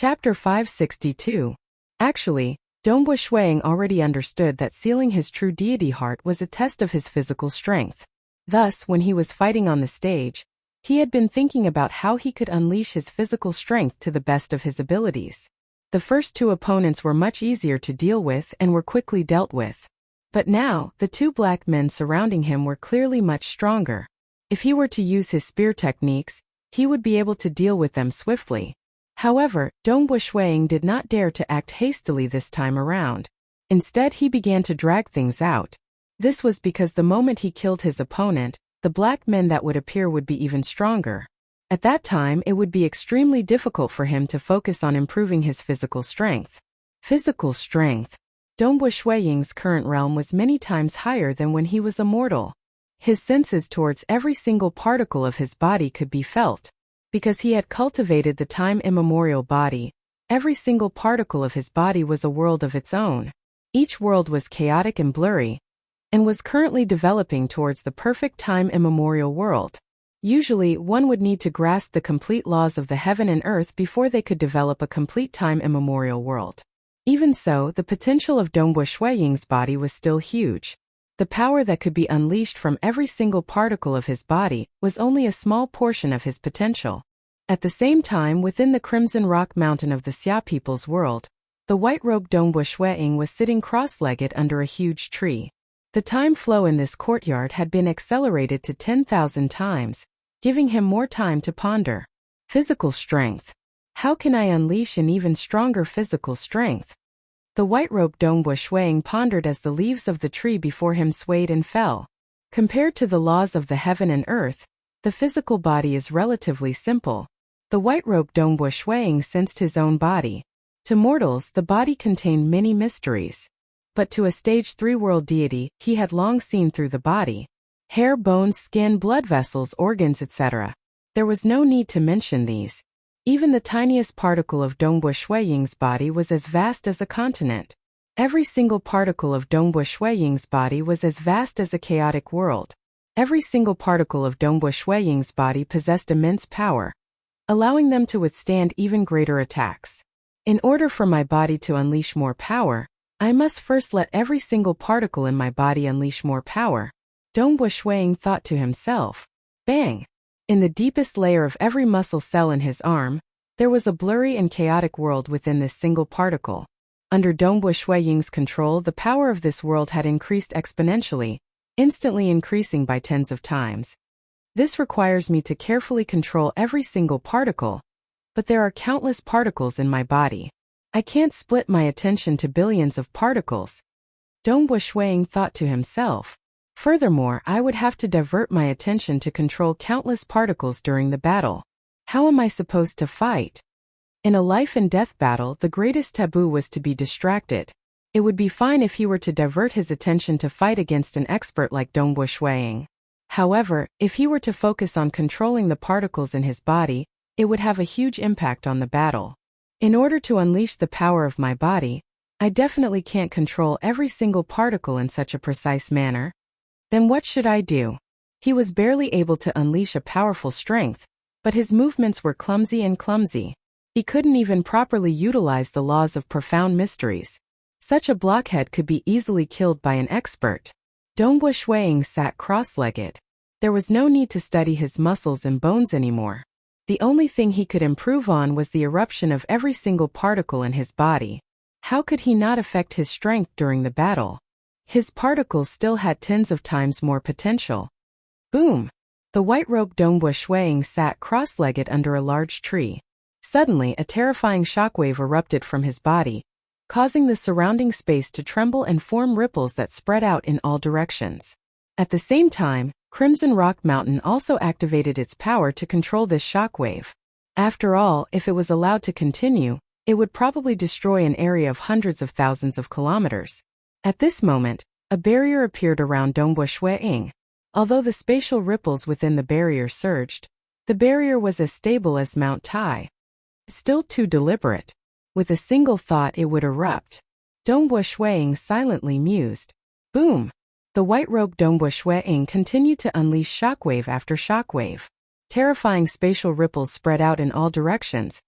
Chapter 562. Actually, Dongbu Shuang already understood that sealing his true deity heart was a test of his physical strength. Thus, when he was fighting on the stage, he had been thinking about how he could unleash his physical strength to the best of his abilities. The first two opponents were much easier to deal with and were quickly dealt with. But now, the two black men surrounding him were clearly much stronger. If he were to use his spear techniques, he would be able to deal with them swiftly. However, Dongbu Shuang did not dare to act hastily this time around. Instead, he began to drag things out. This was because the moment he killed his opponent, the black men that would appear would be even stronger. At that time, it would be extremely difficult for him to focus on improving his physical strength. Physical strength. Dongbu Shuang's current realm was many times higher than when he was a mortal. His senses towards every single particle of his body could be felt. Because he had cultivated the time-immemorial body, every single particle of his body was a world of its own. Each world was chaotic and blurry, and was currently developing towards the perfect time-immemorial world. Usually, one would need to grasp the complete laws of the heaven and earth before they could develop a complete time-immemorial world. Even so, the potential of Dongbu Shuang's body was still huge. The power that could be unleashed from every single particle of his body was only a small portion of his potential. At the same time, within the Crimson Rock Mountain of the Xia people's world, the white-robed Dongbu Shuang was sitting cross-legged under a huge tree. The time flow in this courtyard had been accelerated to 10,000 times, giving him more time to ponder. Physical strength. How can I unleash an even stronger physical strength? The white-robed Dongbu Shuang pondered as the leaves of the tree before him swayed and fell. Compared to the laws of the heaven and earth, the physical body is relatively simple. The white-robed Dongbu Shuang sensed his own body. To mortals, the body contained many mysteries. But to a stage 3 world deity, he had long seen through the body. Hair, bones, skin, blood vessels, organs, etc. There was no need to mention these. Even the tiniest particle of Dongbu Shuang's body was as vast as a continent. Every single particle of Dongbu Shuang's body was as vast as a chaotic world. Every single particle of Dongbu Shuang's body possessed immense power, allowing them to withstand even greater attacks. In order for my body to unleash more power, I must first let every single particle in my body unleash more power. Dongbu Shuang thought to himself. Bang! In the deepest layer of every muscle cell in his arm, there was a blurry and chaotic world within this single particle. Under Dongbu Shuang's control, the power of this world had increased exponentially, instantly increasing by tens of times. This requires me to carefully control every single particle, but there are countless particles in my body. I can't split my attention to billions of particles. Dongbu Shuang thought to himself. Furthermore, I would have to divert my attention to control countless particles during the battle. How am I supposed to fight? In a life and death battle, the greatest taboo was to be distracted. It would be fine if he were to divert his attention to fight against an expert like Dongbu Shuang. However, if he were to focus on controlling the particles in his body, it would have a huge impact on the battle. In order to unleash the power of my body, I definitely can't control every single particle in such a precise manner. Then what should I do? He was barely able to unleash a powerful strength, but his movements were clumsy and clumsy. He couldn't even properly utilize the laws of profound mysteries. Such a blockhead could be easily killed by an expert. Dongbu Shuang sat cross-legged. There was no need to study his muscles and bones anymore. The only thing he could improve on was the eruption of every single particle in his body. How could he not affect his strength during the battle? His particles still had tens of times more potential. Boom! The white-robed Dongbu Shuang sat cross-legged under a large tree. Suddenly, a terrifying shockwave erupted from his body, causing the surrounding space to tremble and form ripples that spread out in all directions. At the same time, Crimson Rock Mountain also activated its power to control this shockwave. After all, if it was allowed to continue, it would probably destroy an area of hundreds of thousands of kilometers. At this moment, a barrier appeared around Dongbu Shuang. Although the spatial ripples within the barrier surged, the barrier was as stable as Mount Tai. Still too deliberate. With a single thought it would erupt. Dongbu Shuang silently mused. Boom! The white-robed Dongbu Shuang continued to unleash shockwave after shockwave. Terrifying spatial ripples spread out in all directions,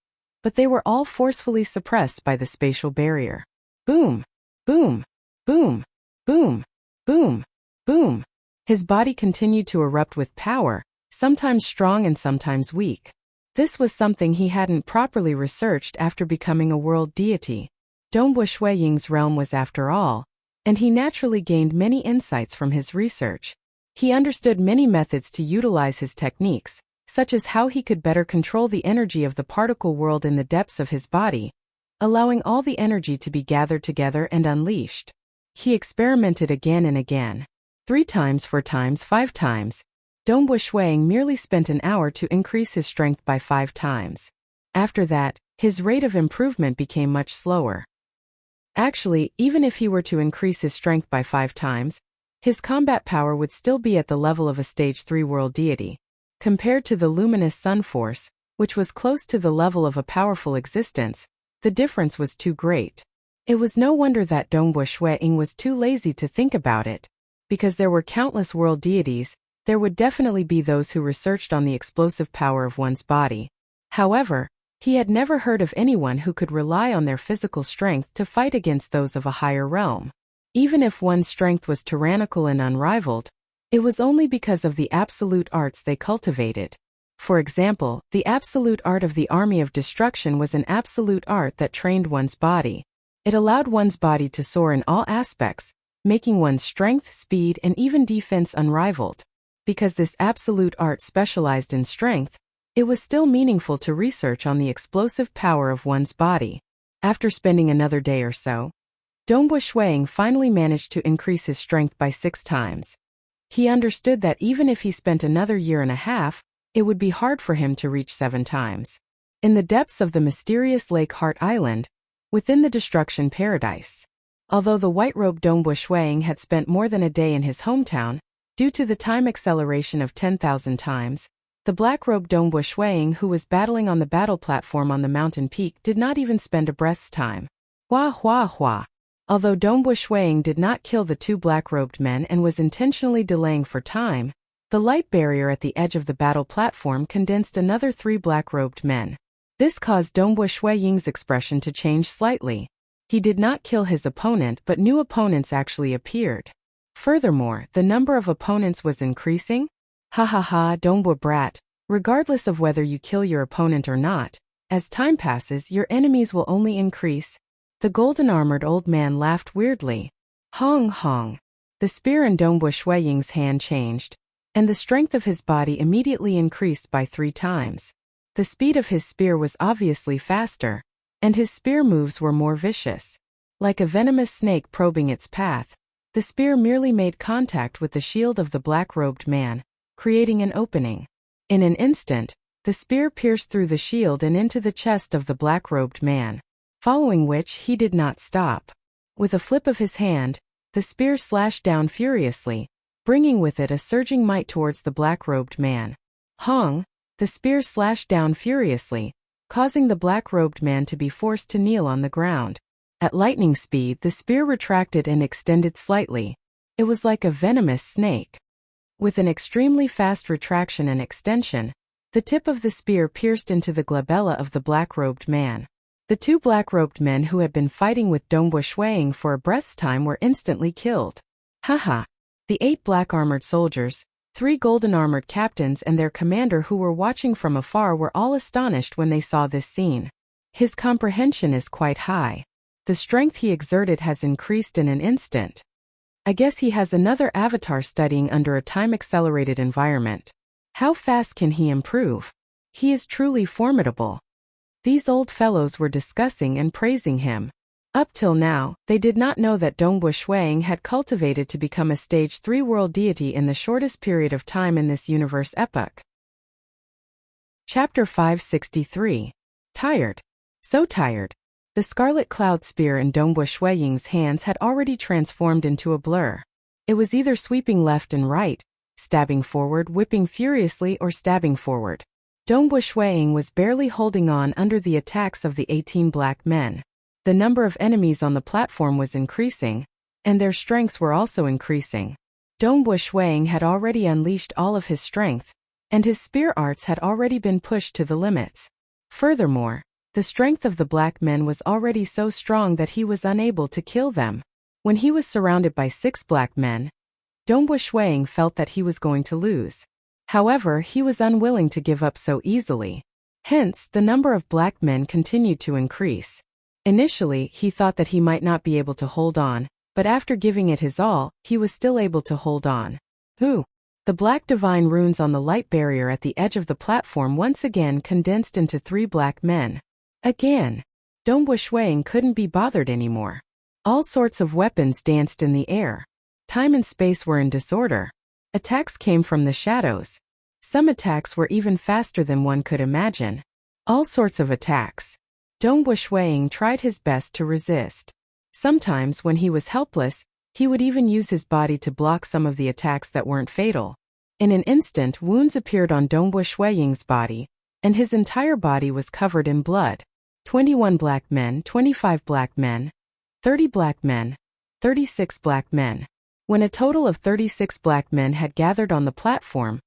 but they were all forcefully suppressed by the spatial barrier. Boom! Boom! Boom! Boom! Boom! Boom! His body continued to erupt with power, sometimes strong and sometimes weak. This was something he hadn't properly researched after becoming a world deity. Dongbu Shuiying's realm was after all, and he naturally gained many insights from his research. He understood many methods to utilize his techniques, such as how he could better control the energy of the particle world in the depths of his body, allowing all the energy to be gathered together and unleashed. He experimented again and again. 3 times, 4 times, 5 times. Dongbu Shuiying merely spent an hour to increase his strength by 5 times. After that, his rate of improvement became much slower. Actually, even if he were to increase his strength by 5 times, his combat power would still be at the level of a stage 3 world deity. Compared to the luminous sun force, which was close to the level of a powerful existence, the difference was too great. It was no wonder that Dongbu Shuiying was too lazy to think about it. Because there were countless world deities, there would definitely be those who researched on the explosive power of one's body. However, he had never heard of anyone who could rely on their physical strength to fight against those of a higher realm. Even if one's strength was tyrannical and unrivaled, it was only because of the absolute arts they cultivated. For example, the absolute art of the army of destruction was an absolute art that trained one's body. It allowed one's body to soar in all aspects, making one's strength, speed, and even defense unrivaled. Because this absolute art specialized in strength, it was still meaningful to research on the explosive power of one's body. After spending another day or so, Dongbu Shuiying finally managed to increase his strength by 6 times. He understood that even if he spent another year and a half, it would be hard for him to reach 7 times. In the depths of the mysterious Lake Heart Island, within the Destruction Paradise. Although the white-robed Dongbu Shuiying had spent more than a day in his hometown, due to the time acceleration of 10,000 times, the black-robed Dongbu Shuiying who was battling on the battle platform on the mountain peak did not even spend a breath's time. Hua hua hua. Although Dongbu Shuiying did not kill the 2 black-robed men and was intentionally delaying for time, the light barrier at the edge of the battle platform condensed another 3 black-robed men. This caused Dongbu Shuiying's expression to change slightly. He did not kill his opponent, but new opponents actually appeared. Furthermore, the number of opponents was increasing. Ha ha ha, Dongbu brat, regardless of whether you kill your opponent or not, as time passes your enemies will only increase. The golden-armored old man laughed weirdly. Hong hong. The spear in Dongbu Shuiying's hand changed, and the strength of his body immediately increased by 3 times. The speed of his spear was obviously faster, and his spear moves were more vicious. Like a venomous snake probing its path, the spear merely made contact with the shield of the black-robed man, creating an opening. In an instant, the spear pierced through the shield and into the chest of the black-robed man, following which he did not stop. With a flip of his hand, the spear slashed down furiously, bringing with it a surging might towards the black-robed man. Hong, the spear slashed down furiously, causing the black-robed man to be forced to kneel on the ground. At lightning speed, the spear retracted and extended slightly. It was like a venomous snake. With an extremely fast retraction and extension, the tip of the spear pierced into the glabella of the black-robed man. The 2 black-robed men who had been fighting with Dongbu Shuiying for a breath's time were instantly killed. Haha. The 8 black-armored soldiers, 3 golden-armored captains and their commander who were watching from afar were all astonished when they saw this scene. His comprehension is quite high. The strength he exerted has increased in an instant. I guess he has another avatar studying under a time-accelerated environment. How fast can he improve? He is truly formidable. These old fellows were discussing and praising him. Up till now, they did not know that Dongbu Shuiying had cultivated to become a stage 3 world deity in the shortest period of time in this universe epoch. Chapter 563. Tired. So tired. The scarlet cloud spear in Dongbu Shuiying's hands had already transformed into a blur. It was either sweeping left and right, stabbing forward, whipping furiously, or stabbing forward. Dongbu Shuiying was barely holding on under the attacks of the 18 black men. The number of enemies on the platform was increasing, and their strengths were also increasing. Dongbu Shuiying had already unleashed all of his strength, and his spear arts had already been pushed to the limits. Furthermore, The strength of the black men was already so strong that he was unable to kill them. When he was surrounded by 6 black men, Dongwu Shuang felt that he was going to lose. However, he was unwilling to give up so easily. Hence, the number of black men continued to increase. Initially, he thought that he might not be able to hold on, but after giving it his all, he was still able to hold on. The black divine runes on the light barrier at the edge of the platform once again condensed into 3 black men. Again, Dongwu Shuang couldn't be bothered anymore. All sorts of weapons danced in the air. Time and space were in disorder. Attacks came from the shadows. Some attacks were even faster than one could imagine. All sorts of attacks. Dongwu Shuang tried his best to resist. Sometimes, when he was helpless, he would even use his body to block some of the attacks that weren't fatal. In an instant, wounds appeared on Dongwu Shuang's body, and his entire body was covered in blood. 21 black men, 25 black men, 30 black men, 36 black men. When a total of 36 black men had gathered on the platform,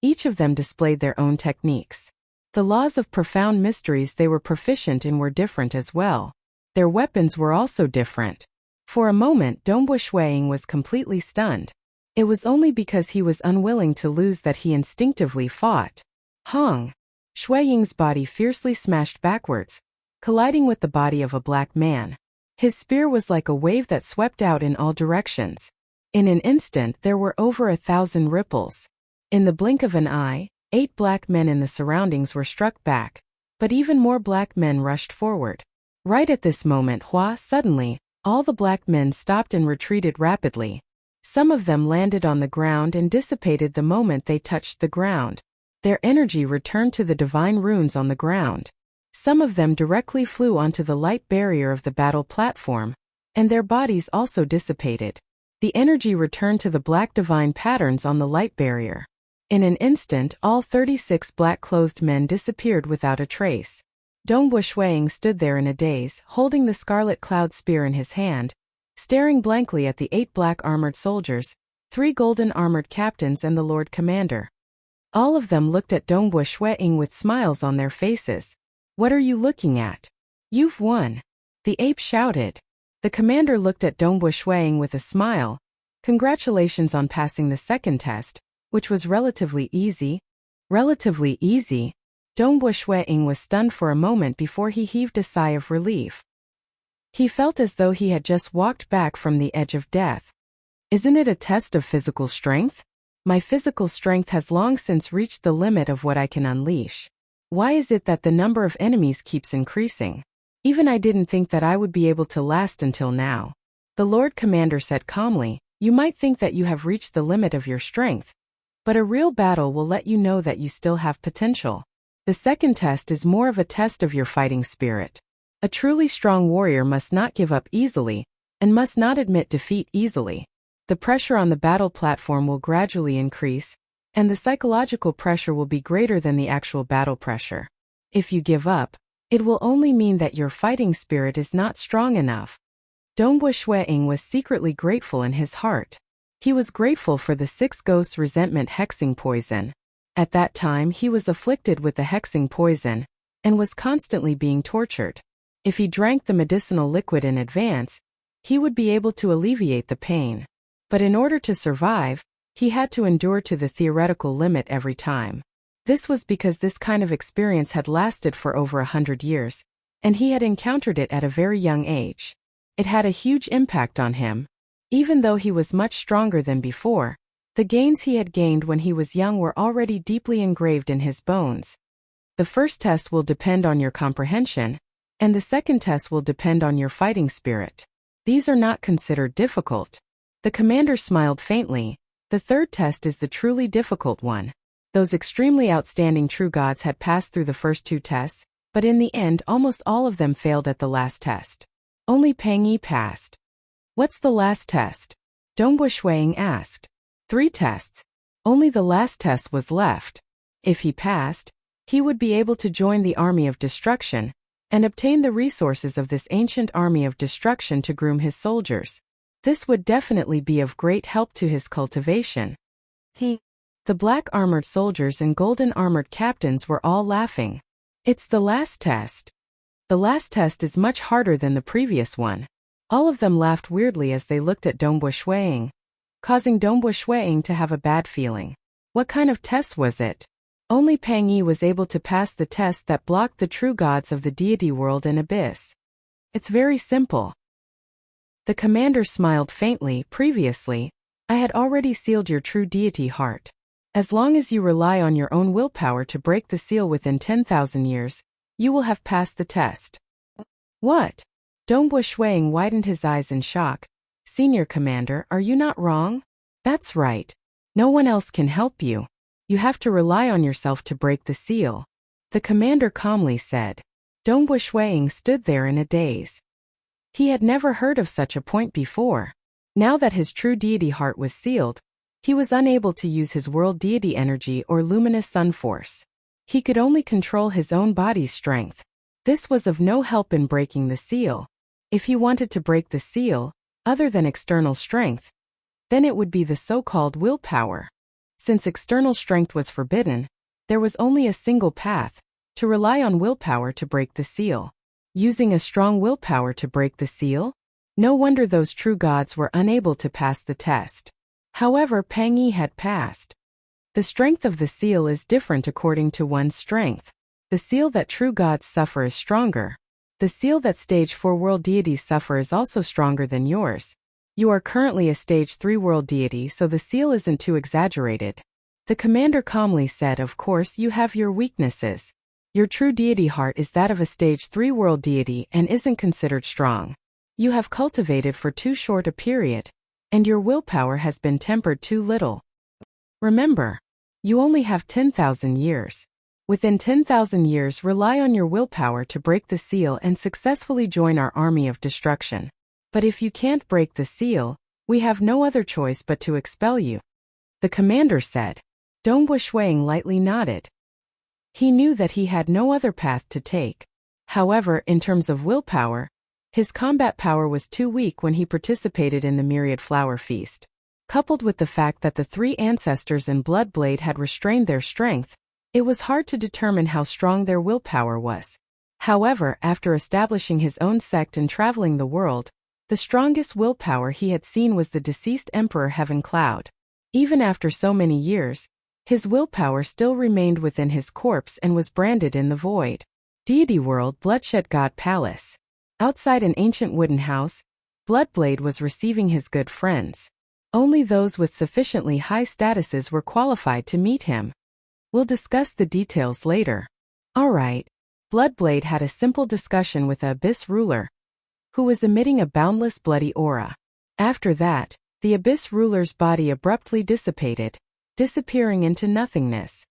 each of them displayed their own techniques. The laws of profound mysteries they were proficient in were different as well. Their weapons were also different. For a moment, Dongwu Shuang was completely stunned. It was only because he was unwilling to lose that he instinctively fought. Hong! Shuang's body fiercely smashed backwards, colliding with the body of a black man. His spear was like a wave that swept out in all directions. In an instant, there were over 1,000 ripples. In the blink of an eye, 8 black men in the surroundings were struck back, but even more black men rushed forward. Right at this moment, suddenly, all the black men stopped and retreated rapidly. Some of them landed on the ground and dissipated the moment they touched the ground. Their energy returned to the divine runes on the ground. Some of them directly flew onto the light barrier of the battle platform, and their bodies also dissipated. The energy returned to the black divine patterns on the light barrier. In an instant, all 36 black-clothed men disappeared without a trace. Dongwu Shuang stood there in a daze, holding the scarlet cloud spear in his hand, staring blankly at the 8 black armored soldiers, 3 golden armored captains and the Lord Commander. All of them looked at Dongwu Shuang with smiles on their faces. "What are you looking at? You've won!" The ape shouted. The commander looked at Dongwu Shuang with a smile. "Congratulations on passing the second test, which was relatively easy." Relatively easy? Dongwu Shuang was stunned for a moment before he heaved a sigh of relief. He felt as though he had just walked back from the edge of death. Isn't it a test of physical strength? My physical strength has long since reached the limit of what I can unleash. Why is it that the number of enemies keeps increasing? Even I didn't think that I would be able to last until now. The Lord Commander said calmly, "You might think that you have reached the limit of your strength, but a real battle will let you know that you still have potential. The second test is more of a test of your fighting spirit. A truly strong warrior must not give up easily, and must not admit defeat easily. The pressure on the battle platform will gradually increase, and the psychological pressure will be greater than the actual battle pressure. If you give up, it will only mean that your fighting spirit is not strong enough." Dongwu Shuang was secretly grateful in his heart. He was grateful for the 6 ghosts' resentment hexing poison. At that time he was afflicted with the hexing poison, and was constantly being tortured. If he drank the medicinal liquid in advance, he would be able to alleviate the pain. But in order to survive, he had to endure to the theoretical limit every time. This was because this kind of experience had lasted for over 100 years, and he had encountered it at a very young age. It had a huge impact on him. Even though he was much stronger than before, the gains he had gained when he was young were already deeply engraved in his bones. The first test will depend on your comprehension, and the second test will depend on your fighting spirit. These are not considered difficult. The commander smiled faintly. The third test is the truly difficult one. Those extremely outstanding true gods had passed through the first 2 tests, but in the end almost all of them failed at the last test. Only Pang Yi passed. "What's the last test?" Dongwu Shuang asked. 3 tests. Only the last test was left. If he passed, he would be able to join the army of destruction, and obtain the resources of this ancient army of destruction to groom his soldiers. This would definitely be of great help to his cultivation. The black armored soldiers and golden armored captains were all laughing. "It's the last test." The last test is much harder than the previous one. All of them laughed weirdly as they looked at Dongbo Shuiying, causing Dongbo Shuiying to have a bad feeling. What kind of test was it? Only Pang Yi was able to pass the test that blocked the true gods of the deity world and abyss. It's very simple. The commander smiled faintly. Previously, I had already sealed your true deity heart. As long as you rely on your own willpower to break the seal within 10,000 years, you will have passed the test. What? Dongbo Shuiying widened his eyes in shock. Senior Commander, are you not wrong? That's right. No one else can help you. You have to rely on yourself to break the seal. The commander calmly said. Dongbo Shuiying stood there in a daze. He had never heard of such a point before. Now that his true deity heart was sealed, he was unable to use his world deity energy or luminous sun force. He could only control his own body's strength. This was of no help in breaking the seal. If he wanted to break the seal, other than external strength, then it would be the so-called willpower. Since external strength was forbidden, there was only a single path, to rely on willpower to break the seal. Using a strong willpower to break the seal? No wonder those true gods were unable to pass the test. However, Pang Yi had passed. The strength of the seal is different according to one's strength. The seal that true gods suffer is stronger. The seal that stage 4 world deities suffer is also stronger than yours. You are currently a stage 3 world deity, so the seal isn't too exaggerated. The commander calmly said, of course you have your weaknesses. Your true deity heart is that of a stage 3 world deity and isn't considered strong. You have cultivated for too short a period, and your willpower has been tempered too little. Remember, you only have 10,000 years. Within 10,000 years, rely on your willpower to break the seal and successfully join our army of destruction. But if you can't break the seal, we have no other choice but to expel you. The commander said. Dongbo Shuiying lightly nodded. He knew that he had no other path to take. However, in terms of willpower, his combat power was too weak when he participated in the Myriad Flower Feast. Coupled with the fact that the 3 ancestors in Bloodblade had restrained their strength, it was hard to determine how strong their willpower was. However, after establishing his own sect and traveling the world, the strongest willpower he had seen was the deceased Emperor Heaven Cloud. Even after so many years, his willpower still remained within his corpse and was branded in the void. Deity World, Bloodshed God Palace. Outside an ancient wooden house, Bloodblade was receiving his good friends. Only those with sufficiently high statuses were qualified to meet him. We'll discuss the details later. Alright. Bloodblade had a simple discussion with the Abyss Ruler, who was emitting a boundless bloody aura. After that, the Abyss Ruler's body abruptly dissipated, disappearing into nothingness.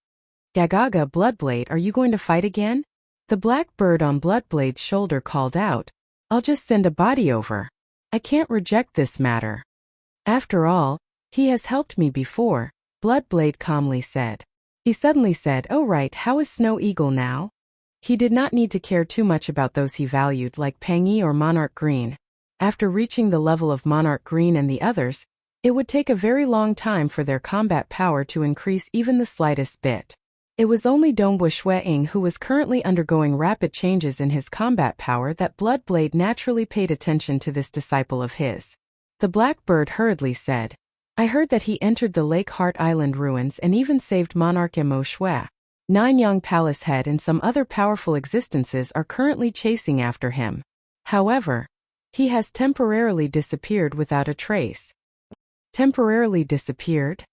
Gagaga, Bloodblade, are you going to fight again? The black bird on Bloodblade's shoulder called out. I'll just send a body over. I can't reject this matter. After all, he has helped me before, Bloodblade calmly said. He suddenly said, oh right, how is Snow Eagle now? He did not need to care too much about those he valued like Pang Yi or Monarch Green. After reaching the level of Monarch Green and the others, it would take a very long time for their combat power to increase even the slightest bit. It was only Dongbo Shuiying, who was currently undergoing rapid changes in his combat power, that Bloodblade naturally paid attention to this disciple of his. The black bird hurriedly said, I heard that he entered the Lake Heart Island ruins and even saved Monarch Mo Shui. Nanyang Palace Head and some other powerful existences are currently chasing after him. However, he has temporarily disappeared without a trace. Temporarily disappeared?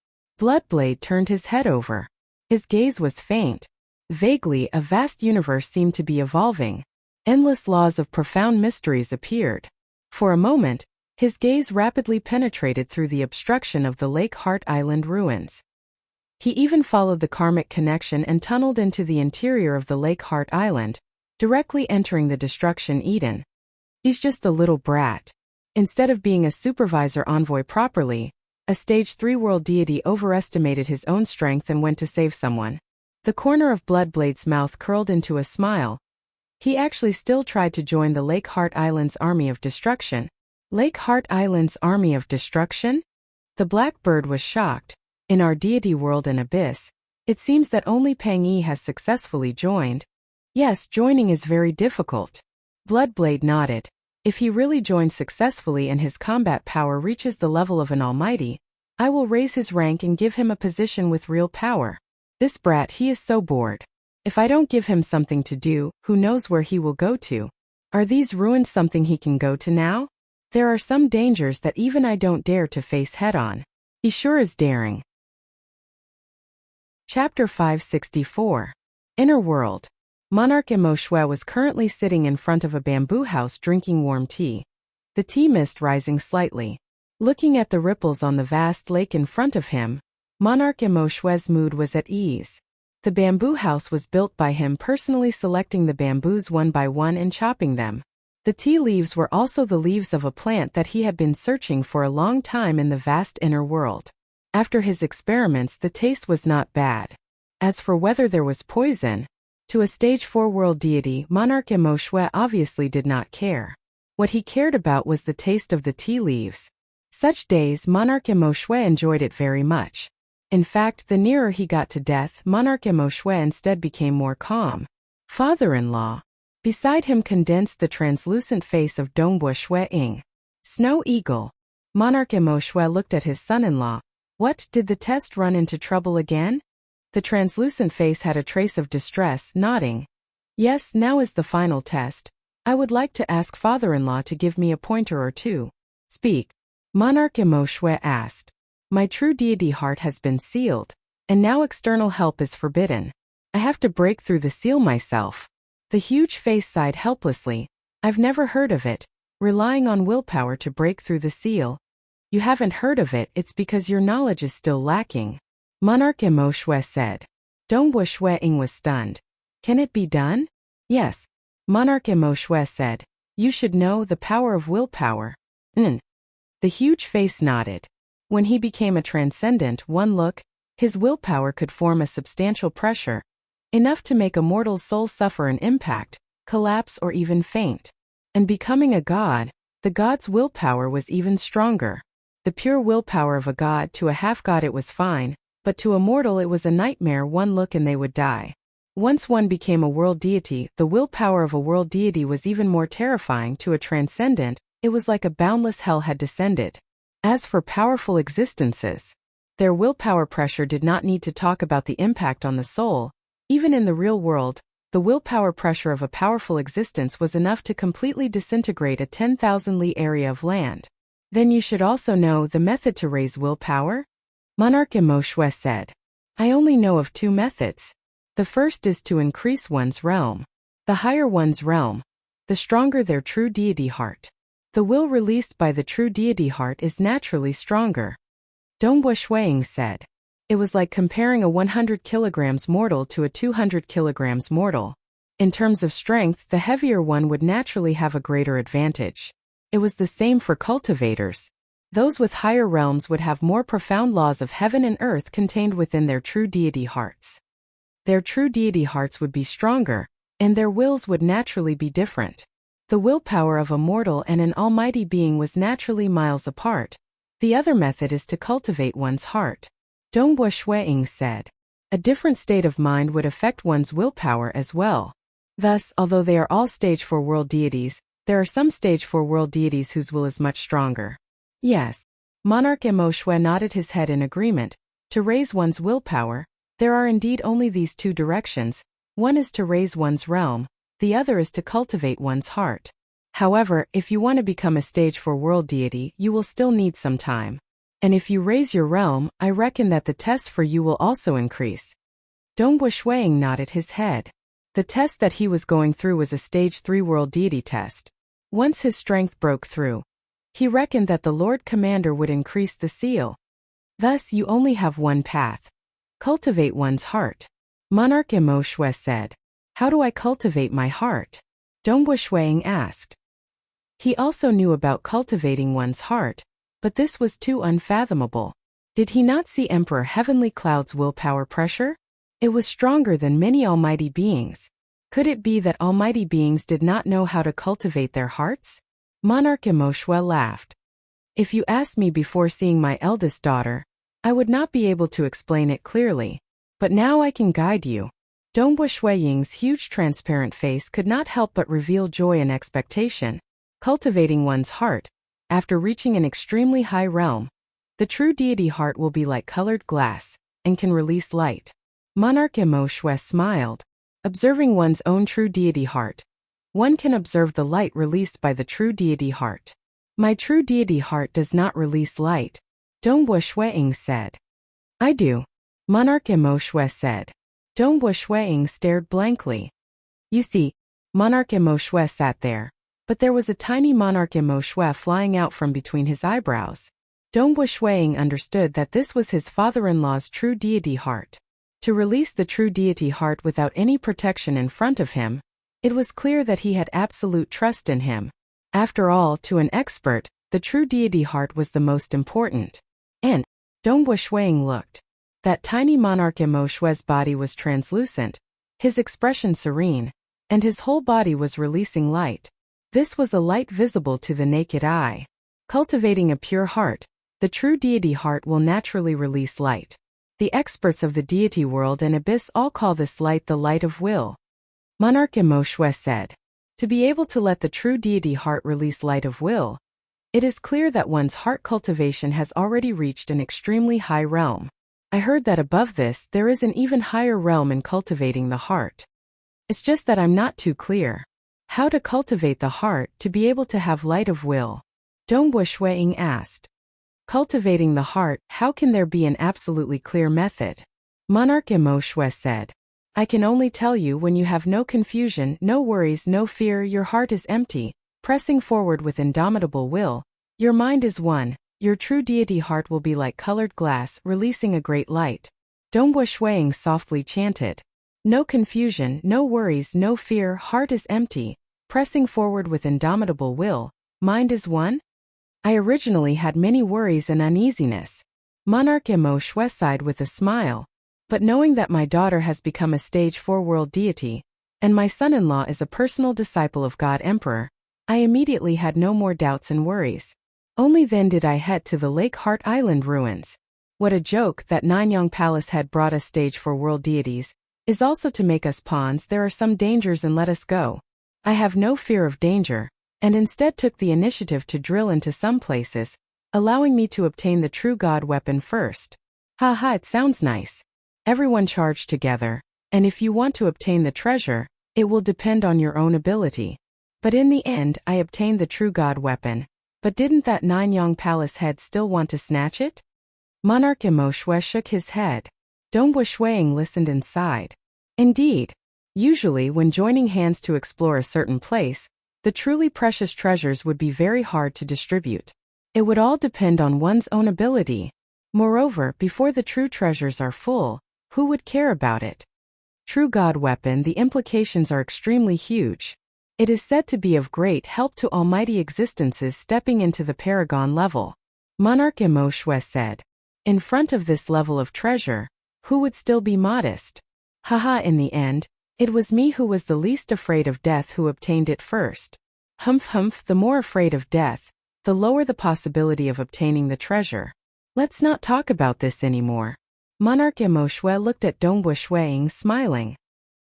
Bloodblade turned his head over. His gaze was faint. Vaguely, a vast universe seemed to be evolving. Endless laws of profound mysteries appeared. For a moment, his gaze rapidly penetrated through the obstruction of the Lake Heart Island ruins. He even followed the karmic connection and tunneled into the interior of the Lake Heart Island, directly entering the Destruction Eden. He's just a little brat. Instead of being a supervisor envoy properly, a stage 3 world deity overestimated his own strength and went to save someone. The corner of Bloodblade's mouth curled into a smile. He actually still tried to join the Lake Heart Island's army of destruction. Lake Heart Island's army of destruction? The black bird was shocked. In our deity world and abyss, it seems that only Pang Yi has successfully joined. Yes, joining is very difficult. Bloodblade nodded. If he really joins successfully and his combat power reaches the level of an almighty, I will raise his rank and give him a position with real power. This brat, he is so bored. If I don't give him something to do, who knows where he will go to? Are these ruins something he can go to now? There are some dangers that even I don't dare to face head-on. He sure is daring. Chapter 564. Inner World. Monarch Emo Shui was currently sitting in front of a bamboo house drinking warm tea. The tea mist rising slightly. Looking at the ripples on the vast lake in front of him, Monarch Emo Shui's mood was at ease. The bamboo house was built by him personally, selecting the bamboos one by one and chopping them. The tea leaves were also the leaves of a plant that he had been searching for a long time in the vast inner world. After his experiments, the taste was not bad. As for whether there was poison, to a stage 4 world deity, Monarch Emo Shui obviously did not care. What he cared about was the taste of the tea leaves. Such days, Monarch Emo Shui enjoyed it very much. In fact, the nearer he got to death, Monarch Emo Shui instead became more calm. Father-in-law. Beside him condensed the translucent face of Dongbua Shui Ying. Snow Eagle. Monarch Emo Shui looked at his son-in-law. What, did the test run into trouble again? The translucent face had a trace of distress, nodding. Yes, now is the final test. I would like to ask father-in-law to give me a pointer or two. Speak. Monarch Emo Shui asked. My true deity heart has been sealed, and now external help is forbidden. I have to break through the seal myself. The huge face sighed helplessly. I've never heard of it. Relying on willpower to break through the seal. You haven't heard of it, it's because your knowledge is still lacking. Monarch Emo Shui said. Dongbua Shui Ying was stunned. Can it be done? Yes. Monarch Emo Shui said. You should know the power of willpower. The huge face nodded. When he became a transcendent, one look, his willpower could form a substantial pressure, enough to make a mortal's soul suffer an impact, collapse or even faint. And becoming a god, the god's willpower was even stronger. The pure willpower of a god to a half-god it was fine, but to a mortal it was a nightmare. One look and they would die. Once one became a world deity, the willpower of a world deity was even more terrifying. To a transcendent, it was like a boundless hell had descended. As for powerful existences, their willpower pressure did not need to talk about the impact on the soul. Even in the real world, the willpower pressure of a powerful existence was enough to completely disintegrate a 10,000 li area of land. Then you should also know the method to raise willpower? Monarch Emo Shui said. I only know of 2 methods. The first is to increase one's realm. The higher one's realm, the stronger their true deity heart. The will released by the true deity heart is naturally stronger. Dongbua Shui Ying said. It was like comparing a 100 kilograms mortal to a 200 kilograms mortal. In terms of strength, the heavier one would naturally have a greater advantage. It was the same for cultivators. Those with higher realms would have more profound laws of heaven and earth contained within their true deity hearts. Their true deity hearts would be stronger, and their wills would naturally be different. The willpower of a mortal and an almighty being was naturally miles apart. The other method is to cultivate one's heart. Dongbua Shui Ying said. A different state of mind would affect one's willpower as well. Thus, although they are all stage 4 world deities, there are some stage 4 world deities whose will is much stronger. Yes. Monarch Emo Shui nodded his head in agreement. To raise one's willpower, there are indeed only these 2 directions. One is to raise one's realm, the other is to cultivate one's heart. However, if you want to become a stage 4 world deity, you will still need some time. And if you raise your realm, I reckon that the tests for you will also increase. Dongbua Shui Ying nodded his head. The test that he was going through was a stage 3 world deity test. Once his strength broke through, he reckoned that the Lord Commander would increase the seal. Thus you only have one path. Cultivate one's heart. Monarch Emo Shui said. How do I cultivate my heart? Dongbua Shui Ying asked. He also knew about cultivating one's heart, but this was too unfathomable. Did he not see Emperor Heavenly Cloud's willpower pressure? It was stronger than many almighty beings. Could it be that almighty beings did not know how to cultivate their hearts? Monarch Emo Shui laughed. If you asked me before seeing my eldest daughter, I would not be able to explain it clearly. But now I can guide you. Dongbu Shuiying's huge transparent face could not help but reveal joy and expectation. Cultivating one's heart. After reaching an extremely high realm, the true deity heart will be like colored glass and can release light. Monarch Mo Shui smiled. Observing one's own true deity heart, one can observe the light released by the true deity heart. My true deity heart does not release light, Dongbu Shuiying said. I do, Monarch Mo Shui said. Dongbu Shuiying stared blankly. You see, Monarch Mo Shui sat there, but there was a tiny Monarch Mo Shui flying out from between his eyebrows. Dongbu Shuiying understood that this was his father-in-law's true deity heart. To release the true deity heart without any protection in front of him, it was clear that he had absolute trust in him. After all, to an expert, the true deity heart was the most important. And Dongbu Shuiying looked. That tiny Monarch Mo Shui's body was translucent, his expression serene, and his whole body was releasing light. This was a light visible to the naked eye. Cultivating a pure heart, the true deity heart will naturally release light. The experts of the deity world and abyss all call this light the light of will. Monarch Mo Shui said. To be able to let the true deity heart release light of will, it is clear that one's heart cultivation has already reached an extremely high realm. I heard that above this there is an even higher realm in cultivating the heart. It's just that I'm not too clear. How to cultivate the heart to be able to have light of will? Dongbu Shuiying asked. Cultivating the heart, how can there be an absolutely clear method? Monarch Mo Shui said. I can only tell you when you have no confusion, no worries, no fear, your heart is empty, pressing forward with indomitable will, your mind is one, your true deity heart will be like colored glass, releasing a great light. Dongbu Shuiying softly chanted. No confusion, no worries, no fear, heart is empty, pressing forward with indomitable will, mind is one? I originally had many worries and uneasiness. Monarch Mo Shui sighed with a smile. But knowing that my daughter has become a stage 4 world deity, and my son-in-law is a personal disciple of God Emperor, I immediately had no more doubts and worries. Only then did I head to the Lake Heart Island ruins. What a joke that Nanyang Palace had brought us stage 4 world deities, is also to make us pawns. There are some dangers and let us go. I have no fear of danger, and instead took the initiative to drill into some places, allowing me to obtain the true God weapon first. Haha, it sounds nice. Everyone charged together, and if you want to obtain the treasure, it will depend on your own ability. But in the end, I obtained the true God weapon. But didn't that Nanyang Palace head still want to snatch it? Monarch Mo Shui shook his head. Dongbu Shuiying listened and sighed. Indeed. Usually when joining hands to explore a certain place, the truly precious treasures would be very hard to distribute. It would all depend on one's own ability. Moreover, before the true treasures are full, who would care about it? True God weapon, the implications are extremely huge. It is said to be of great help to almighty existences stepping into the paragon level. Monarch Mo Shui said. In front of this level of treasure, who would still be modest? Haha, in the end, it was me who was the least afraid of death who obtained it first. Humph, the more afraid of death, the lower the possibility of obtaining the treasure. Let's not talk about this anymore. Monarch Mo Shui looked at Dongbu Shuiying smiling.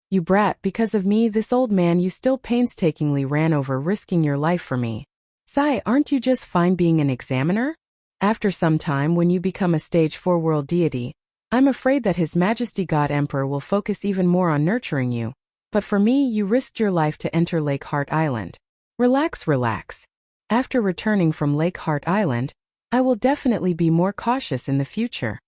You brat, because of me this old man you still painstakingly ran over risking your life for me. Sigh, aren't you just fine being an examiner? After some time when you become a stage 4 world deity, I'm afraid that His Majesty God Emperor will focus even more on nurturing you. But for me you risked your life to enter Lake Heart Island. Relax. After returning from Lake Heart Island, I will definitely be more cautious in the future.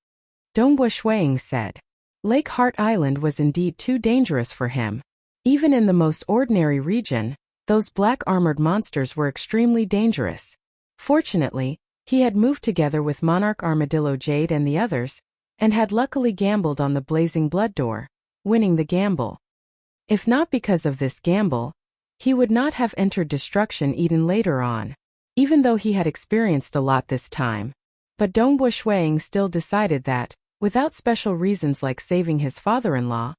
Dongbu Shuiying said. Lake Heart Island was indeed too dangerous for him. Even in the most ordinary region, those black armored monsters were extremely dangerous. Fortunately, he had moved together with Monarch Armadillo Jade and the others, and had luckily gambled on the blazing blood door, winning the gamble. If not because of this gamble, he would not have entered Destruction Eden later on, even though he had experienced a lot this time. But Dongbu Shuiying still decided that, without special reasons like saving his father-in-law,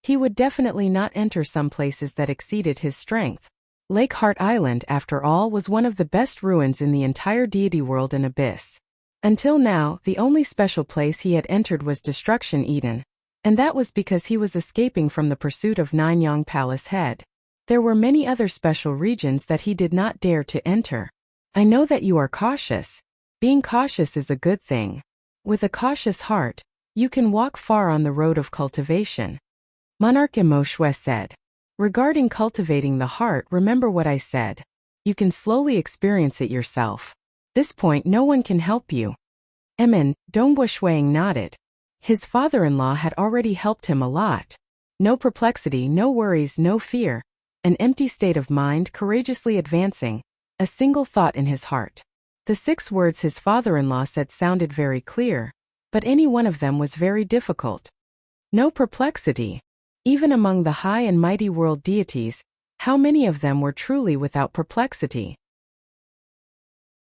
he would definitely not enter some places that exceeded his strength. Lake Heart Island, after all, was one of the best ruins in the entire deity world and abyss. Until now, the only special place he had entered was Destruction Eden, And that was because he was escaping from the pursuit of Ninyang Palace Head. There were many other special regions that he did not dare to enter. I know that you are cautious. Being cautious is a good thing. With a cautious heart, you can walk far on the road of cultivation. Monarch Mo Shui said. Regarding cultivating the heart, remember what I said. You can slowly experience it yourself. This point no one can help you. Dongbo Shuang nodded. His father-in-law had already helped him a lot. No perplexity, no worries, no fear. An empty state of mind courageously advancing. A single thought in his heart. The 6 words his father-in-law said sounded very clear, but any one of them was very difficult. No perplexity. Even among the high and mighty world deities, how many of them were truly without perplexity?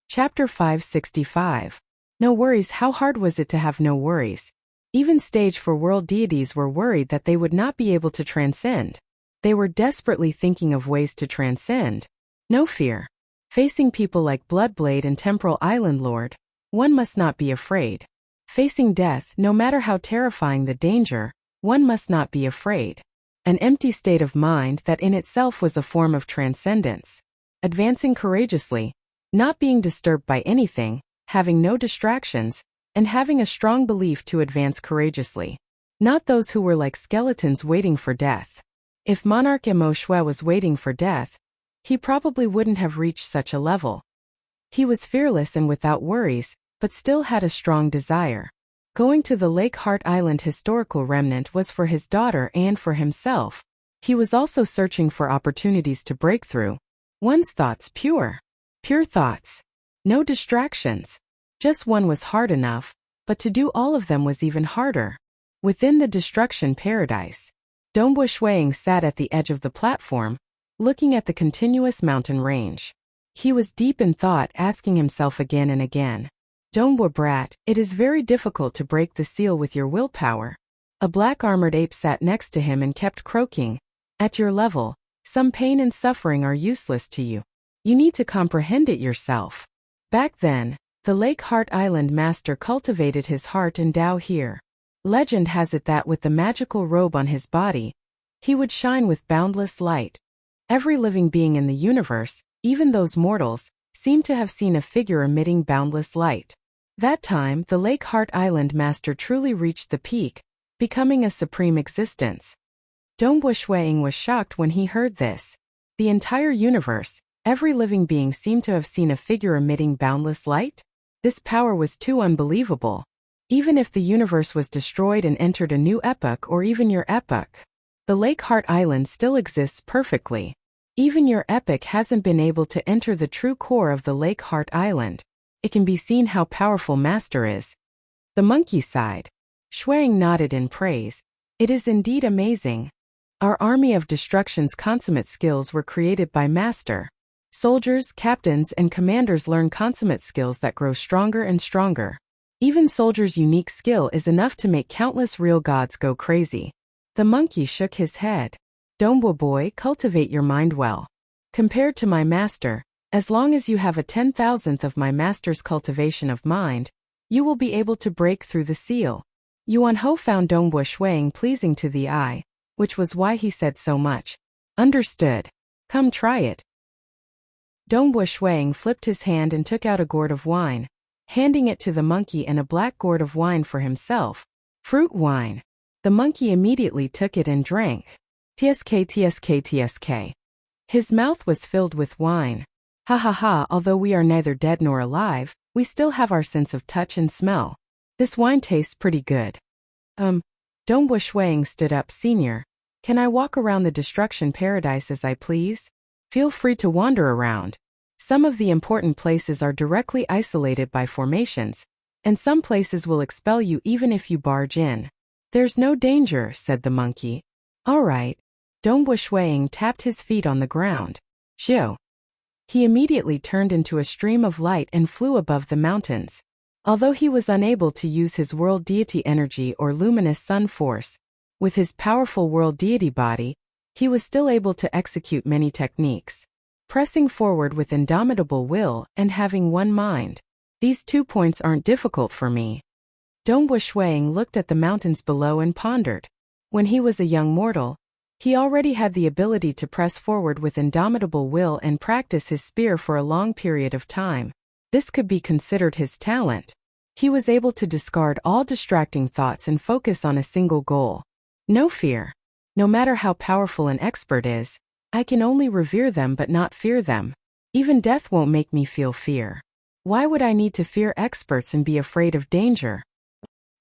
Chapter 565. No worries. How hard was it to have no worries? Even stage 4 world deities were worried that they would not be able to transcend. They were desperately thinking of ways to transcend. No fear. Facing people like Bloodblade and Temporal Island Lord, one must not be afraid. Facing death, no matter how terrifying the danger, one must not be afraid. An empty state of mind that in itself was a form of transcendence. Advancing courageously, not being disturbed by anything, having no distractions, and having a strong belief to advance courageously. Not those who were like skeletons waiting for death. If Monarch Mo Shui was waiting for death, he probably wouldn't have reached such a level. He was fearless and without worries, but still had a strong desire. Going to the Lake Heart Island historical remnant was for his daughter and for himself. He was also searching for opportunities to break through. One's thoughts pure. Pure thoughts. No distractions. Just one was hard enough, but to do all of them was even harder. Within the destruction paradise, Dongbo Shuang sat at the edge of the platform, looking at the continuous mountain range. He was deep in thought, asking himself again and again. Dongbo brat, it is very difficult to break the seal with your willpower. A black-armored ape sat next to him and kept croaking. At your level, some pain and suffering are useless to you. You need to comprehend it yourself. Back then, the Lake Heart Island master cultivated his heart and Tao here. Legend has it that with the magical robe on his body, he would shine with boundless light. Every living being in the universe, even those mortals, seemed to have seen a figure emitting boundless light. That time, the Lake Heart Island master truly reached the peak, becoming a supreme existence. Dongbo Shuang was shocked when he heard this. The entire universe, every living being seemed to have seen a figure emitting boundless light? This power was too unbelievable. Even if the universe was destroyed and entered a new epoch or even your epoch, the Lake Heart Island still exists perfectly. Even your epoch hasn't been able to enter the true core of the Lake Heart Island. It can be seen how powerful Master is. The monkey sighed. Shuang nodded in praise. It is indeed amazing. Our army of destruction's consummate skills were created by Master. Soldiers, captains, and commanders learn consummate skills that grow stronger and stronger. Even soldiers' unique skill is enough to make countless real gods go crazy. The monkey shook his head. Dongbo boy, cultivate your mind well. Compared to my master, as long as you have a 10,000th of my master's cultivation of mind, you will be able to break through the seal. Yuan Ho found Dongbo Shuang pleasing to the eye, which was why he said so much. Understood. Come try it. Dongbo Shuang flipped his hand and took out a gourd of wine, handing it to the monkey and a black gourd of wine for himself. Fruit wine. The monkey immediately took it and drank. Tsk tsk tsk. His mouth was filled with wine. Ha ha ha, although we are neither dead nor alive, we still have our sense of touch and smell. This wine tastes pretty good. Dongbo Shuang stood up. Senior, can I walk around the destruction paradise as I please? Feel free to wander around. Some of the important places are directly isolated by formations, and some places will expel you even if you barge in. There's no danger, said the monkey. All right. Dongbo Shuang tapped his feet on the ground. Shoo. He immediately turned into a stream of light and flew above the mountains. Although he was unable to use his world deity energy or luminous sun force, with his powerful world deity body, he was still able to execute many techniques. Pressing forward with indomitable will and having one mind. These 2 points aren't difficult for me. Dongbu Shuang looked at the mountains below and pondered. When he was a young mortal, he already had the ability to press forward with indomitable will and practice his spear for a long period of time. This could be considered his talent. He was able to discard all distracting thoughts and focus on a single goal. No fear. No matter how powerful an expert is, I can only revere them but not fear them. Even death won't make me feel fear. Why would I need to fear experts and be afraid of danger?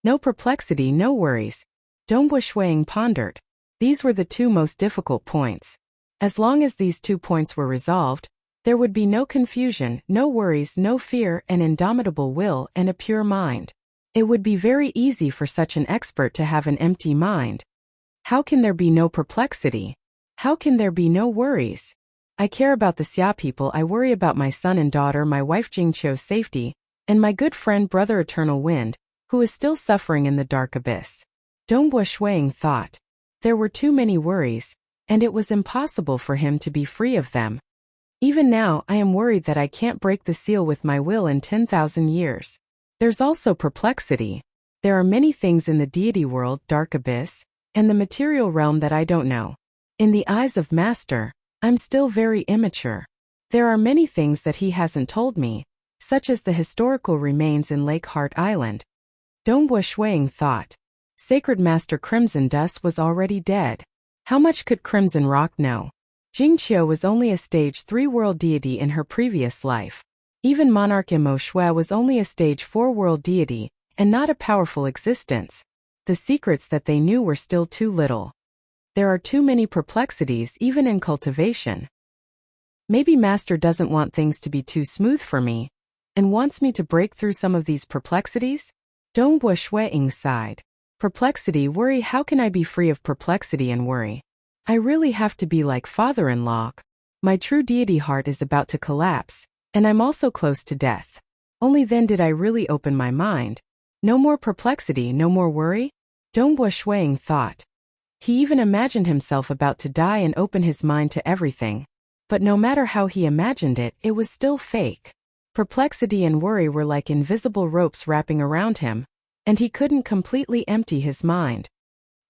No perplexity, no worries. Dongbu Shuang pondered. These were the two most difficult points. As long as these 2 points were resolved, there would be no confusion, no worries, no fear, an indomitable will, and a pure mind. It would be very easy for such an expert to have an empty mind. How can there be no perplexity? How can there be no worries? I care about the Xia people, I worry about my son and daughter, my wife Jingqiu's safety, and my good friend brother Eternal Wind, who is still suffering in the dark abyss. Dongbu Shuang thought. There were too many worries, and it was impossible for him to be free of them. Even now, I am worried that I can't break the seal with my will in 10,000 years. There's also perplexity. There are many things in the deity world, dark abyss, and the material realm that I don't know. In the eyes of Master, I'm still very immature. There are many things that he hasn't told me, such as the historical remains in Lake Heart Island. Dongbu Shuang thought. Sacred Master Crimson Dust was already dead. How much could Crimson Rock know? Jingqiu was only a stage 3 world deity in her previous life. Even Monarch Mo Shui was only a stage 4 world deity, and not a powerful existence. The secrets that they knew were still too little. There are too many perplexities even in cultivation. Maybe Master doesn't want things to be too smooth for me, and wants me to break through some of these perplexities? Dongbu Shuang sighed. Perplexity, worry, how can I be free of perplexity and worry? I really have to be like father-in-law. My true deity heart is about to collapse, and I'm also close to death. Only then did I really open my mind. No more perplexity, no more worry? Dongbu Shuang thought. He even imagined himself about to die and open his mind to everything. But no matter how he imagined it, it was still fake. Perplexity and worry were like invisible ropes wrapping around him, and he couldn't completely empty his mind.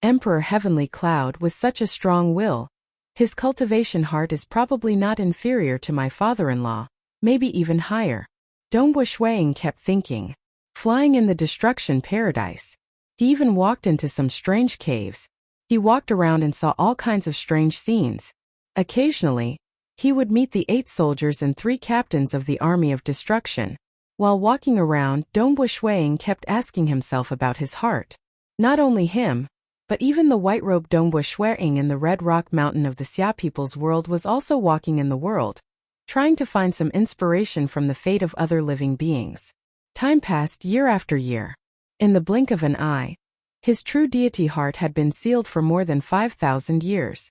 Emperor Heavenly Cloud with such a strong will. His cultivation heart is probably not inferior to my father-in-law, maybe even higher. Dongbu Shuang kept thinking. Flying in the destruction paradise. He even walked into some strange caves. He walked around and saw all kinds of strange scenes. Occasionally, he would meet the 8 soldiers and 3 captains of the army of destruction. While walking around, Dongbu Shuang kept asking himself about his heart. Not only him, but even the white-robed Dongbu Shuang in the Red Rock Mountain of the Xia people's world was also walking in the world, trying to find some inspiration from the fate of other living beings. Time passed year after year. In the blink of an eye, his true deity heart had been sealed for more than 5,000 years.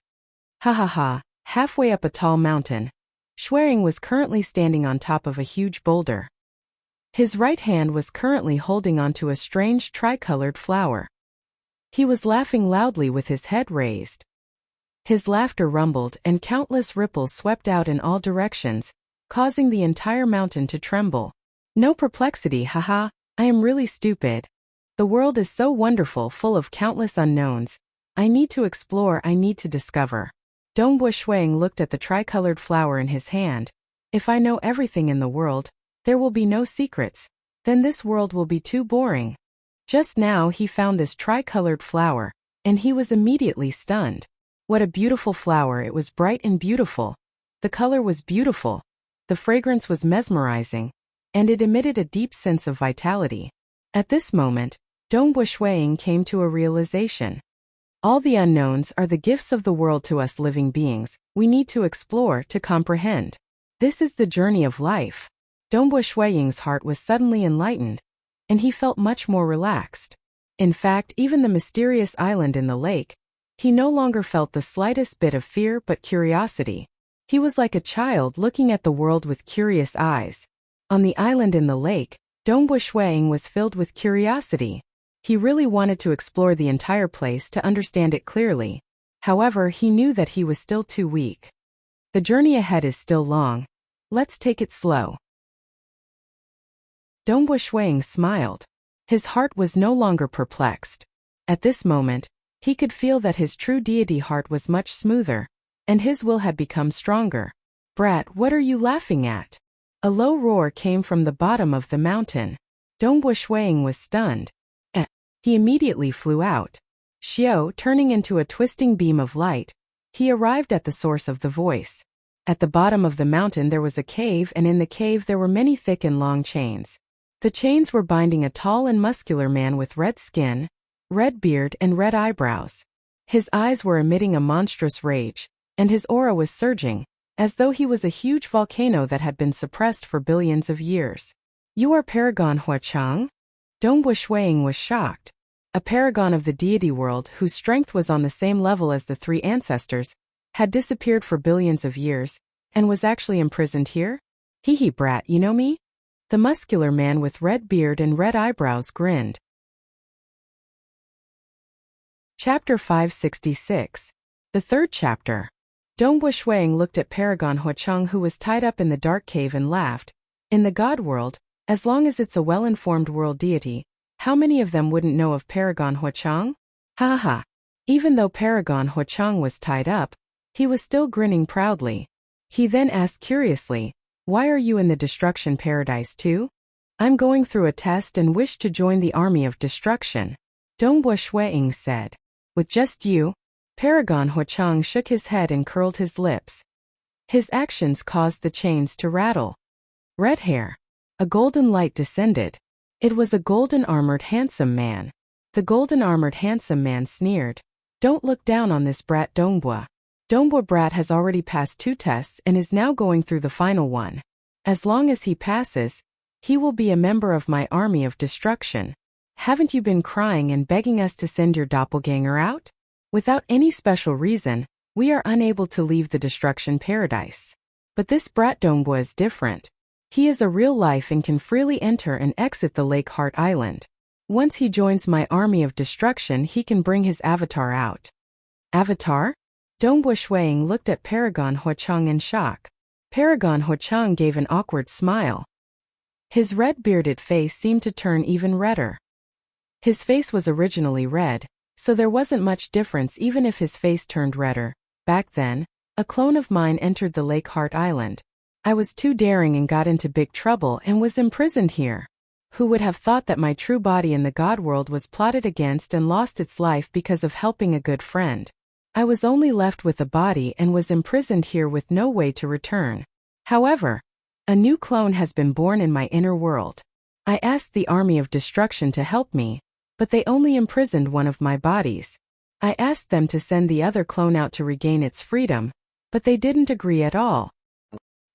Ha ha ha, halfway up a tall mountain, Shuang was currently standing on top of a huge boulder. His right hand was currently holding onto a strange tricolored flower. He was laughing loudly with his head raised. His laughter rumbled and countless ripples swept out in all directions, causing the entire mountain to tremble. No perplexity, haha, I am really stupid. The world is so wonderful, full of countless unknowns. I need to explore, I need to discover. Dongbu Shuang looked at the tricolored flower in his hand. If I know everything in the world, there will be no secrets. Then this world will be too boring. Just now he found this tricolored flower, and he was immediately stunned. What a beautiful flower, it was bright and beautiful. The color was beautiful. The fragrance was mesmerizing, and it emitted a deep sense of vitality. At this moment, Dongbu Shuang came to a realization. All the unknowns are the gifts of the world to us living beings. We need to explore, to comprehend. This is the journey of life. Dongbu Shuang's heart was suddenly enlightened, and he felt much more relaxed. In fact, even the mysterious island in the lake, he no longer felt the slightest bit of fear but curiosity. He was like a child looking at the world with curious eyes. On the island in the lake, Dongbu Shuang was filled with curiosity. He really wanted to explore the entire place to understand it clearly. However, he knew that he was still too weak. The journey ahead is still long. Let's take it slow. Dongbu Shuang smiled. His heart was no longer perplexed. At this moment, he could feel that his true deity heart was much smoother, and his will had become stronger. "Brat, what are you laughing at?" A low roar came from the bottom of the mountain. Dongbua Shuang was stunned. He immediately flew out. Xiao, turning into a twisting beam of light, he arrived at the source of the voice. At the bottom of the mountain there was a cave, and in the cave there were many thick and long chains. The chains were binding a tall and muscular man with red skin, red beard, and red eyebrows. His eyes were emitting a monstrous rage, and his aura was surging, as though he was a huge volcano that had been suppressed for billions of years. "You are Paragon Huachang?" Dongbua Shuang was shocked. A paragon of the deity world, whose strength was on the same level as the three ancestors, had disappeared for billions of years, and was actually imprisoned here? "Hee hee, brat, you know me?" The muscular man with red beard and red eyebrows grinned. Chapter 566. The third chapter. Dongbua Shuang looked at Paragon Huachang, who was tied up in the dark cave, and laughed. In the god world, as long as it's a well-informed world deity, how many of them wouldn't know of Paragon Huachang? Ha ha ha. Even though Paragon Huachang was tied up, he was still grinning proudly. He then asked curiously, "Why are you in the destruction paradise too?" "I'm going through a test and wish to join the army of destruction," Dongbua Shuang said. "With just you?" Paragon Huachang shook his head and curled his lips. His actions caused the chains to rattle. Red hair. A golden light descended. It was a golden-armored handsome man. The golden-armored handsome man sneered. "Don't look down on this brat Dongbua. Dongbua brat has already passed 2 tests and is now going through the final one. As long as he passes, he will be a member of my army of destruction. Haven't you been crying and begging us to send your doppelganger out? Without any special reason, we are unable to leave the destruction paradise. But this brat Dongbua is different. He is a real life and can freely enter and exit the Lake Heart Island. Once he joins my army of destruction, he can bring his avatar out." "Avatar?" Dongbua Shuang looked at Paragon Huachang in shock. Paragon Huachang gave an awkward smile. His red-bearded face seemed to turn even redder. His face was originally red, so there wasn't much difference even if his face turned redder. "Back then, a clone of mine entered the Lake Heart Island. I was too daring and got into big trouble and was imprisoned here. Who would have thought that my true body in the god world was plotted against and lost its life because of helping a good friend? I was only left with a body and was imprisoned here with no way to return. However, a new clone has been born in my inner world. I asked the army of destruction to help me, but they only imprisoned one of my bodies. I asked them to send the other clone out to regain its freedom, but they didn't agree at all.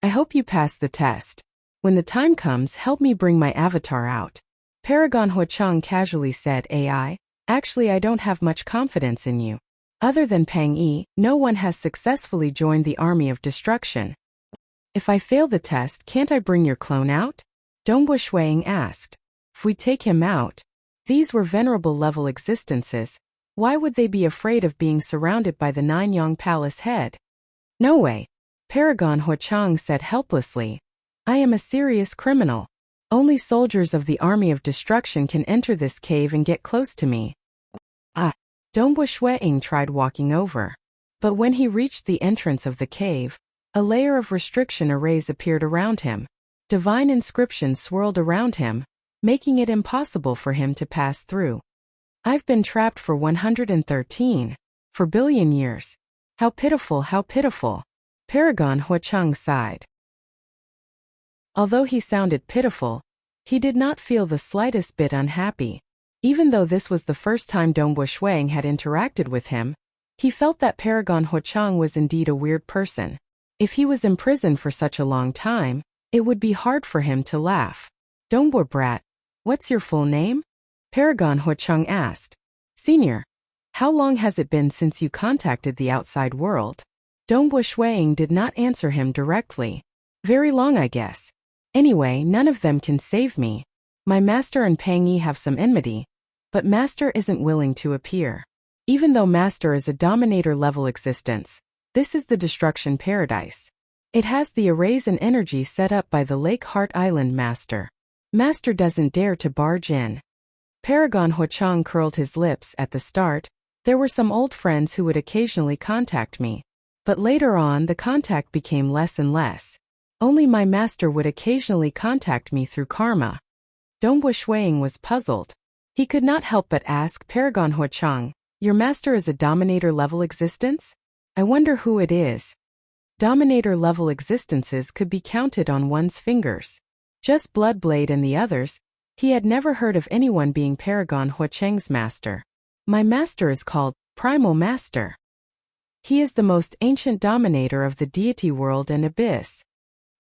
I hope you pass the test. When the time comes, help me bring my avatar out." Paragon Huachang casually said, "AI, actually I don't have much confidence in you. Other than Pang Yi, no one has successfully joined the army of destruction. If I fail the test, can't I bring your clone out?" Dongbua Shuang asked. "If we take him out," these were venerable level existences, "why would they be afraid of being surrounded by the 9 Yang Palace head?" "No way," Paragon Huachang said helplessly. "I am a serious criminal. Only soldiers of the army of destruction can enter this cave and get close to me." Dongbua Shuang tried walking over. But when he reached the entrance of the cave, a layer of restriction arrays appeared around him. Divine inscriptions swirled around him, making it impossible for him to pass through. "I've been trapped for 113, for billion years. How pitiful, how pitiful." Paragon Huachang sighed. Although he sounded pitiful, he did not feel the slightest bit unhappy. Even though this was the first time Dongbua Shuang had interacted with him, he felt that Paragon Huachang was indeed a weird person. If he was imprisoned for such a long time, it would be hard for him to laugh. "Dongbua brat, what's your full name?" Paragon Huachang asked. "Senior, how long has it been since you contacted the outside world?" Dongbua Shuang did not answer him directly. "Very long, I guess. Anyway, none of them can save me. My master and Pang Yi have some enmity, but master isn't willing to appear. Even though master is a dominator-level existence, this is the destruction paradise. It has the arrays and energy set up by the Lake Heart Island master. Master doesn't dare to barge in. Paragon Huacheng curled his lips at the start. There were some old friends who would occasionally contact me. But later on the contact became less and less. Only my master would occasionally contact me through karma. Dongbu Shuiying was puzzled. He could not help but ask Paragon Huacheng, "Your master is a dominator-level existence? I wonder who it is." Dominator-level existences could be counted on one's fingers. Just Bloodblade and the others. He had never heard of anyone being Paragon Huacheng's master. My master is called Primal Master. He is the most ancient dominator of the deity world and abyss.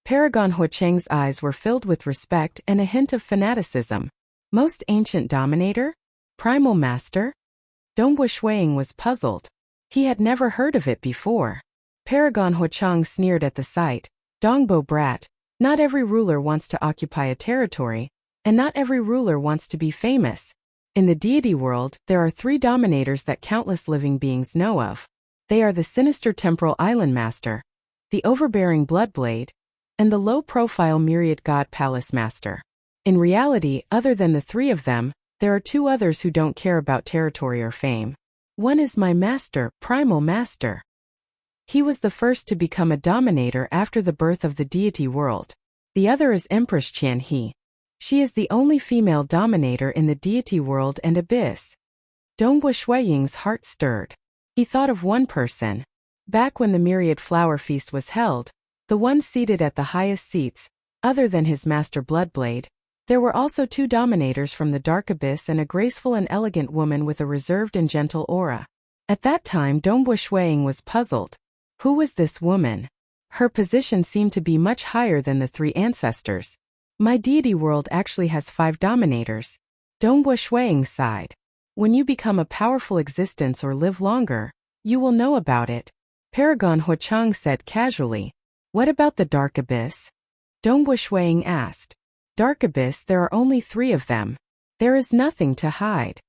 Paragon Huacheng's eyes were filled with respect and a hint of fanaticism. Most ancient dominator? Primal Master? Dongbu Shuiying was puzzled. He had never heard of it before. Paragon Huacheng sneered at the sight. Dongbo brat, not every ruler wants to occupy a territory, and not every ruler wants to be famous. In the deity world, there are 3 dominators that countless living beings know of. They are the sinister temporal island master, the overbearing Bloodblade, and the low-profile myriad god palace master. In reality, other than the 3 of them, there are 2 others who don't care about territory or fame. One is my master, Primal Master. He was the first to become a dominator after the birth of the deity world. The other is Empress Qianhe. She is the only female dominator in the deity world and abyss. Dongbu Shuiying's heart stirred. He thought of one person. Back when the myriad flower feast was held, the one seated at the highest seats, other than his master Bloodblade, there were also 2 dominators from the dark abyss and a graceful and elegant woman with a reserved and gentle aura. At that time Dongbu Shuiying was puzzled. Who was this woman? Her position seemed to be much higher than the 3 ancestors. My deity world actually has 5 dominators. Dongbu Shuiying sighed. When you become a powerful existence or live longer, you will know about it. Paragon Huacheng said casually. What about the dark abyss? Dongbu Shuiying asked. Dark abyss, there are only 3 of them. There is nothing to hide.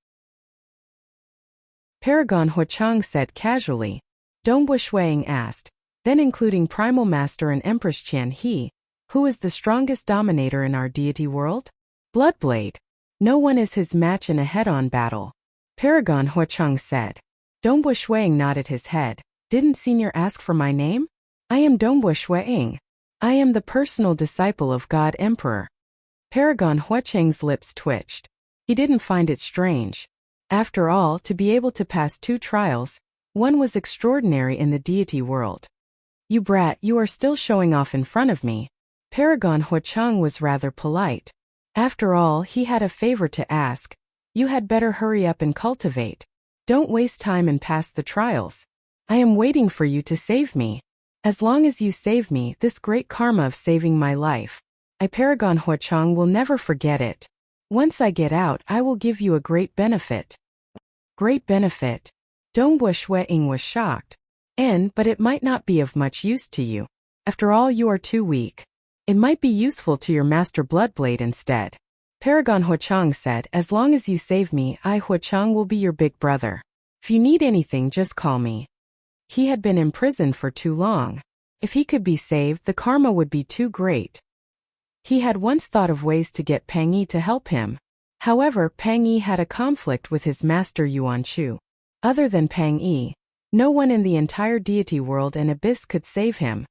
Paragon Huacheng said casually. Dongbu Shuiying asked. Then including Primal Master and Empress Qianhe, who is the strongest dominator in our deity world? Bloodblade. No one is his match in a head-on battle. Paragon Huacheng said. Dongbu Shuiying nodded his head. Didn't Senior ask for my name? I am Dongbu Shuiying. I am the personal disciple of God Emperor. Paragon Huacheng's lips twitched. He didn't find it strange. After all, to be able to pass 2 trials, one was extraordinary in the deity world. You brat, you are still showing off in front of me. Paragon Huacheng was rather polite. After all, he had a favor to ask. You had better hurry up and cultivate. Don't waste time and pass the trials. I am waiting for you to save me. As long as you save me, this great karma of saving my life, I Paragon Huacheng will never forget it. Once I get out, I will give you a great benefit. Great benefit. Dongbu Shuiying was shocked. But it might not be of much use to you. After all, you are too weak. It might be useful to your master Bloodblade instead. Paragon Huacheng said, as long as you save me, I Huacheng will be your big brother. If you need anything, just call me. He had been imprisoned for too long. If he could be saved, the karma would be too great. He had once thought of ways to get Pang Yi to help him. However, Pang Yi had a conflict with his master Yuan Chu. Other than Pang Yi, no one in the entire deity world and abyss could save him.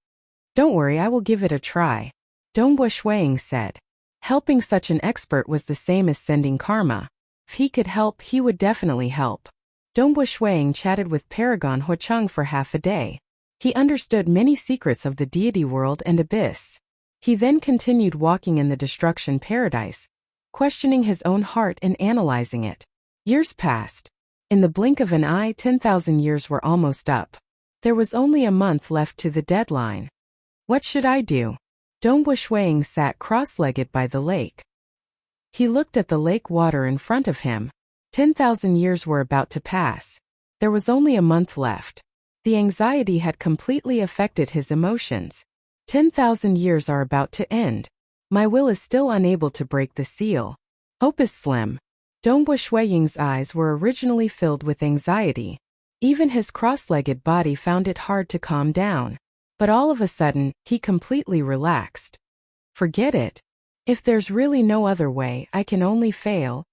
Don't worry, I will give it a try. Dongbu Shuiying said. Helping such an expert was the same as sending karma. If he could help, he would definitely help. Dongbu Shuiying chatted with Paragon Huacheng for half a day. He understood many secrets of the deity world and abyss. He then continued walking in the destruction paradise, questioning his own heart and analyzing it. Years passed. In the blink of an eye, 10,000 years were almost up. There was only a month left to the deadline. What should I do? Dongbu Shuiying sat cross-legged by the lake. He looked at the lake water in front of him. 10,000 years were about to pass. There was only a month left. The anxiety had completely affected his emotions. 10,000 years are about to end. My will is still unable to break the seal. Hope is slim. Dongbu Shuiying's eyes were originally filled with anxiety. Even his cross-legged body found it hard to calm down. But all of a sudden, he completely relaxed. Forget it. If there's really no other way, I can only fail.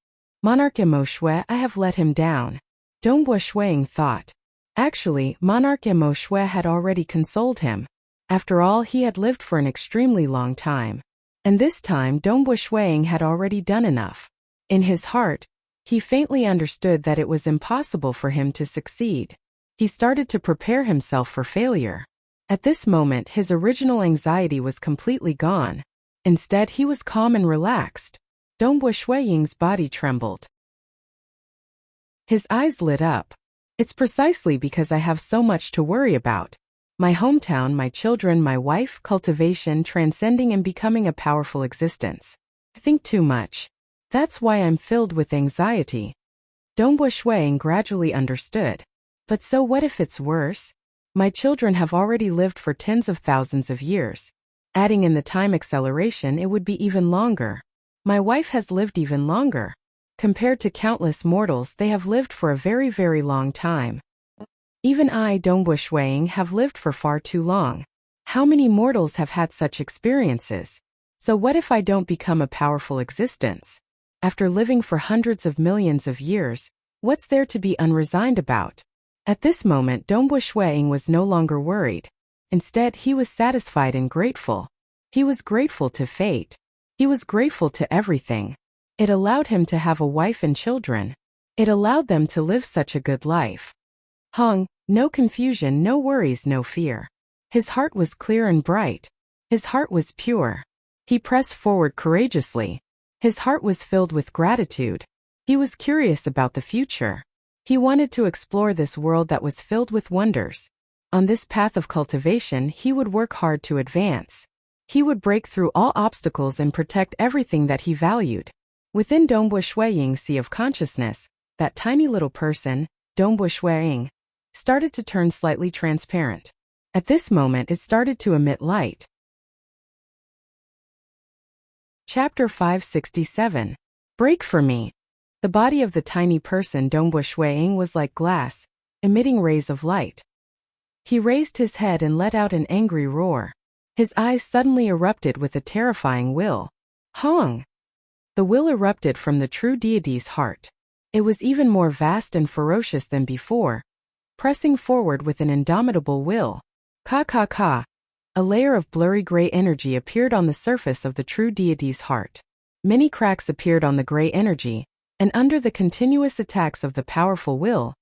Monarch Mo Shui, I have let him down. Dongbo Shuiying thought. Actually, Monarch Mo Shui had already consoled him. After all, he had lived for an extremely long time. And this time Dongbo Shuiying had already done enough. In his heart, he faintly understood that it was impossible for him to succeed. He started to prepare himself for failure. At this moment his original anxiety was completely gone. Instead he was calm and relaxed. Dongbo Shuiying's body trembled. His eyes lit up. It's precisely because I have so much to worry about. My hometown, my children, my wife, cultivation, transcending and becoming a powerful existence. I think too much. That's why I'm filled with anxiety. Dongbo Shuiying gradually understood. But so what if it's worse? My children have already lived for tens of thousands of years. Adding in the time acceleration, it would be even longer. My wife has lived even longer. Compared to countless mortals, they have lived for a very, very long time. Even I, Dongbo Shuiying, have lived for far too long. How many mortals have had such experiences? So what if I don't become a powerful existence? After living for hundreds of millions of years, what's there to be unresigned about? At this moment, Dongbo Shuiying was no longer worried. Instead, he was satisfied and grateful. He was grateful to fate. He was grateful to everything. It allowed him to have a wife and children. It allowed them to live such a good life. No confusion, no worries, no fear. His heart was clear and bright. His heart was pure. He pressed forward courageously. His heart was filled with gratitude. He was curious about the future. He wanted to explore this world that was filled with wonders. On this path of cultivation, he would work hard to advance. He would break through all obstacles and protect everything that he valued. Within Dongbo Shuiying's sea of consciousness, that tiny little person, Dongbo Shuiying, started to turn slightly transparent. At this moment it started to emit light. Chapter 567. Break for me. The body of the tiny person Dongbo Shuiying was like glass, emitting rays of light. He raised his head and let out an angry roar. His eyes suddenly erupted with a terrifying will. Hong! The will erupted from the true deity's heart. It was even more vast and ferocious than before, pressing forward with an indomitable will. Ka. A layer of blurry gray energy appeared on the surface of the true deity's heart. Many cracks appeared on the gray energy, and under the continuous attacks of the powerful will,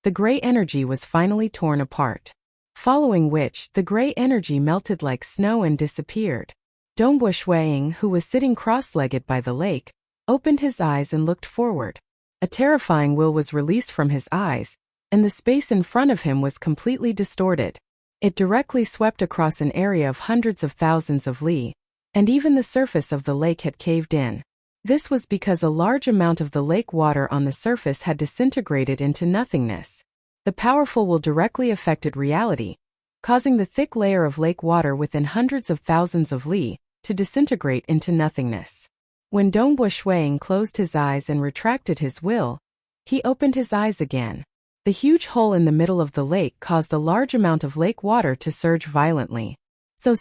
the gray energy was finally torn apart. Following which, the gray energy melted like snow and disappeared. Dongbo Shuiying, who was sitting cross-legged by the lake, opened his eyes and looked forward. A terrifying will was released from his eyes, and the space in front of him was completely distorted. It directly swept across an area of hundreds of thousands of li, and even the surface of the lake had caved in. This was because a large amount of the lake water on the surface had disintegrated into nothingness. The powerful will directly affected reality, causing the thick layer of lake water within hundreds of thousands of li to disintegrate into nothingness. When Dongbo Shuiying closed his eyes and retracted his will, he opened his eyes again. The huge hole in the middle of the lake caused a large amount of lake water to surge violently. So.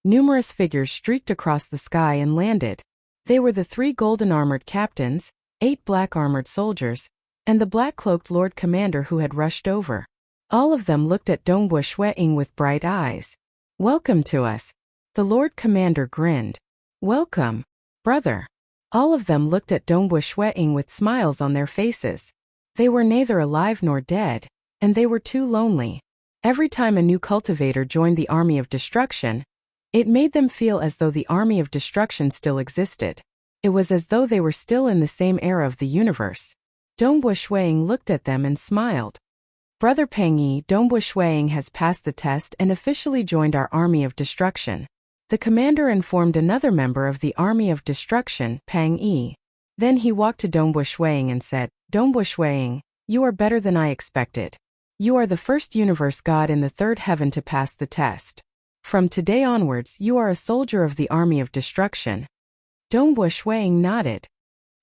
Numerous figures streaked across the sky and landed. They were the 3 golden-armored captains, 8 black-armored soldiers, and the black-cloaked Lord Commander who had rushed over. All of them looked at Dongbo Shuiying with bright eyes. Welcome to us. The Lord Commander grinned. Welcome, brother. All of them looked at Dongbo Shuiying with smiles on their faces. They were neither alive nor dead, and they were too lonely. Every time a new cultivator joined the army of destruction, it made them feel as though the army of destruction still existed. It was as though they were still in the same era of the universe. Dongbo Shuiying looked at them and smiled. Brother Pengyi, Dongbo Shuiying has passed the test and officially joined our army of destruction. The commander informed another member of the army of destruction, Pang Yi. Then he walked to Dongbo Shuiying and said, Dongbo Shuiying, you are better than I expected. You are the first universe god in the 3rd heaven to pass the test. From today onwards, you are a soldier of the army of destruction. Dongbo Shuiying nodded.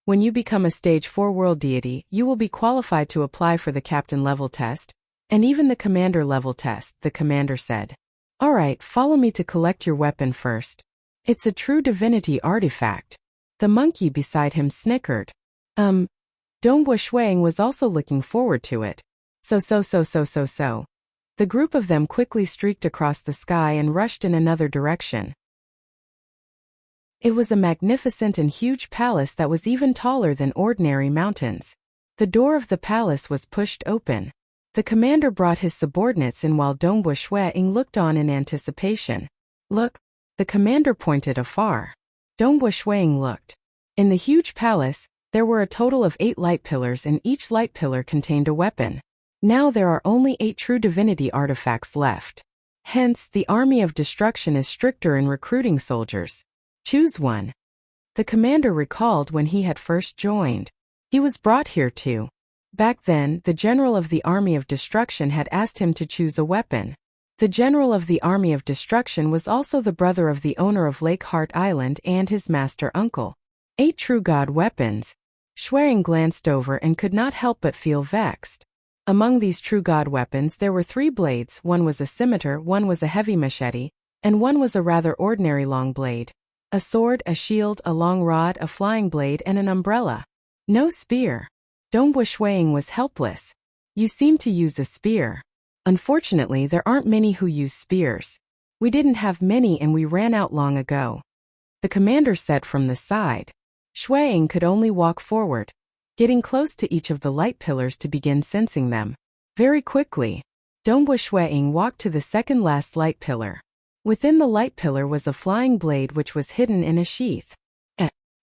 When you become a stage 4 world deity, you will be qualified to apply for the captain level test, and even the commander level test, the commander said. Alright, follow me to collect your weapon first. It's a true divinity artifact. The monkey beside him snickered. Dongbo Shuang was also looking forward to it. So. The group of them quickly streaked across the sky and rushed in another direction. It was a magnificent and huge palace that was even taller than ordinary mountains. The door of the palace was pushed open. The commander brought his subordinates in while Dongbo Shuang looked on in anticipation. Look, the commander pointed afar. Dongbo Shuang looked. In the huge palace, there were a total of 8 light pillars and each light pillar contained a weapon. Now there are only 8 true divinity artifacts left. Hence, the army of destruction is stricter in recruiting soldiers. Choose one. The commander recalled when he had first joined. He was brought here too. Back then, the general of the army of destruction had asked him to choose a weapon. The general of the army of destruction was also the brother of the owner of Lake Heart Island and his master uncle. 8 true god weapons. Shuang glanced over and could not help but feel vexed. Among these true god weapons there were 3 blades, one was a scimitar, one was a heavy machete, and one was a rather ordinary long blade. A sword, a shield, a long rod, a flying blade, and an umbrella. No spear. Dongbo Shuang was helpless. You seem to use a spear. Unfortunately, there aren't many who use spears. We didn't have many and we ran out long ago. The commander said from the side. Shuang could only walk forward, getting close to each of the light pillars to begin sensing them. Very quickly, Dongbo Shuang walked to the second last light pillar. Within the light pillar was a flying blade which was hidden in a sheath.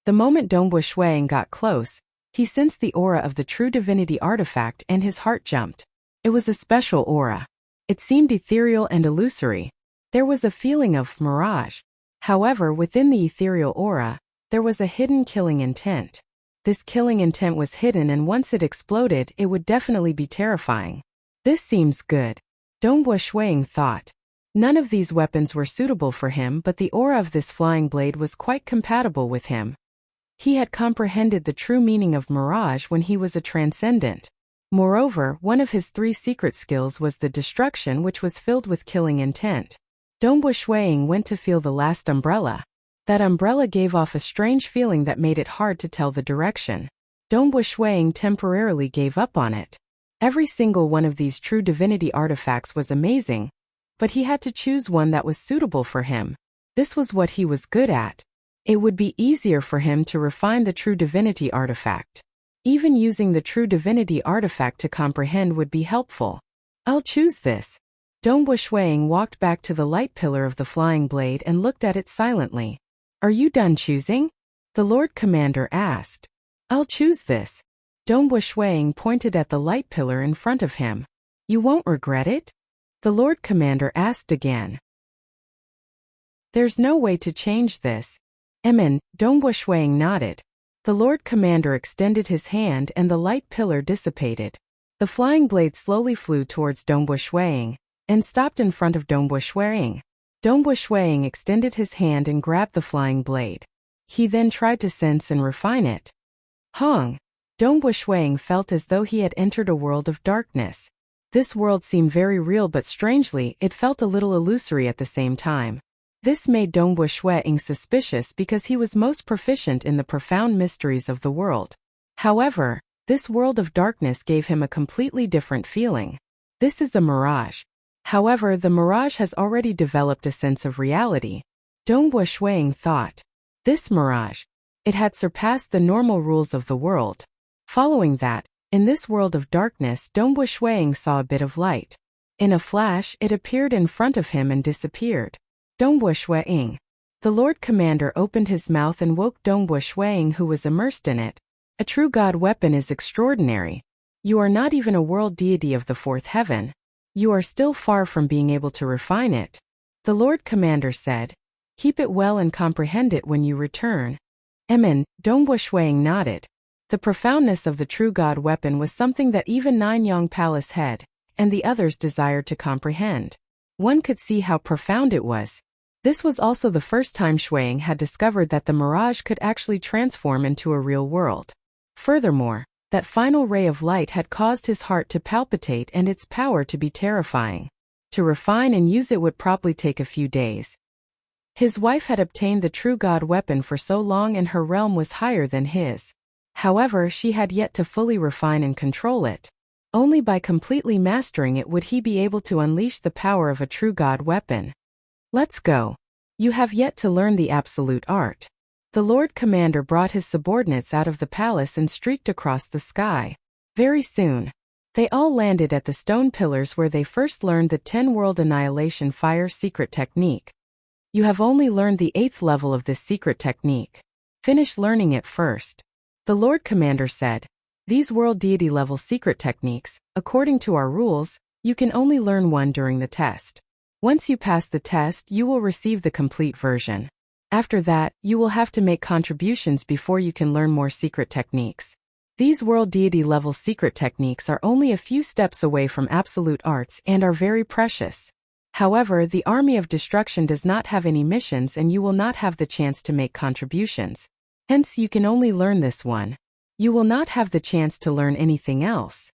The moment Dongbo Shuang got close, he sensed the aura of the true divinity artifact and his heart jumped. It was a special aura. It seemed ethereal and illusory. There was a feeling of mirage. However, within the ethereal aura, there was a hidden killing intent. This killing intent was hidden and once it exploded, it would definitely be terrifying. This seems good. Dongbo Shuang thought. None of these weapons were suitable for him, but the aura of this flying blade was quite compatible with him. He had comprehended the true meaning of mirage when he was a transcendent. Moreover, one of his 3 secret skills was the destruction which was filled with killing intent. Dongbo Shuang went to feel the last umbrella. That umbrella gave off a strange feeling that made it hard to tell the direction. Dongbo Shuang temporarily gave up on it. Every single one of these true divinity artifacts was amazing, but he had to choose one that was suitable for him. This was what he was good at. It would be easier for him to refine the true divinity artifact. Even using the true divinity artifact to comprehend would be helpful. I'll choose this. Dongbo Shuang walked back to the light pillar of the flying blade and looked at it silently. Are you done choosing? The Lord Commander asked. I'll choose this. Dongbo Shuang pointed at the light pillar in front of him. You won't regret it? The Lord Commander asked again. There's no way to change this. Dongbo Shuang nodded. The Lord Commander extended his hand and the light pillar dissipated. The flying blade slowly flew towards Dongbo Shuang and stopped in front of Dongbo Shuang. Dongbo Shuang extended his hand and grabbed the flying blade. He then tried to sense and refine it. Dongbo Shuang felt as though he had entered a world of darkness. This world seemed very real, but strangely, it felt a little illusory at the same time. This made Dongbo Shuang suspicious because he was most proficient in the profound mysteries of the world. However, this world of darkness gave him a completely different feeling. This is a mirage. However, the mirage has already developed a sense of reality. Dongbo Shuang thought. This mirage. It had surpassed the normal rules of the world. Following that, in this world of darkness, Dongbo Shuang saw a bit of light. In a flash, it appeared in front of him and disappeared. Dongbo Shuang. The Lord Commander opened his mouth and woke Dongbo Shuang, who was immersed in it. A true god weapon is extraordinary. You are not even a world deity of the 4th heaven. You are still far from being able to refine it. The Lord Commander said. Keep it well and comprehend it when you return. Dongbo Shuang nodded. The profoundness of the true god weapon was something that even Ninyang Palace head and the others desired to comprehend. One could see how profound it was. This was also the first time Shuang had discovered that the mirage could actually transform into a real world. Furthermore, that final ray of light had caused his heart to palpitate and its power to be terrifying. To refine and use it would probably take a few days. His wife had obtained the true god weapon for so long and her realm was higher than his. However, she had yet to fully refine and control it. Only by completely mastering it would he be able to unleash the power of a true god weapon. Let's go. You have yet to learn the absolute art. The Lord Commander brought his subordinates out of the palace and streaked across the sky. Very soon, they all landed at the stone pillars where they first learned the 10-world annihilation fire secret technique. You have only learned the 8th level of this secret technique. Finish learning it first. The Lord Commander said, these world deity level secret techniques, according to our rules, you can only learn one during the test. Once you pass the test, you will receive the complete version. After that, you will have to make contributions before you can learn more secret techniques. These world deity level secret techniques are only a few steps away from absolute arts and are very precious. However, the army of destruction does not have any missions and you will not have the chance to make contributions. Hence, you can only learn this one. You will not have the chance to learn anything else.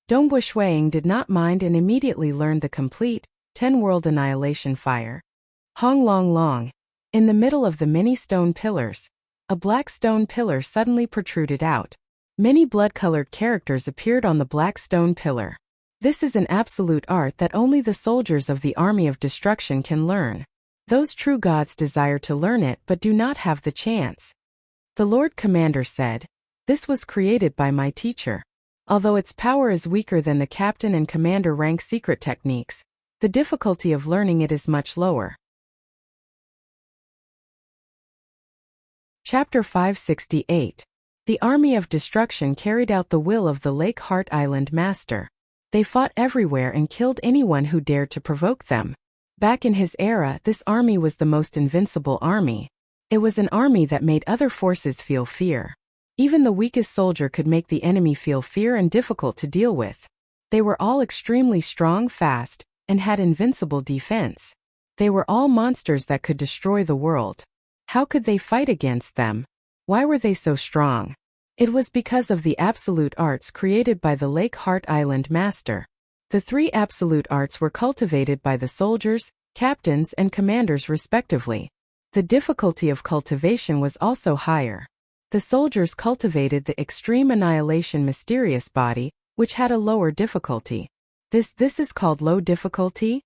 Dongbu Shuiying did not mind and immediately learned the complete 10-world annihilation fire. Hong Long Long. In the middle of the many stone pillars, a black stone pillar suddenly protruded out. Many blood-colored characters appeared on the black stone pillar. This is an absolute art that only the soldiers of the army of destruction can learn. Those true gods desire to learn it but do not have the chance. The Lord Commander said, this was created by my teacher. Although its power is weaker than the captain and commander rank secret techniques, the difficulty of learning it is much lower. Chapter 568. The Army of Destruction carried out the will of the Lake Heart Island Master. They fought everywhere and killed anyone who dared to provoke them. Back in his era, this army was the most invincible army. It was an army that made other forces feel fear. Even the weakest soldier could make the enemy feel fear and difficult to deal with. They were all extremely strong, fast, and had invincible defense. They were all monsters that could destroy the world. How could they fight against them? Why were they so strong? It was because of the absolute arts created by the Lake Heart Island Master. The 3 absolute arts were cultivated by the soldiers, captains, and commanders respectively. The difficulty of cultivation was also higher. The soldiers cultivated the extreme annihilation mysterious body, which had a lower difficulty. This is called low difficulty?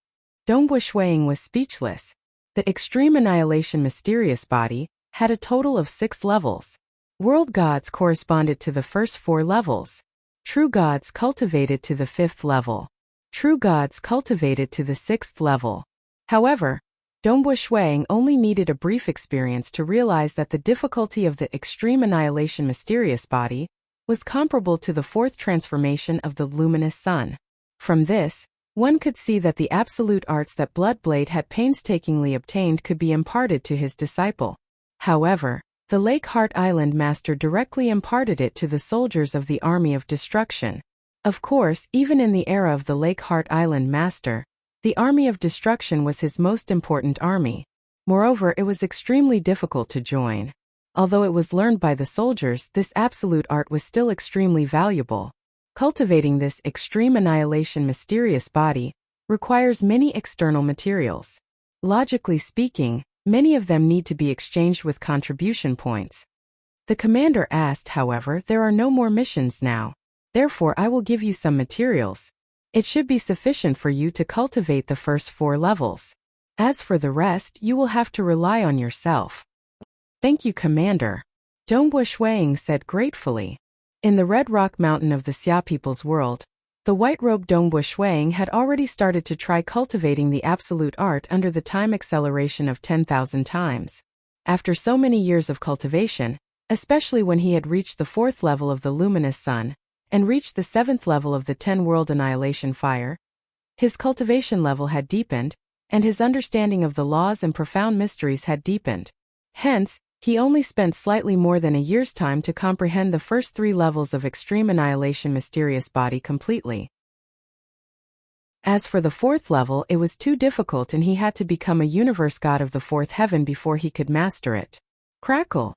Dongbu Shuiying was speechless. The extreme annihilation mysterious body had a total of 6 levels. World gods corresponded to the first 4 levels. True gods cultivated to the 5th level. True gods cultivated to the 6th level. However, Dongbu Shuiying only needed a brief experience to realize that the difficulty of the extreme annihilation mysterious body was comparable to the 4th transformation of the luminous sun. From this, one could see that the absolute arts that Bloodblade had painstakingly obtained could be imparted to his disciple. However, the Lake Heart Island Master directly imparted it to the soldiers of the Army of Destruction. Of course, even in the era of the Lake Heart Island Master, the Army of Destruction was his most important army. Moreover, it was extremely difficult to join. Although it was learned by the soldiers, this absolute art was still extremely valuable. Cultivating this extreme annihilation mysterious body requires many external materials. Logically speaking, many of them need to be exchanged with contribution points. The commander asked, however, there are no more missions now. Therefore, I will give you some materials. It should be sufficient for you to cultivate the first 4 levels. As for the rest, you will have to rely on yourself. Thank you, Commander. Dongbu Shuiying said gratefully. In the Red Rock Mountain of the Xia people's world, the white-robed Dongbu Shuiying had already started to try cultivating the absolute art under the time acceleration of 10,000 times. After so many years of cultivation, especially when he had reached the 4th level of the luminous sun, and reached the 7th level of the 10-world annihilation fire, his cultivation level had deepened, and his understanding of the laws and profound mysteries had deepened. Hence, he only spent slightly more than a year's time to comprehend the first 3 levels of extreme annihilation mysterious body completely. As for the 4th level, it was too difficult and he had to become a universe god of the 4th heaven before he could master it. Crackle!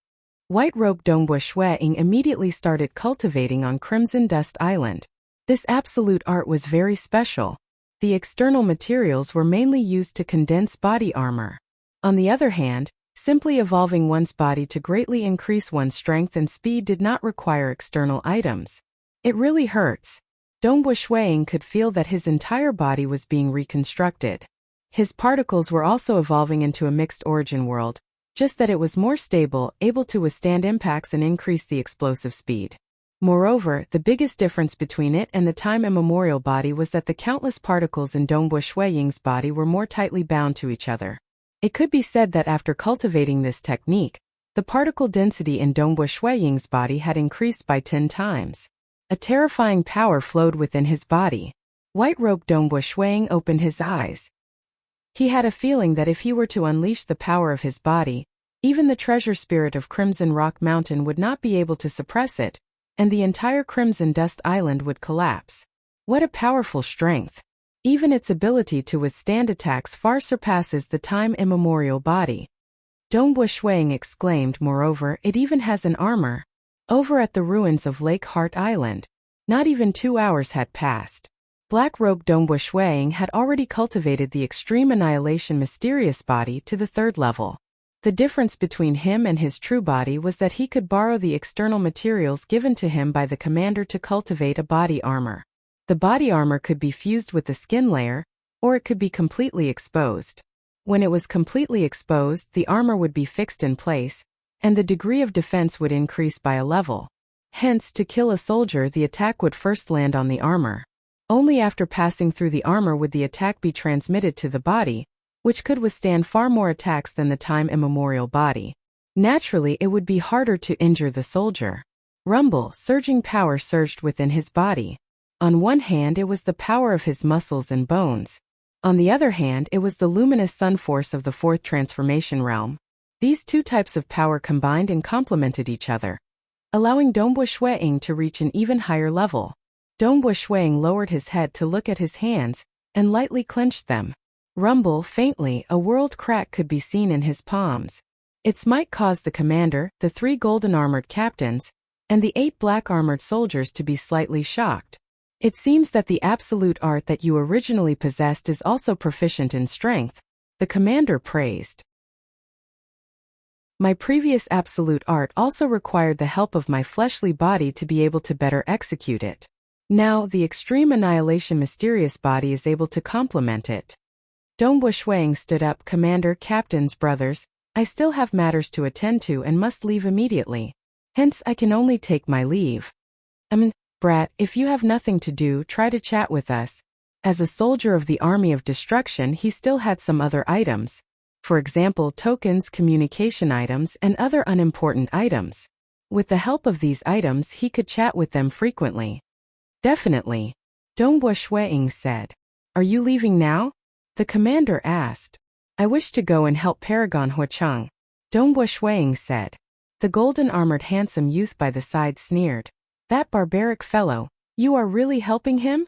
White-robed Dongbu Shuiying immediately started cultivating on Crimson Dust Island. This absolute art was very special. The external materials were mainly used to condense body armor. On the other hand, simply evolving one's body to greatly increase one's strength and speed did not require external items. It really hurts. Dongbo Shuiying could feel that his entire body was being reconstructed. His particles were also evolving into a mixed origin world, just that it was more stable, able to withstand impacts and increase the explosive speed. Moreover, the biggest difference between it and the time immemorial body was that the countless particles in Dongbo Shuiying's body were more tightly bound to each other. It could be said that after cultivating this technique, the particle density in Dongbo Shuiying's body had increased by 10 times. A terrifying power flowed within his body. White-robed Dongbo Shuiying opened his eyes. He had a feeling that if he were to unleash the power of his body, even the treasure spirit of Crimson Rock Mountain would not be able to suppress it, and the entire Crimson Dust Island would collapse. What a powerful strength! Even its ability to withstand attacks far surpasses the time immemorial body. Dongbo Shuiying exclaimed, moreover, it even has an armor. Over at the ruins of Lake Heart Island. Not even 2 hours had passed. Black-robed Dongbo Shuiying had already cultivated the Extreme Annihilation Mysterious Body to the 3rd level. The difference between him and his true body was that he could borrow the external materials given to him by the commander to cultivate a body armor. The body armor could be fused with the skin layer, or it could be completely exposed. When it was completely exposed, the armor would be fixed in place, and the degree of defense would increase by a level. Hence, to kill a soldier, the attack would first land on the armor. Only after passing through the armor would the attack be transmitted to the body, which could withstand far more attacks than the time immemorial body. Naturally, it would be harder to injure the soldier. Rumble, surging power surged within his body. On one hand, it was the power of his muscles and bones. On the other hand, it was the luminous sun force of the 4th transformation realm. These two types of power combined and complemented each other, allowing Dongbo Shuiying to reach an even higher level. Dongbo Shuiying lowered his head to look at his hands, and lightly clenched them. Rumble, faintly, a world crack could be seen in his palms. Its might caused the commander, the 3 golden-armored captains, and the 8 black-armored soldiers to be slightly shocked. It seems that the absolute art that you originally possessed is also proficient in strength, the commander praised. My previous absolute art also required the help of my fleshly body to be able to better execute it. Now, the Extreme Annihilation Mysterious Body is able to complement it. Dongbo Shuiying stood up. Commander, captains, brothers, I still have matters to attend to and must leave immediately. Hence, I can only take my leave. Brat, if you have nothing to do, try to chat with us. As a soldier of the Army of Destruction, he still had some other items. For example, tokens, communication items, and other unimportant items. With the help of these items, he could chat with them frequently. Definitely. Dongbo Shuiying said. Are you leaving now? The commander asked. I wish to go and help Paragon Huacheng. Dongbo Shuiying said. The golden-armored handsome youth by the side sneered. That barbaric fellow, you are really helping him?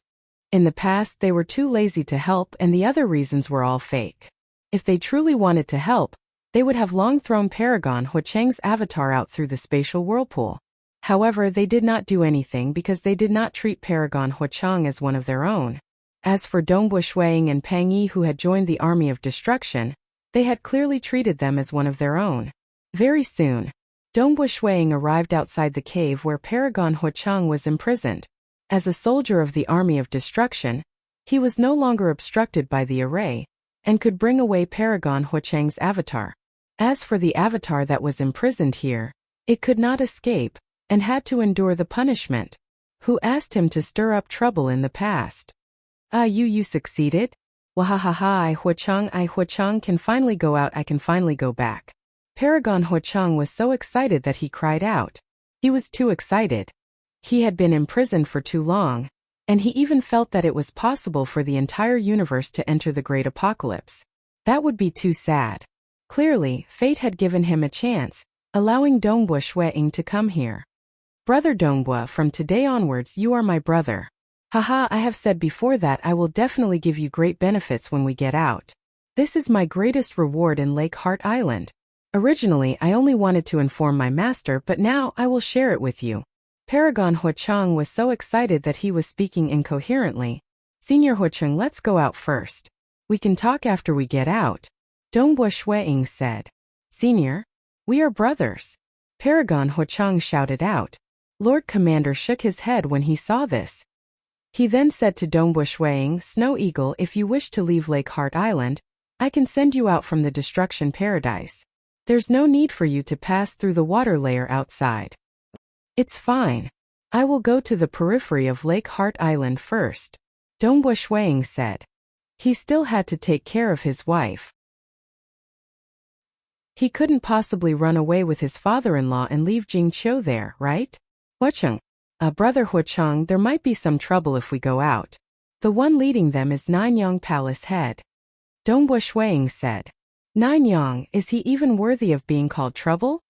In the past they were too lazy to help and the other reasons were all fake. If they truly wanted to help, they would have long thrown Paragon Huacheng's avatar out through the spatial whirlpool. However, they did not do anything because they did not treat Paragon Huacheng as one of their own. As for Dongbo Shuiying and Pang Yi who had joined the Army of Destruction, they had clearly treated them as one of their own. Very soon, Dongbo Shuiying arrived outside the cave where Paragon Huacheng was imprisoned. As a soldier of the Army of Destruction, he was no longer obstructed by the array, and could bring away Paragon Huacheng's avatar. As for the avatar that was imprisoned here, it could not escape, and had to endure the punishment. Who asked him to stir up trouble in the past? You succeeded? Wahahaha, I Huacheng can finally go out, I can finally go back. Paragon Huacheng was so excited that he cried out. He was too excited. He had been imprisoned for too long, and he even felt that it was possible for the entire universe to enter the Great Apocalypse. That would be too sad. Clearly, fate had given him a chance, allowing Dongbo Shuiying to come here. Brother Dongbo, from today onwards you are my brother. Haha, I have said before that I will definitely give you great benefits when we get out. This is my greatest reward in Lake Heart Island. Originally, I only wanted to inform my master, but now I will share it with you. Paragon Huacheng was so excited that he was speaking incoherently. Senior Hucheng, let's go out first. We can talk after we get out, Dongbua Shuiying said. Senior, we are brothers, Paragon Hucheng shouted out. Lord Commander shook his head when he saw this. He then said to Dongbua Shuiying, Snow Eagle, if you wish to leave Lake Heart Island, I can send you out from the Destruction Paradise. There's no need for you to pass through the water layer outside. It's fine. I will go to the periphery of Lake Heart Island first, Dongbua Shuiying said. He still had to take care of his wife. He couldn't possibly run away with his father-in-law and leave Jingqiu there, right? Hucheng, Brother Hucheng, there might be some trouble if we go out. The one leading them is Nanyang Palace Head, Dongbua Shuiying said. Nanyang, is he even worthy of being called trouble?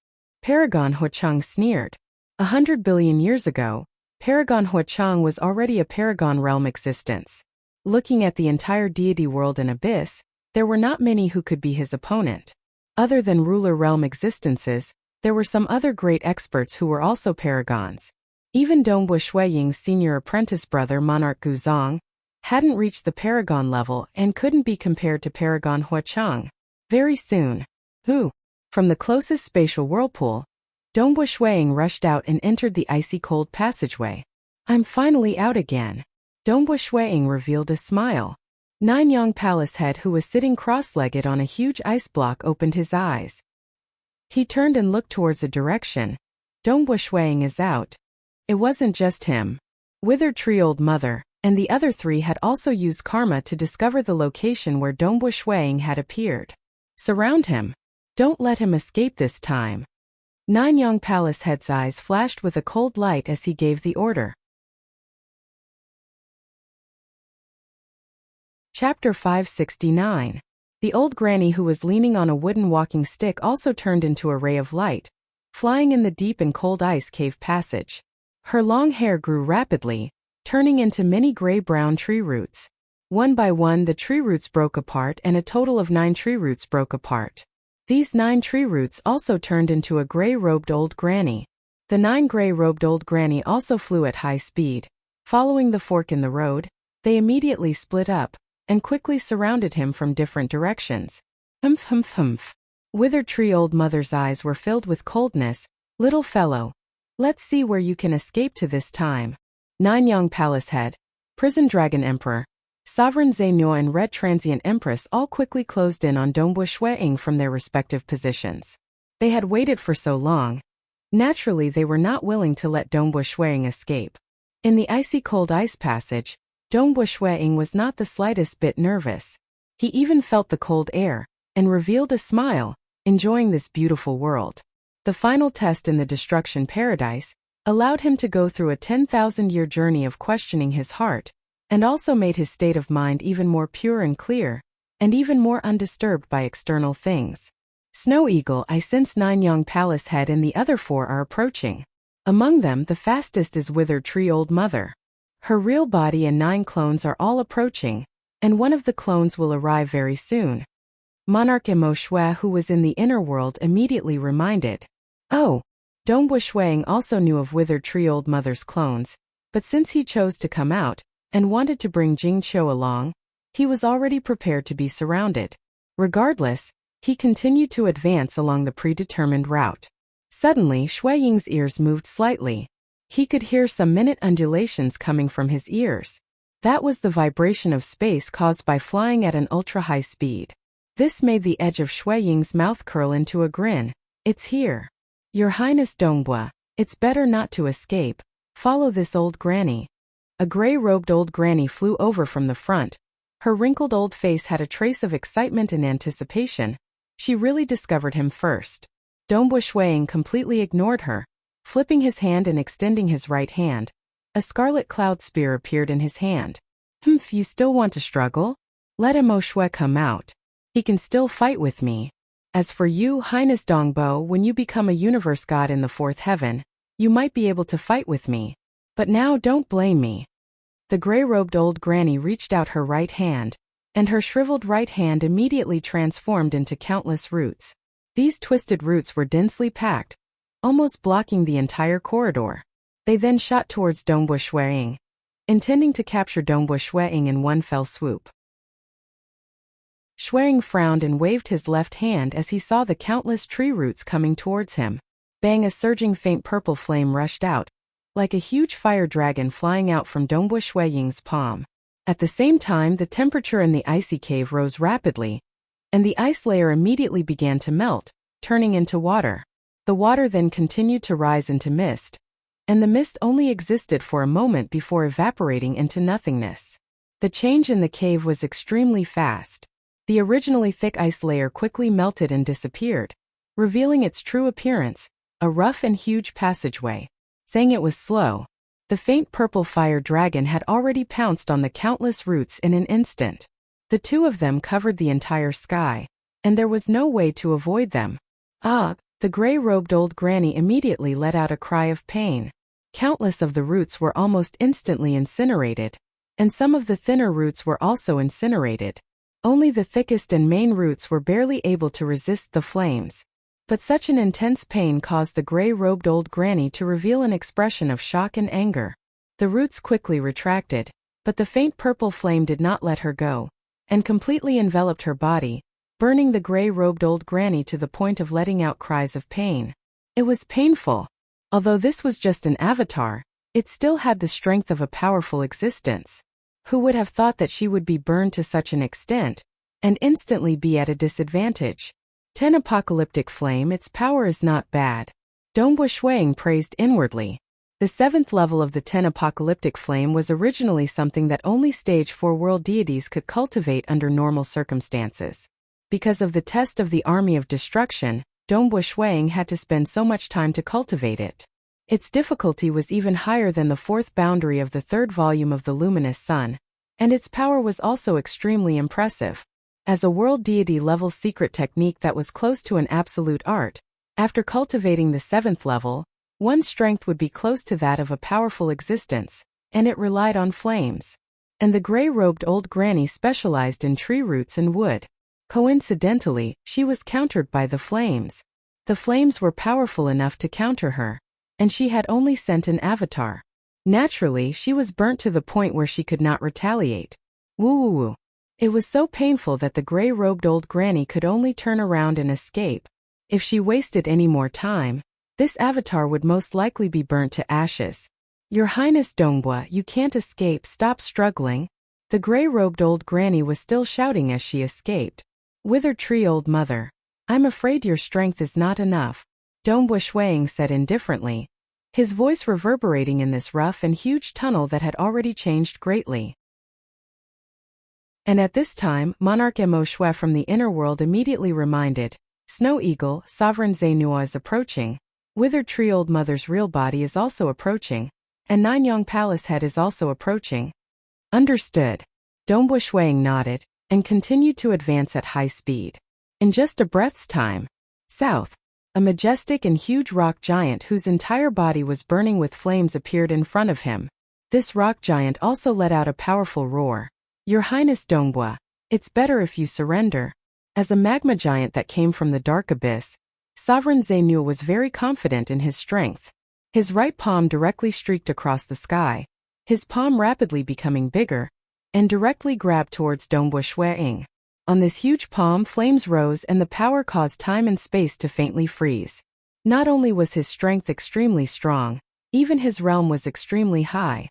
Paragon Hucheng sneered. 100 billion years ago, Paragon Hucheng was already a Paragon realm existence. Looking at the entire deity world and abyss, there were not many who could be his opponent. Other than ruler realm existences, there were some other great experts who were also paragons. Even Dongbua Shuiying's senior apprentice brother Monarch Guzong hadn't reached the paragon level and couldn't be compared to Paragon Hucheng. Very soon, from the closest spatial whirlpool, Dongbua Shuiying rushed out and entered the icy cold passageway. I'm finally out again. Dongbua Shuiying revealed a smile. Nanyang Palace Head, who was sitting cross-legged on a huge ice block, opened his eyes. He turned and looked towards a direction. Dongbua Shuiying is out. It wasn't just him. Withered Tree Old Mother and the other three had also used karma to discover the location where Dongbua Shuiying had appeared. Surround him. Don't let him escape this time. Nanyang Palace Head's eyes flashed with a cold light as he gave the order. Chapter 569. The old granny who was leaning on a wooden walking stick also turned into a ray of light, flying in the deep and cold ice cave passage. Her long hair grew rapidly, turning into many gray-brown tree roots. One by one the tree roots broke apart and a total of 9 tree roots broke apart. These 9 tree roots also turned into a gray-robed old granny. The 9 gray-robed old granny also flew at high speed. Following the fork in the road, they immediately split up and quickly surrounded him from different directions. Humph, humph, humph. Withered Tree Old Mother's eyes were filled with coldness. Little fellow, let's see where you can escape to this time. Nanyang Palace Head, Prison Dragon Emperor, Sovereign Zainyo and Red Transient Empress all quickly closed in on Dongbua Shuiying from their respective positions. They had waited for so long. Naturally, they were not willing to let Dongbua Shuiying escape. In the icy cold ice passage, Dongbua Shuiying was not the slightest bit nervous. He even felt the cold air and revealed a smile, enjoying this beautiful world. The final test in the Destruction Paradise allowed him to go through a 10,000-year journey of questioning his heart, and also made his state of mind even more pure and clear, and even more undisturbed by external things. Snow Eagle, I sense Nanyang Palace Head and the other 4 are approaching. Among them, the fastest is Withered Tree Old Mother. Her real body and 9 clones are all approaching, and one of the clones will arrive very soon. Monarch Mo Shui, who was in the inner world, immediately reminded. Oh, Dongbua Shuiying also knew of Withered Tree Old Mother's clones, but since he chose to come out and wanted to bring Jingqiu along, he was already prepared to be surrounded. Regardless, he continued to advance along the predetermined route. Suddenly, Shuiying's ears moved slightly. He could hear some minute undulations coming from his ears. That was the vibration of space caused by flying at an ultra-high speed. This made the edge of Shuiying's mouth curl into a grin. It's here. Your Highness Dongbua, it's better not to escape. Follow this old granny. A gray-robed old granny flew over from the front. Her wrinkled old face had a trace of excitement and anticipation. She really discovered him first. Dongbua Shuiying completely ignored her. Flipping his hand and extending his right hand, a scarlet cloud spear appeared in his hand. You still want to struggle? Let Mo Shui come out. He can still fight with me. As for you, Highness Dongbo, when you become a universe god in the 4th heaven, you might be able to fight with me. But now don't blame me. The gray-robed old granny reached out her right hand, and her shriveled right hand immediately transformed into countless roots. These twisted roots were densely packed, almost blocking the entire corridor. They then shot towards Dongbua Shuiying. intending to capture Dongbua Shueying in one fell swoop. Shueying frowned and waved his left hand as he saw the countless tree roots coming towards him. Bang! A surging faint purple flame rushed out, like a huge fire dragon flying out from Dongbua Shueying's palm. At the same time, the temperature in the icy cave rose rapidly, and the ice layer immediately began to melt, turning into water. The water then continued to rise into mist, and the mist only existed for a moment before evaporating into nothingness. The change in the cave was extremely fast. The originally thick ice layer quickly melted and disappeared, revealing its true appearance, a rough and huge passageway. Saying it was slow, the faint purple fire dragon had already pounced on the countless roots in an instant. The two of them covered the entire sky, and there was no way to avoid them. Ah! The gray-robed old granny immediately let out a cry of pain. Countless of the roots were almost instantly incinerated, and some of the thinner roots were also incinerated. Only the thickest and main roots were barely able to resist the flames. But such an intense pain caused the gray-robed old granny to reveal an expression of shock and anger. The roots quickly retracted, but the faint purple flame did not let her go, and completely enveloped her body, burning the gray-robed old granny to the point of letting out cries of pain. It was painful. Although this was just an avatar, it still had the strength of a powerful existence. Who would have thought that she would be burned to such an extent, and instantly be at a disadvantage? 10 Apocalyptic Flame. Its power is not bad. Dongbua Shueying praised inwardly. The 7th level of the 10 Apocalyptic Flame was originally something that only Stage 4 world deities could cultivate under normal circumstances. Because of the test of the Army of Destruction, Dongbua Shueying had to spend so much time to cultivate it. Its difficulty was even higher than the 4th boundary of the 3rd volume of the Luminous Sun, and its power was also extremely impressive. As a world deity level secret technique that was close to an absolute art, after cultivating the 7th level, one's strength would be close to that of a powerful existence, and it relied on flames. And the gray-robed old granny specialized in tree roots and wood. Coincidentally, she was countered by the flames. The flames were powerful enough to counter her, and she had only sent an avatar. Naturally, she was burnt to the point where she could not retaliate. Woo. It was so painful that the gray-robed old granny could only turn around and escape. If she wasted any more time, this avatar would most likely be burnt to ashes. Your Highness Dongbua, you can't escape, stop struggling. The gray-robed old granny was still shouting as she escaped. Withered tree old mother. I'm afraid your strength is not enough, Dongbua Shueying said indifferently, his voice reverberating in this rough and huge tunnel that had already changed greatly. And at this time, Monarch Mo Shui from the inner world immediately reminded, Snow Eagle, Sovereign Zainua is approaching, Withered Tree Old Mother's real body is also approaching, and Ninyang Palace head is also approaching. Understood. Dongbua Shueying nodded, and continued to advance at high speed. In just a breath's time, south, a majestic and huge rock giant whose entire body was burning with flames appeared in front of him. This rock giant also let out a powerful roar. Your Highness Dongbua, it's better if you surrender. As a magma giant that came from the dark abyss, Sovereign Zainua was very confident in his strength. His right palm directly streaked across the sky, his palm rapidly becoming bigger, and directly grabbed towards Dongbua Shueying. On this huge palm, flames rose and the power caused time and space to faintly freeze. Not only was his strength extremely strong, even his realm was extremely high.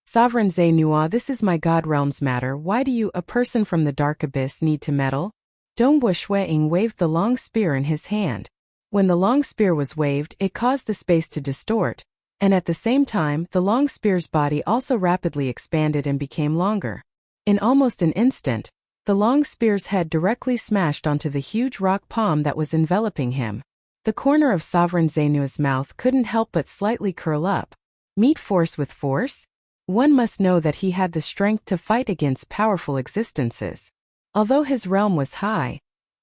Sovereign Zainua, this is my god realm's matter. Why do you, a person from the dark abyss, need to meddle? Dongbua Shueying waved the long spear in his hand. When the long spear was waved, it caused the space to distort, and at the same time, the long spear's body also rapidly expanded and became longer. In almost an instant, the long spear's head directly smashed onto the huge rock palm that was enveloping him. The corner of Sovereign Zainua's mouth couldn't help but slightly curl up. Meet force with force? One must know that he had the strength to fight against powerful existences. Although his realm was high,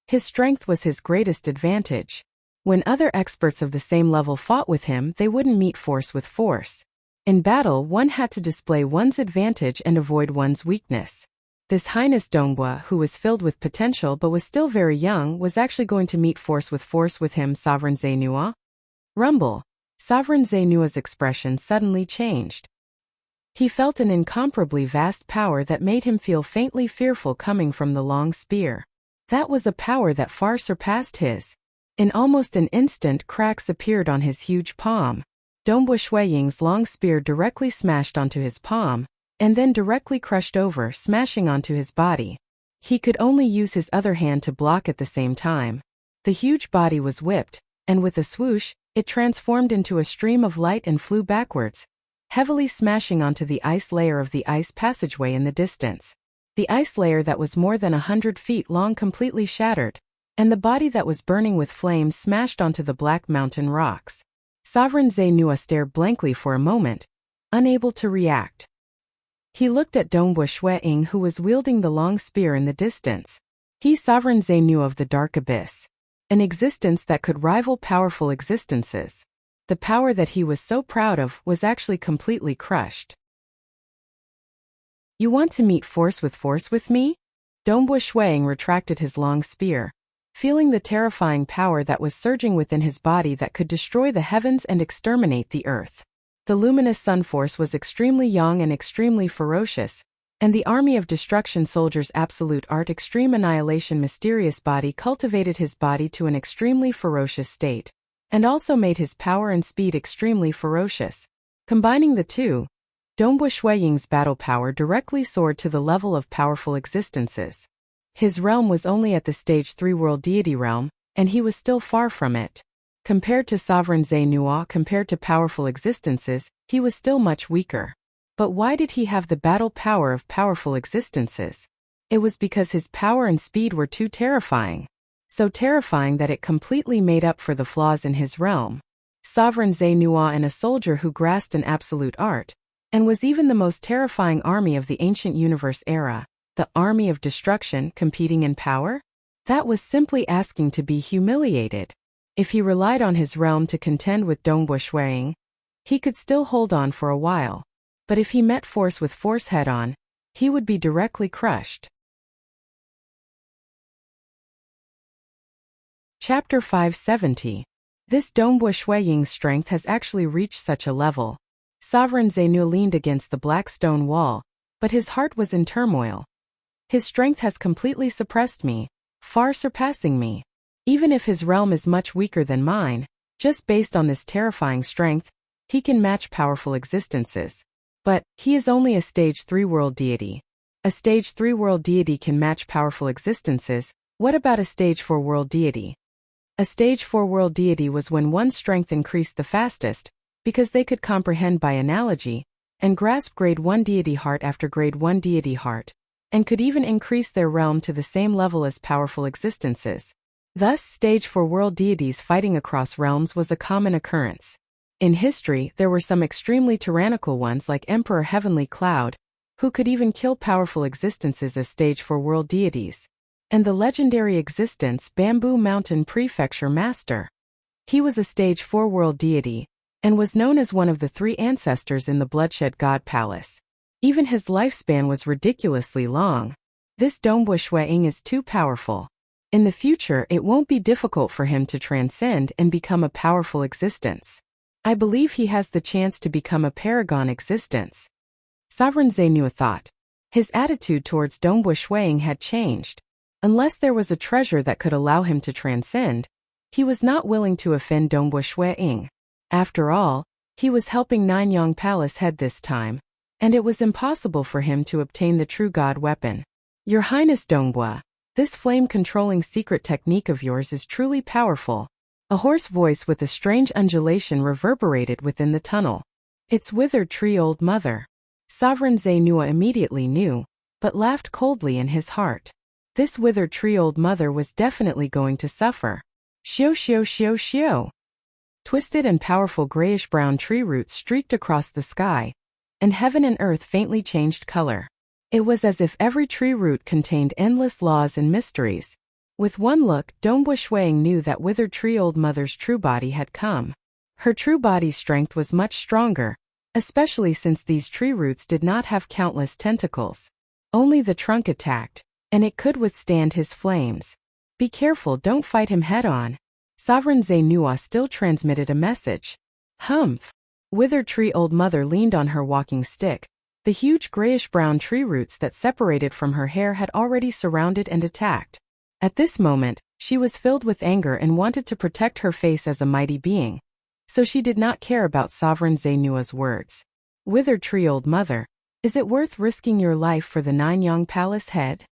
his strength was his greatest advantage. When other experts of the same level fought with him, they wouldn't meet force with force. In battle, one had to display one's advantage and avoid one's weakness. This Highness Dongbua, who was filled with potential but was still very young, was actually going to meet force with him, Sovereign Zainua? Rumble. Sovereign Zainua's expression suddenly changed. He felt an incomparably vast power that made him feel faintly fearful coming from the long spear. That was a power that far surpassed his. In almost an instant, cracks appeared on his huge palm. Dongbu Shuiying's long spear directly smashed onto his palm, and then directly crushed over, smashing onto his body. He could only use his other hand to block at the same time. The huge body was whipped, and with a swoosh, it transformed into a stream of light and flew backwards, heavily smashing onto the ice layer of the ice passageway in the distance. The ice layer that was more than 100 feet long completely shattered, and the body that was burning with flames smashed onto the black mountain rocks. Sovereign Zhenua stared blankly for a moment, unable to react. He looked at Dongbu Shuiying, who was wielding the long spear in the distance. He Sovereign Zhenua of the Dark Abyss. An existence that could rival powerful existences. The power that he was so proud of was actually completely crushed. You want to meet force with me? Dongbu Shuiying retracted his long spear, feeling the terrifying power that was surging within his body that could destroy the heavens and exterminate the earth. The luminous sun force was extremely young and extremely ferocious, and the army of destruction soldiers absolute art extreme annihilation mysterious body cultivated his body to an extremely ferocious state, and also made his power and speed extremely ferocious. Combining the two, Dongbu Shuiying's battle power directly soared to the level of powerful existences. His realm was only at the stage 3 world deity realm, and he was still far from it. Compared to Sovereign Zhenua, compared to powerful existences, he was still much weaker. But why did he have the battle power of powerful existences? It was because his power and speed were too terrifying. So terrifying that it completely made up for the flaws in his realm. Sovereign Zhenua and a soldier who grasped an absolute art, and was even the most terrifying army of the ancient universe era, the army of destruction, competing in power? That was simply asking to be humiliated. If he relied on his realm to contend with Dongbu Shuiying, he could still hold on for a while. But if he met force with force head-on, he would be directly crushed. Chapter 570. This Dongbu Shuiying's strength has actually reached such a level. Sovereign Zhenua leaned against the black stone wall, but his heart was in turmoil. His strength has completely suppressed me, far surpassing me. Even if his realm is much weaker than mine, just based on this terrifying strength, he can match powerful existences. But he is only a stage 3 world deity. A stage 3 world deity can match powerful existences. What about a stage 4 world deity? A stage 4 world deity was when one's strength increased the fastest, because they could comprehend by analogy, and grasp grade 1 deity heart after grade 1 deity heart, and could even increase their realm to the same level as powerful existences. Thus, stage 4 world deities fighting across realms was a common occurrence. In history, there were some extremely tyrannical ones like Emperor Heavenly Cloud, who could even kill powerful existences as stage 4 world deities. And the legendary existence Bamboo Mountain Prefecture Master. He was a stage 4 world deity, and was known as one of the 3 ancestors in the Bloodshed God Palace. Even his lifespan was ridiculously long. This Dongbu Shuiying is too powerful. In the future, it won't be difficult for him to transcend and become a powerful existence. I believe he has the chance to become a paragon existence. Sovereign Zhenua thought. His attitude towards Dongbu Shuiying had changed. Unless there was a treasure that could allow him to transcend, he was not willing to offend Dongbu Shuiying. After all, he was helping Ninyang Palace head this time, and it was impossible for him to obtain the true god weapon. Your Highness Dongbu, this flame-controlling secret technique of yours is truly powerful. A hoarse voice with a strange undulation reverberated within the tunnel. It's Withered Tree Old Mother. Sovereign Zhenua immediately knew, but laughed coldly in his heart. This Withered Tree Old Mother was definitely going to suffer. Xiao xiao xiao xiao. Twisted and powerful grayish-brown tree roots streaked across the sky, and heaven and earth faintly changed color. It was as if every tree root contained endless laws and mysteries. With one look, Dongbu Shuiying knew that Withered Tree Old Mother's true body had come. Her true body's strength was much stronger, especially since these tree roots did not have countless tentacles. Only the trunk attacked, and it could withstand his flames. Be careful, don't fight him head-on. Sovereign Zhenua still transmitted a message. Humph. Withered Tree Old Mother leaned on her walking stick, The huge grayish-brown tree roots that separated from her hair had already surrounded and attacked. At this moment, she was filled with anger and wanted to protect her face as a mighty being. So she did not care about Sovereign Zainua's words. Withered tree old mother, is it worth risking your life for the Nanyang Palace head?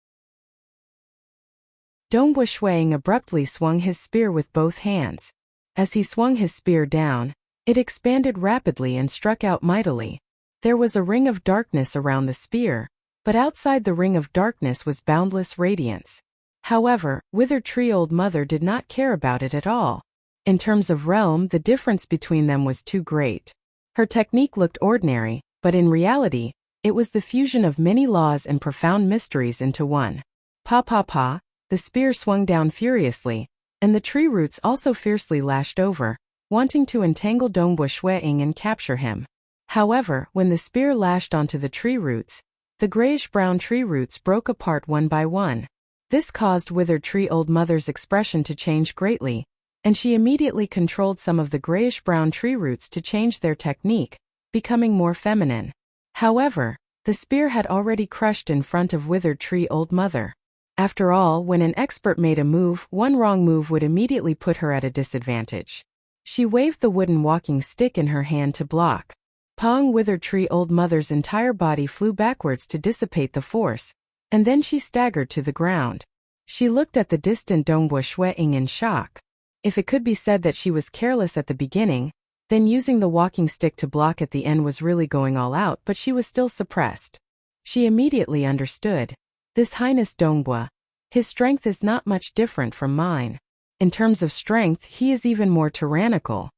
Dongbua Shuang abruptly swung his spear with both hands. As he swung his spear down, it expanded rapidly and struck out mightily. There was a ring of darkness around the spear, but outside the ring of darkness was boundless radiance. However, Withered Tree Old Mother did not care about it at all. In terms of realm, the difference between them was too great. Her technique looked ordinary, but in reality, it was the fusion of many laws and profound mysteries into one. Pa pa pa, the spear swung down furiously, and the tree roots also fiercely lashed over, wanting to entangle Dongbua Shuang and capture him. However, when the spear lashed onto the tree roots, the grayish-brown tree roots broke apart one by one. This caused Withered Tree Old Mother's expression to change greatly, and she immediately controlled some of the grayish-brown tree roots to change their technique, becoming more feminine. However, the spear had already crushed in front of Withered Tree Old Mother. After all, when an expert made a move, one wrong move would immediately put her at a disadvantage. She waved the wooden walking stick in her hand to block. Pong Withered Tree Old Mother's entire body flew backwards to dissipate the force, and then she staggered to the ground. She looked at the distant Dongbua Shuang in shock. If it could be said that she was careless at the beginning, then using the walking stick to block at the end was really going all out, but she was still suppressed. She immediately understood. This Highness Dongbua, his strength is not much different from mine. In terms of strength, he is even more tyrannical.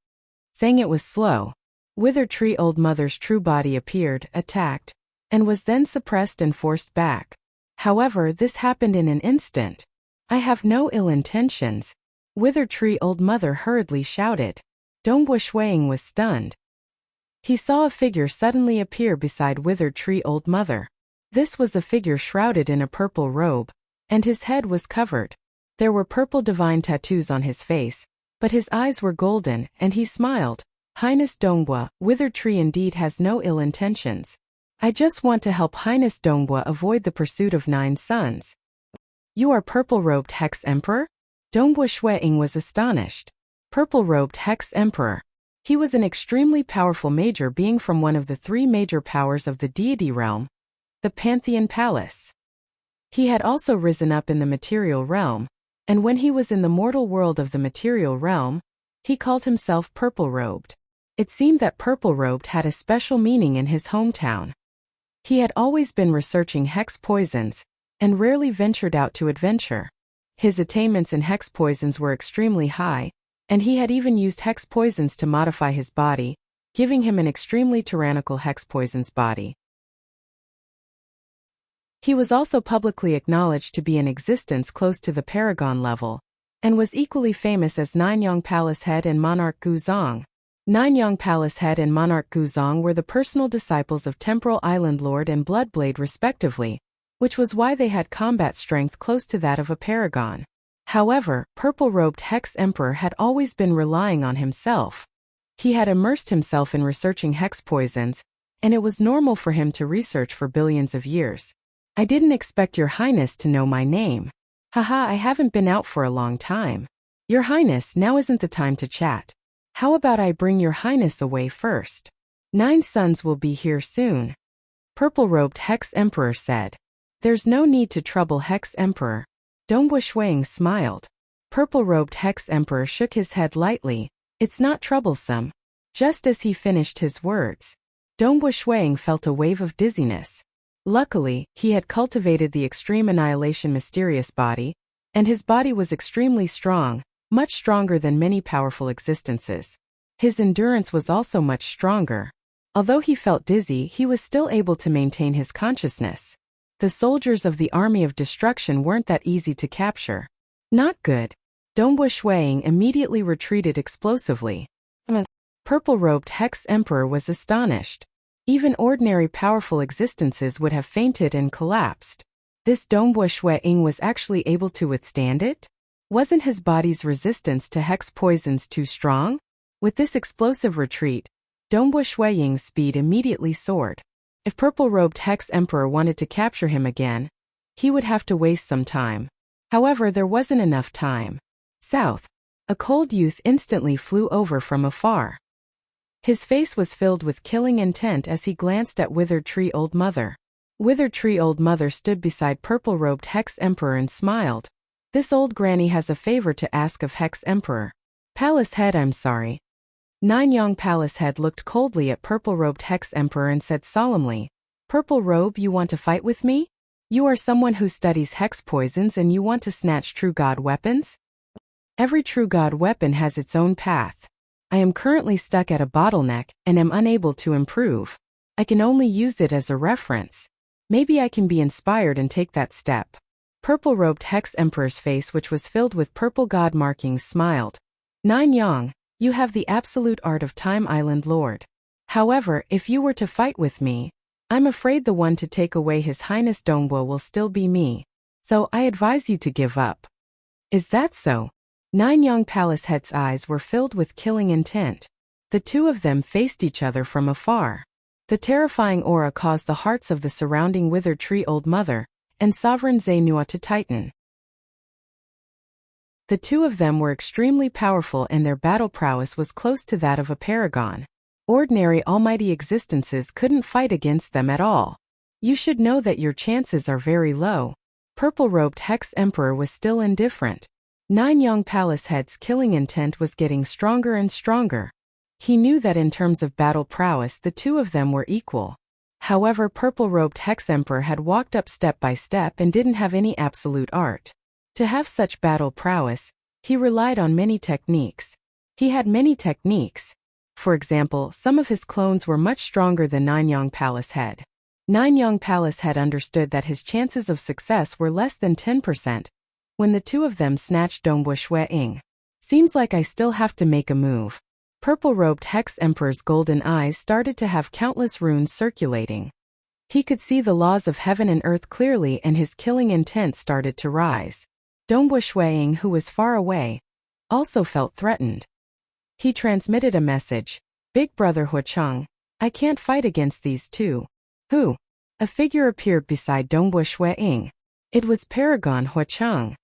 Saying it was slow. Withered Tree Old Mother's true body appeared, attacked, and was then suppressed and forced back. However, this happened in an instant. I have no ill intentions. Withered Tree Old Mother hurriedly shouted. Dongbua Shuang was stunned. He saw a figure suddenly appear beside Withered Tree Old Mother. This was a figure shrouded in a purple robe, and his head was covered. There were purple divine tattoos on his face, but his eyes were golden, and he smiled. Highness Dongbua, Withered Tree indeed has no ill intentions. I just want to help Highness Dongbua avoid the pursuit of 9 sons. You are purple-robed Hex Emperor? Dongbua Shuang was astonished. Purple-robed Hex Emperor. He was an extremely powerful major being from one of the 3 major powers of the deity realm, the Pantheon Palace. He had also risen up in the material realm, and when he was in the mortal world of the material realm, he called himself purple-robed. It seemed that purple-robed had a special meaning in his hometown. He had always been researching hex poisons, and rarely ventured out to adventure. His attainments in hex poisons were extremely high, and he had even used hex poisons to modify his body, giving him an extremely tyrannical hex poisons body. He was also publicly acknowledged to be in existence close to the paragon level, and was equally famous as Nanyang Palace Head and Monarch Guzong. Nanyang Palace Head and Monarch Guzong were the personal disciples of Temporal Island Lord and Bloodblade respectively, which was why they had combat strength close to that of a paragon. However, purple-robed Hex Emperor had always been relying on himself. He had immersed himself in researching hex poisons, and it was normal for him to research for billions of years. I didn't expect Your Highness to know my name. Haha, I haven't been out for a long time. Your Highness, now isn't the time to chat. How about I bring Your Highness away first? 9 sons will be here soon. Purple-robed Hex Emperor said. There's no need to trouble Hex Emperor. Dongbua Shuang smiled. Purple-robed Hex Emperor shook his head lightly. It's not troublesome. Just as he finished his words, Dongbua Shuang felt a wave of dizziness. Luckily, he had cultivated the Extreme Annihilation Mysterious Body, and his body was extremely strong, much stronger than many powerful existences. His endurance was also much stronger. Although he felt dizzy, he was still able to maintain his consciousness. The soldiers of the Army of Destruction weren't that easy to capture. Not good. Dongbua Shuang immediately retreated explosively. Purple-robed Hex Emperor was astonished. Even ordinary powerful existences would have fainted and collapsed. This Dongbua Shuang was actually able to withstand it? Wasn't his body's resistance to hex poisons too strong? With this explosive retreat, Dongbua Shuang's speed immediately soared. If purple-robed Hex Emperor wanted to capture him again, he would have to waste some time. However, there wasn't enough time. South. A cold youth instantly flew over from afar. His face was filled with killing intent as he glanced at Withered Tree Old Mother. Withered Tree Old Mother stood beside purple-robed Hex Emperor and smiled. This old granny has a favor to ask of Hex Emperor. Palace Head, I'm sorry. Nine Young Palace Head looked coldly at purple-robed Hex Emperor and said solemnly, Purple Robe, you want to fight with me? You are someone who studies hex poisons and you want to snatch true god weapons? Every true god weapon has its own path. I am currently stuck at a bottleneck and am unable to improve. I can only use it as a reference. Maybe I can be inspired and take that step. Purple-robed Hex Emperor's face, which was filled with purple god markings, smiled. Nine Yang, you have the absolute art of Time Island Lord. However, if you were to fight with me, I'm afraid the one to take away His Highness Dongbo will still be me. So I advise you to give up. Is that so? Nine Young Palace Head's eyes were filled with killing intent. The two of them faced each other from afar. The terrifying aura caused the hearts of the surrounding Withered Tree Old Mother and Sovereign Zainua to tighten. The two of them were extremely powerful and their battle prowess was close to that of a paragon. Ordinary almighty existences couldn't fight against them at all. You should know that your chances are very low. Purple-robed Hex Emperor was still indifferent. Nine Young Palace Head's killing intent was getting stronger and stronger. He knew that in terms of battle prowess the two of them were equal. However, purple-robed Hex Emperor had walked up step by step and didn't have any absolute art. To have such battle prowess, he relied on many techniques. He had many techniques. For example, some of his clones were much stronger than Nine Young Palace Head. Nine Young Palace Head understood that his chances of success were less than 10% when the two of them snatched Dongbo Shui Ying. Seems like I still have to make a move. Purple-robed Hex Emperor's golden eyes started to have countless runes circulating. He could see the laws of heaven and earth clearly and his killing intent started to rise. Dongbo Shui Ying, who was far away, also felt threatened. He transmitted a message. Big Brother Huacheng, I can't fight against these two. Who? A figure appeared beside Dongbo Shui Ying. It was Paragon Huacheng.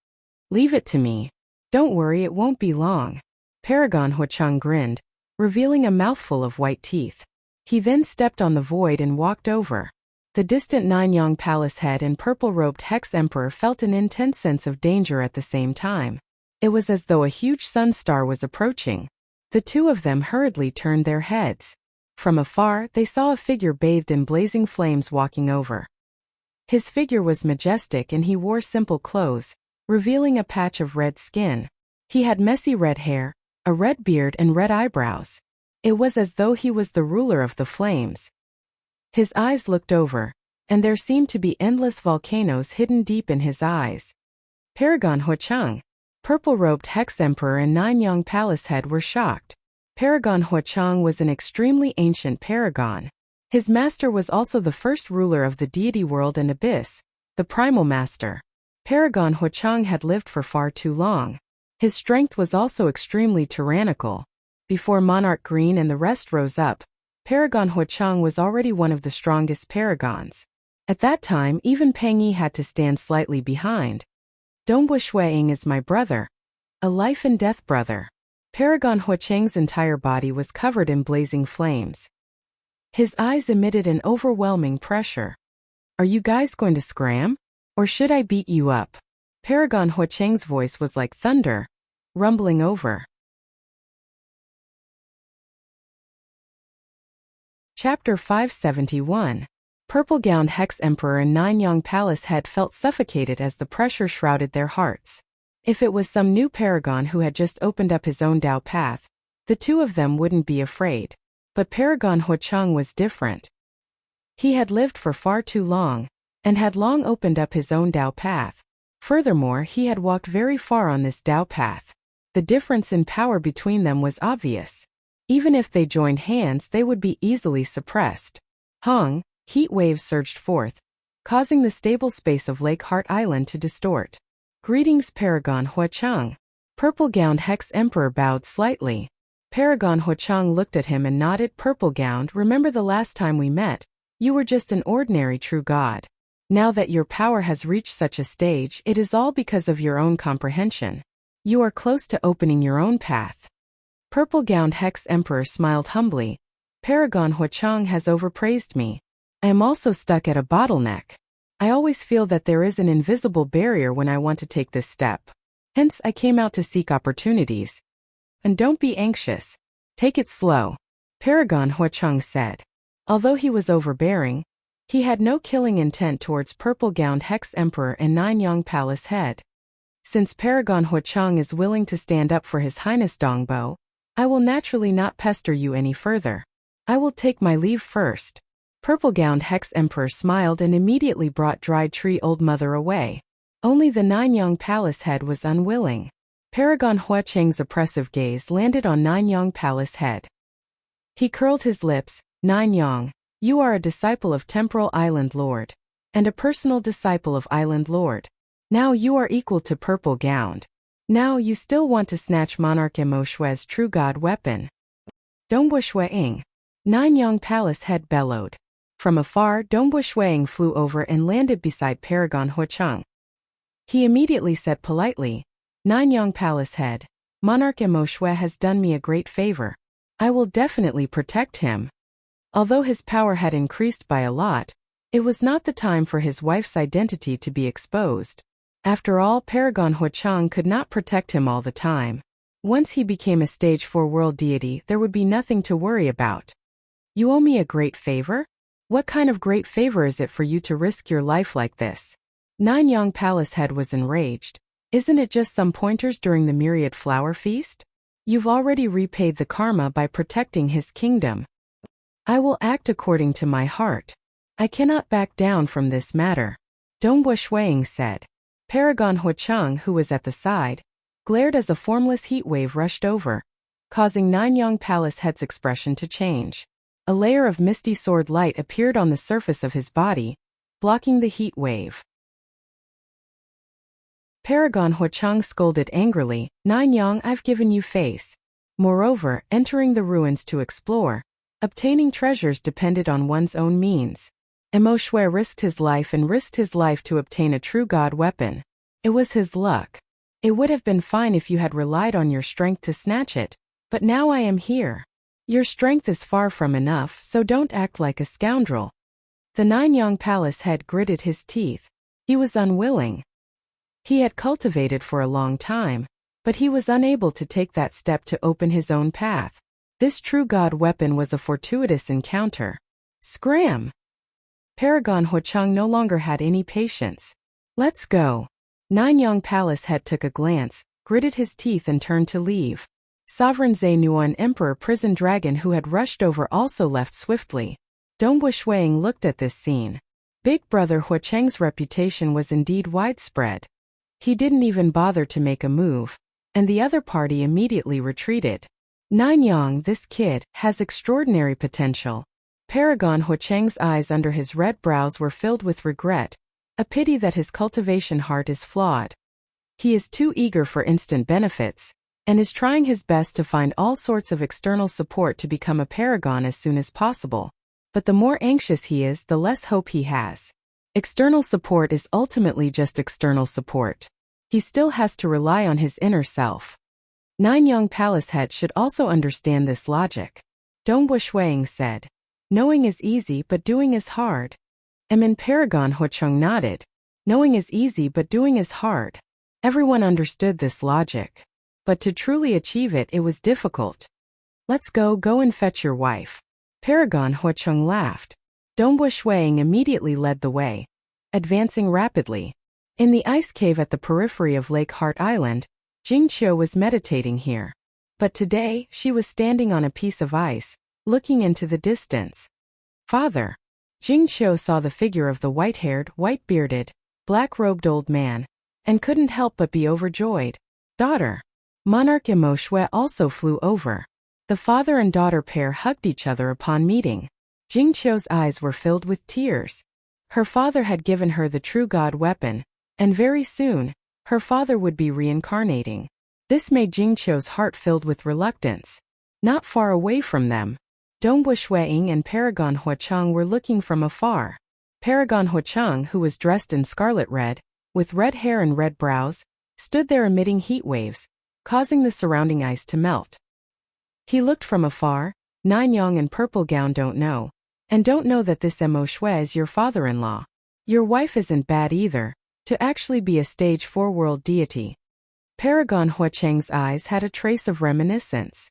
Leave it to me. Don't worry, it won't be long. Paragon Huacheng grinned, revealing a mouthful of white teeth. He then stepped on the void and walked over. The distant Nine Young Palace Head and purple-robed Hex Emperor felt an intense sense of danger at the same time. It was as though a huge sun star was approaching. The two of them hurriedly turned their heads. From afar, they saw a figure bathed in blazing flames walking over. His figure was majestic and he wore simple clothes, revealing a patch of red skin. He had messy red hair, a red beard and red eyebrows. It was as though he was the ruler of the flames. His eyes looked over, and there seemed to be endless volcanoes hidden deep in his eyes. Paragon Huacheng. Purple-robed Hex Emperor and Nine Young Palace Head were shocked. Paragon Huacheng was an extremely ancient paragon. His master was also the first ruler of the deity world and abyss, the primal master. Paragon Huacheng had lived for far too long. His strength was also extremely tyrannical. Before Monarch Green and the rest rose up, Paragon Huacheng was already one of the strongest paragons. At that time, even Peng Yi had to stand slightly behind. Dongbo Shui Ying is my brother. A life and death brother. Paragon Huacheng's entire body was covered in blazing flames. His eyes emitted an overwhelming pressure. Are you guys going to scram? Or should I beat you up? Paragon Huacheng's voice was like thunder, rumbling over. Chapter 571. Purple-gowned Hex Emperor and Nine Young Palace Head felt suffocated as the pressure shrouded their hearts. If it was some new paragon who had just opened up his own Dao path, the two of them wouldn't be afraid. But Paragon Huacheng was different. He had lived for far too long, and had long opened up his own Dao path. Furthermore, he had walked very far on this Dao path. The difference in power between them was obvious. Even if they joined hands, they would be easily suppressed. Hung, heat waves surged forth, causing the stable space of Lake Heart Island to distort. Greetings, Paragon Huacheng. Purple-gowned Hex Emperor bowed slightly. Paragon Huacheng looked at him and nodded. Purple-gowned, remember the last time we met, You were just an ordinary true god. Now that your power has reached such a stage, it is all because of your own comprehension. You are close to opening your own path. Purple-gowned Hex Emperor smiled humbly. Paragon Huachang has overpraised me. I am also stuck at a bottleneck. I always feel that there is an invisible barrier when I want to take this step. Hence, I came out to seek opportunities. And don't be anxious. Take it slow. Paragon Huachang said. Although he was overbearing, he had no killing intent towards purple-gowned Hex Emperor and Nanyang Palace head. Since Paragon Huachang is willing to stand up for His Highness Dongbo, I will naturally not pester you any further. I will take my leave first. Purple-gowned Hex Emperor smiled and immediately brought Dried Tree Old Mother away. Only the Nanyang Palace head was unwilling. Paragon Huachang's oppressive gaze landed on Nanyang Palace head. He curled his lips. Nanyang, you are a disciple of Temporal Island Lord, and a personal disciple of Island Lord. Now you are equal to purple-gowned. Now you still want to snatch Monarch Mo Shui's true god weapon. Dongbo Shuiying. Nanyang Palace head bellowed. From afar, Dongbo Shuiying flew over and landed beside Paragon Huachang. He immediately said politely, Nanyang Palace head, Monarch Mo Shui has done me a great favor. I will definitely protect him. Although his power had increased by a lot, it was not the time for his wife's identity to be exposed. After all, Paragon Huachang could not protect him all the time. Once he became a stage 4 world deity, there would be nothing to worry about. You owe me a great favor? What kind of great favor is it for you to risk your life like this? Nanyang Palace head was enraged. Isn't it just some pointers during the Myriad Flower Feast? You've already repaid the karma by protecting his kingdom. I will act according to my heart. I cannot back down from this matter. Dongbo Shuiying said. Paragon Huachang, who was at the side, glared as a formless heat wave rushed over, causing Nanyang Palace head's expression to change. A layer of misty sword light appeared on the surface of his body, blocking the heat wave. Paragon Huachang scolded angrily, Nanyang, I've given you face. Moreover, entering the ruins to explore, obtaining treasures depended on one's own means. Mo Shui risked his life to obtain a true god weapon. It was his luck. It would have been fine if you had relied on your strength to snatch it, but now I am here. Your strength is far from enough, so don't act like a scoundrel. The Nanyang Palace head gritted his teeth. He was unwilling. He had cultivated for a long time, but he was unable to take that step to open his own path. This true god weapon was a fortuitous encounter. Scram! Paragon Huachang no longer had any patience. Let's go. Nanyang Palace head took a glance, gritted his teeth and turned to leave. Sovereign Zainuan Emperor Prison Dragon who had rushed over also left swiftly. Dongbo Shuiying looked at this scene. Big Brother Huachang's reputation was indeed widespread. He didn't even bother to make a move, and the other party immediately retreated. Nanyang, this kid, has extraordinary potential. Paragon Huachang's eyes under his red brows were filled with regret. A pity that his cultivation heart is flawed. He is too eager for instant benefits, and is trying his best to find all sorts of external support to become a paragon as soon as possible. But the more anxious he is, the less hope he has. External support is ultimately just external support. He still has to rely on his inner self. Nanyang Palace head should also understand this logic. Dongbo Shuiying said. Knowing is easy but doing is hard. Paragon Huachang nodded. Knowing is easy but doing is hard. Everyone understood this logic. But to truly achieve it, it was difficult. Let's go and fetch your wife. Paragon Huachang laughed. Dongbo Shuiying immediately led the way, advancing rapidly. In the ice cave at the periphery of Lake Heart Island, Jingqiu was meditating here. But today, she was standing on a piece of ice, looking into the distance. Father. Jingqiu saw the figure of the white-haired, white-bearded, black-robed old man, and couldn't help but be overjoyed. Daughter. Monarch Mo Shui also flew over. The father and daughter pair hugged each other upon meeting. Jingqiu's eyes were filled with tears. Her father had given her the true god weapon, and very soon, her father would be reincarnating. This made Jingqiu's heart filled with reluctance. Not far away from them, Dongbu Shuiying and Paragon Huacheng were looking from afar. Paragon Huacheng, who was dressed in scarlet red, with red hair and red brows, stood there emitting heat waves, causing the surrounding ice to melt. He looked from afar. Nanyang and Purple Gown don't know that this Mo Shui is your father-in-law. Your wife isn't bad either, to actually be a stage 4 world deity. Paragon Huacheng's eyes had a trace of reminiscence.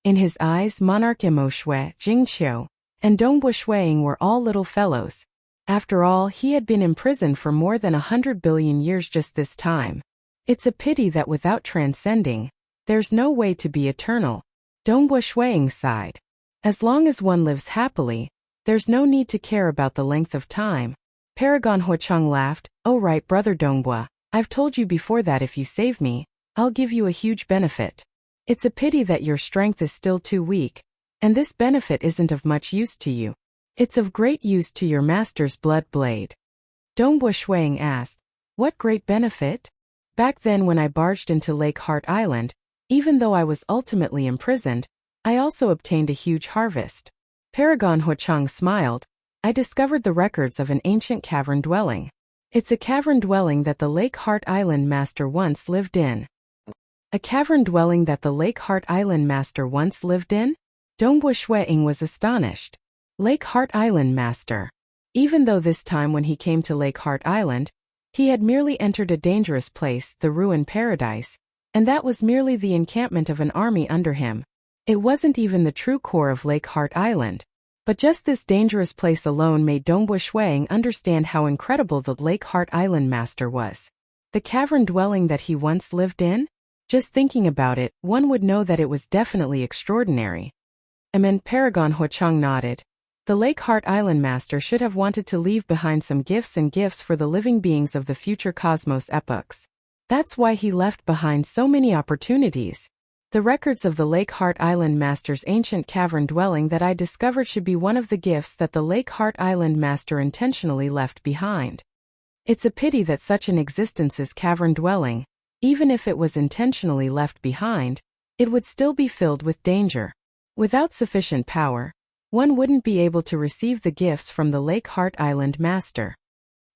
In his eyes, Monarch Mo Shui, Jing Qiu, and Dongbu Shuiying were all little fellows. After all, he had been imprisoned for more than 100 billion years just this time. It's a pity that without transcending, there's no way to be eternal. Dongbu Shuiying sighed. As long as one lives happily, there's no need to care about the length of time. Paragon Huacheng laughed. Oh right, brother Dongbu, I've told you before that if you save me, I'll give you a huge benefit. It's a pity that your strength is still too weak, and this benefit isn't of much use to you. It's of great use to your master's blood blade. Dongbu Shuiying asked, what great benefit? Back then when I barged into Lake Heart Island, even though I was ultimately imprisoned, I also obtained a huge harvest. Paragon Huacheng smiled. I discovered the records of an ancient cavern dwelling. It's a cavern dwelling that the Lake Heart Island Master once lived in. A cavern dwelling that the Lake Heart Island Master once lived in? Dongbu Shuiying was astonished. Lake Heart Island Master. Even though this time when he came to Lake Heart Island, he had merely entered a dangerous place, the ruined paradise, and that was merely the encampment of an army under him. It wasn't even the true core of Lake Heart Island. But just this dangerous place alone made Dongbu Shuiying understand how incredible the Lake Heart Island Master was. The cavern dwelling that he once lived in? Just thinking about it, one would know that it was definitely extraordinary. Paragon Huacheng nodded. The Lake Heart Island Master should have wanted to leave behind some gifts for the living beings of the future cosmos epochs. That's why he left behind so many opportunities. The records of the Lake Heart Island Master's ancient cavern dwelling that I discovered should be one of the gifts that the Lake Heart Island Master intentionally left behind. It's a pity that such an existence's cavern dwelling, even if it was intentionally left behind, it would still be filled with danger. Without sufficient power, one wouldn't be able to receive the gifts from the Lake Heart Island Master.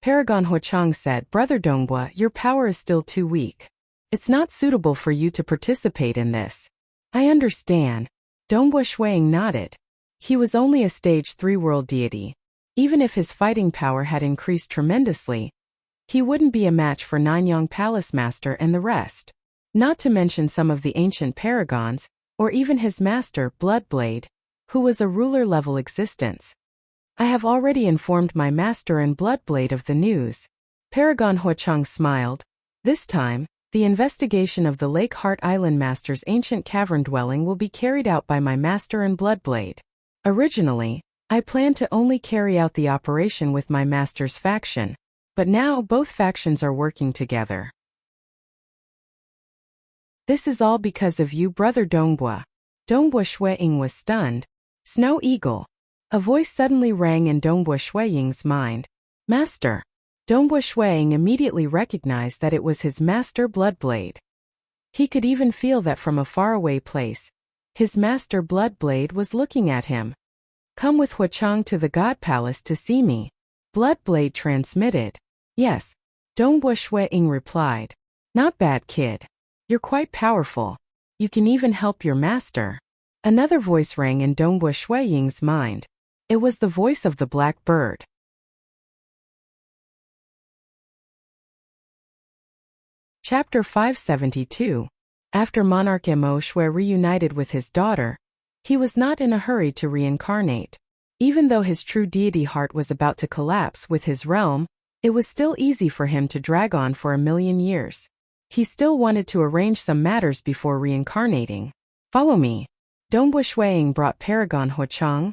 Paragon Huacheng said, Brother Dongbu, your power is still too weak. It's not suitable for you to participate in this. I understand. Dongbu Shuiying nodded. He was only a stage 3 world deity. Even if his fighting power had increased tremendously, he wouldn't be a match for Nanyang Palace Master and the rest. Not to mention some of the ancient paragons, or even his master, Bloodblade, who was a ruler-level existence. I have already informed my master and Bloodblade of the news. Paragon Huacheng smiled. This time, the investigation of the Lake Heart Island Master's ancient cavern dwelling will be carried out by my master and Bloodblade. Originally, I planned to only carry out the operation with my master's faction, but now both factions are working together. This is all because of you, Brother Dongbu. Dongbu Shuiying was stunned. Snow Eagle. A voice suddenly rang in Dongbu Shuiying's mind. Master. Dongbu Shuiying immediately recognized that it was his master Bloodblade. He could even feel that from a faraway place. His master Bloodblade was looking at him. Come with Huacheng to the God Palace to see me. Bloodblade transmitted. Yes. Dongbu Shuiying replied. Not bad, kid. You're quite powerful. You can even help your master. Another voice rang in Dongbu Shuiying's mind. It was the voice of the Black Bird. Chapter 572. After Monarch Mo Shui reunited with his daughter, he was not in a hurry to reincarnate. Even though his true deity heart was about to collapse with his realm, it was still easy for him to drag on for 1,000,000 years. He still wanted to arrange some matters before reincarnating. Follow me. Dongbu Shuiying brought Paragon Huacheng,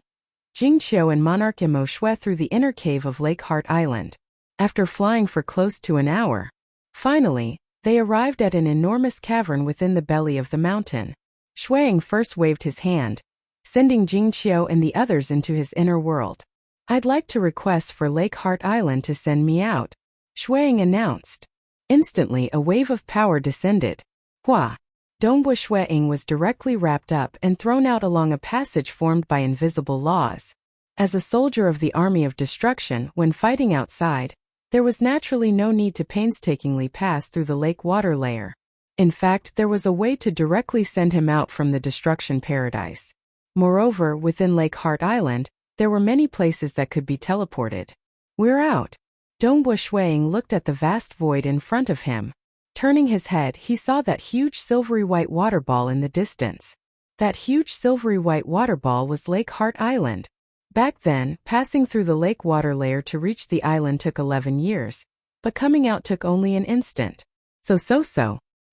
Jing Qiu and Monarch Mo Shui through the inner cave of Lake Heart Island. After flying for close to an hour, finally, they arrived at an enormous cavern within the belly of the mountain. Shuiying first waved his hand, sending Jing Qiu and the others into his inner world. I'd like to request for Lake Heart Island to send me out, Shuiying announced. Instantly a wave of power descended. Hua! Dongbua Shueying was directly wrapped up and thrown out along a passage formed by invisible laws. As a soldier of the army of destruction, when fighting outside, there was naturally no need to painstakingly pass through the lake water layer. In fact, there was a way to directly send him out from the destruction paradise. Moreover, within Lake Heart Island, there were many places that could be teleported. "We're out." Dongbua Shueying looked at the vast void in front of him. Turning his head, he saw that huge silvery white water ball in the distance. That huge silvery white water ball was Lake Heart Island. Back then, passing through the lake water layer to reach the island took 11 years, but coming out took only an instant. So.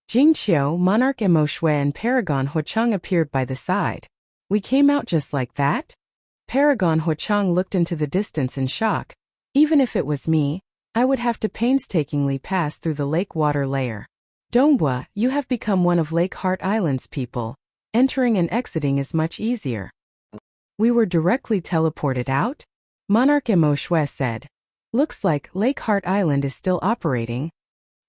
Jingqiu, Monarch Emo Shui and Paragon Huacheng appeared by the side. "We came out just like that?" Paragon Huacheng looked into the distance in shock. "Even if it was me, I would have to painstakingly pass through the lake water layer. Dongbua, you have become one of Lake Heart Island's people. Entering and exiting is much easier." "We were directly teleported out?" Monarch Emo Shui said. "Looks like Lake Heart Island is still operating.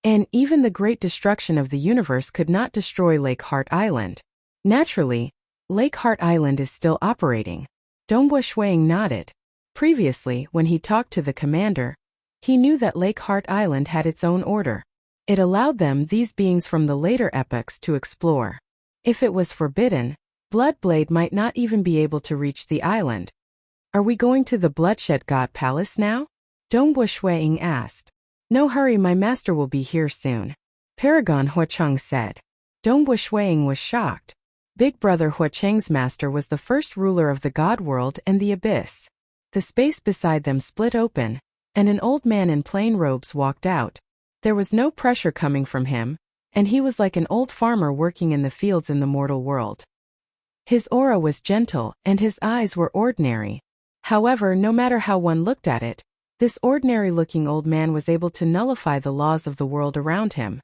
And even the great destruction of the universe could not destroy Lake Heart Island. Naturally, Lake Heart Island is still operating." Dongbua Shueying nodded. Previously, when he talked to the commander, he knew that Lake Heart Island had its own order. It allowed them, these beings from the later epochs, to explore. If it was forbidden, Bloodblade might not even be able to reach the island. "Are we going to the Bloodshed God Palace now?" Dongbua Shueying asked. "No hurry, my master will be here soon," Paragon Huacheng said. Dongbua Shueying was shocked. Big Brother Huacheng's master was the first ruler of the God world and the abyss. The space beside them split open, and an old man in plain robes walked out. There was no pressure coming from him, and he was like an old farmer working in the fields in the mortal world. His aura was gentle, and his eyes were ordinary. However, no matter how one looked at it, this ordinary-looking old man was able to nullify the laws of the world around him.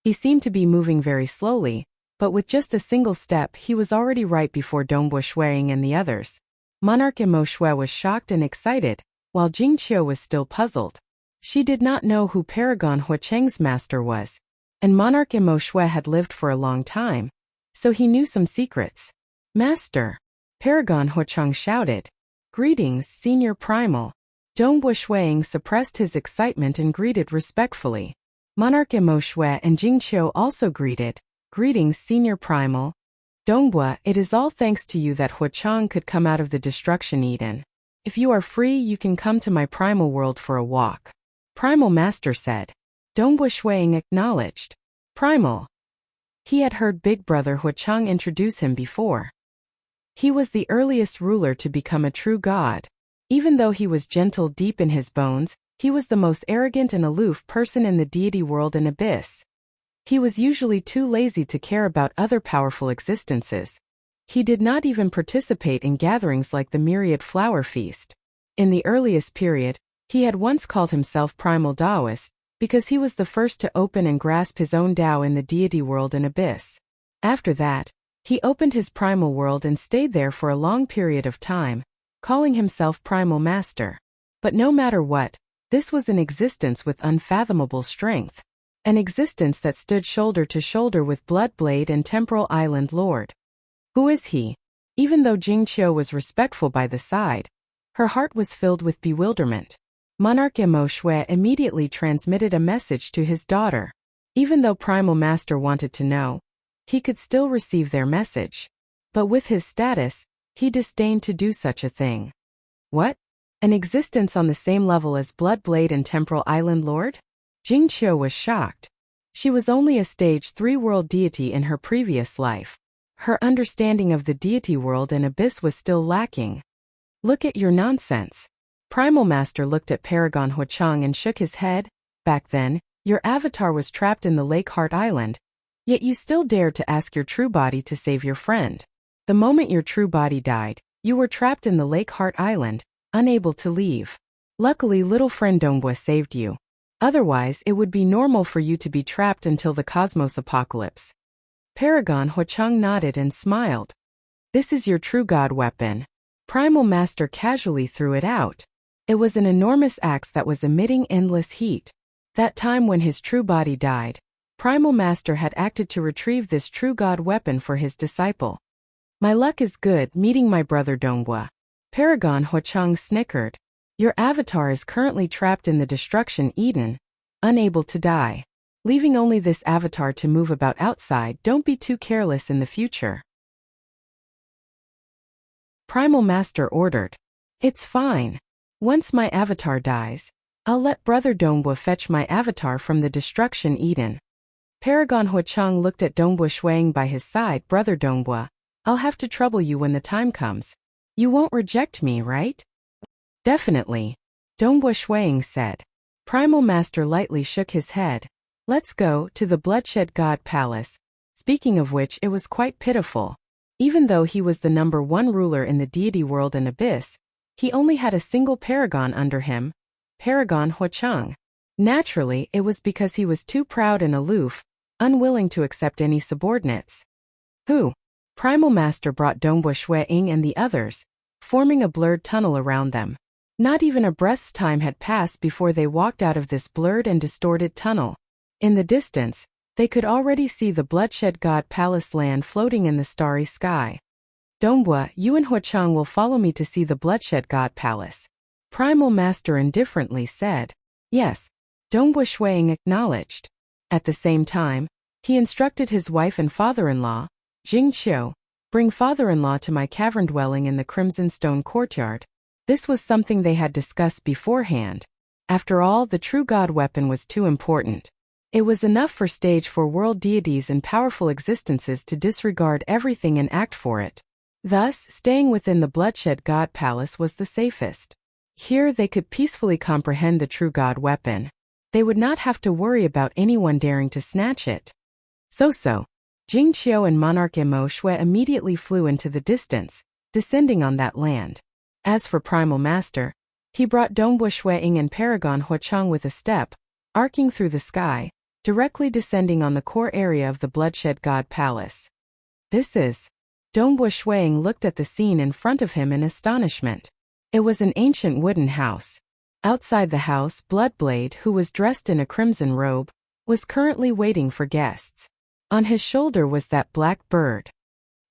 He seemed to be moving very slowly, but with just a single step he was already right before Dongbua Shueying and the others. Monarch Emo Shui was shocked and excited, while Jingqiu was still puzzled. She did not know who Paragon Huacheng's master was, and Monarch Emo Shui had lived for a long time, so he knew some secrets. "Master!" Paragon Huacheng shouted. "Greetings, Senior Primal." Dongbua Shueying suppressed his excitement and greeted respectfully. Monarch Emo Shui and Jingqiu also greeted. "Greetings, Senior Primal." "Dongbua, it is all thanks to you that Huacheng could come out of the Destruction Eden. If you are free, you can come to my primal world for a walk," Primal Master said. Dongbua Shueying acknowledged. "Primal." He had heard Big Brother Huacheng introduce him before. He was the earliest ruler to become a true god. Even though he was gentle deep in his bones, he was the most arrogant and aloof person in the deity world and abyss. He was usually too lazy to care about other powerful existences. He did not even participate in gatherings like the Myriad Flower Feast. In the earliest period, he had once called himself Primal Taoist, because he was the first to open and grasp his own Tao in the deity world and abyss. After that, he opened his primal world and stayed there for a long period of time, calling himself Primal Master. But no matter what, this was an existence with unfathomable strength. An existence that stood shoulder to shoulder with Bloodblade and Temporal Island Lord. Who is he? Even though Jingqiu was respectful by the side, her heart was filled with bewilderment. Monarch Emo Shui immediately transmitted a message to his daughter. Even though Primal Master wanted to know, he could still receive their message. But with his status, he disdained to do such a thing. What? An existence on the same level as Bloodblade and Temporal Island Lord? Jingqiu was shocked. She was only a stage 3 world deity in her previous life. Her understanding of the deity world and abyss was still lacking. "Look at your nonsense." Primal Master looked at Paragon Huacheng and shook his head. "Back then, your avatar was trapped in the Lake Heart Island, yet you still dared to ask your true body to save your friend. The moment your true body died, you were trapped in the Lake Heart Island, unable to leave. Luckily, little friend Dongbua saved you. Otherwise, it would be normal for you to be trapped until the cosmos apocalypse." Paragon Huacheng nodded and smiled. "This is your true god weapon." Primal Master casually threw it out. It was an enormous axe that was emitting endless heat. That time when his true body died, Primal Master had acted to retrieve this true god weapon for his disciple. My luck is good meeting my brother Donghua. Paragon Huacheng snickered. Your avatar is currently trapped in the Destruction Eden, unable to die. Leaving only this avatar to move about outside. Don't be too careless in the future. Primal Master ordered. It's fine. Once my avatar dies, I'll let Brother Donghua fetch my avatar from the Destruction Eden. Paragon Huacheng looked at Donghua Shuang by his side. Brother Donghua, I'll have to trouble you when the time comes. You won't reject me, right? Definitely. Donghua Shuang said. Primal Master lightly shook his head. Let's go to the Bloodshed God Palace. Speaking of which, it was quite pitiful. Even though he was the #1 ruler in the deity world and abyss, he only had a single paragon under him, Paragon Huacheng. Naturally, it was because he was too proud and aloof, unwilling to accept any subordinates. Who? Primal Master brought Donghua Shuang and the others, forming a blurred tunnel around them. Not even a breath's time had passed before they walked out of this blurred and distorted tunnel. In the distance, they could already see the Bloodshed God Palace land floating in the starry sky. Donghua, you and Huacheng will follow me to see the Bloodshed God Palace. Primal Master indifferently said. Yes. Donghua Shuang acknowledged. At the same time, he instructed his wife and father-in-law, Jing, bring father-in-law to my cavern dwelling in the Crimson Stone Courtyard. This was something they had discussed beforehand. After all, the true god weapon was too important. It was enough for stage 4 world deities and powerful existences to disregard everything and act for it. Thus, staying within the Bloodshed God Palace was the safest. Here they could peacefully comprehend the true god weapon. They would not have to worry about anyone daring to snatch it. So, Jing Qiu and Monarch Mo Shui immediately flew into the distance, descending on that land. As for Primal Master, he brought Donghua Shuang and Paragon Huacheng with a step, arcing through the sky, directly descending on the core area of the Bloodshed God Palace. This is... Donghua Shuang looked at the scene in front of him in astonishment. It was an ancient wooden house. Outside the house, Bloodblade, who was dressed in a crimson robe, was currently waiting for guests. On his shoulder was that black bird.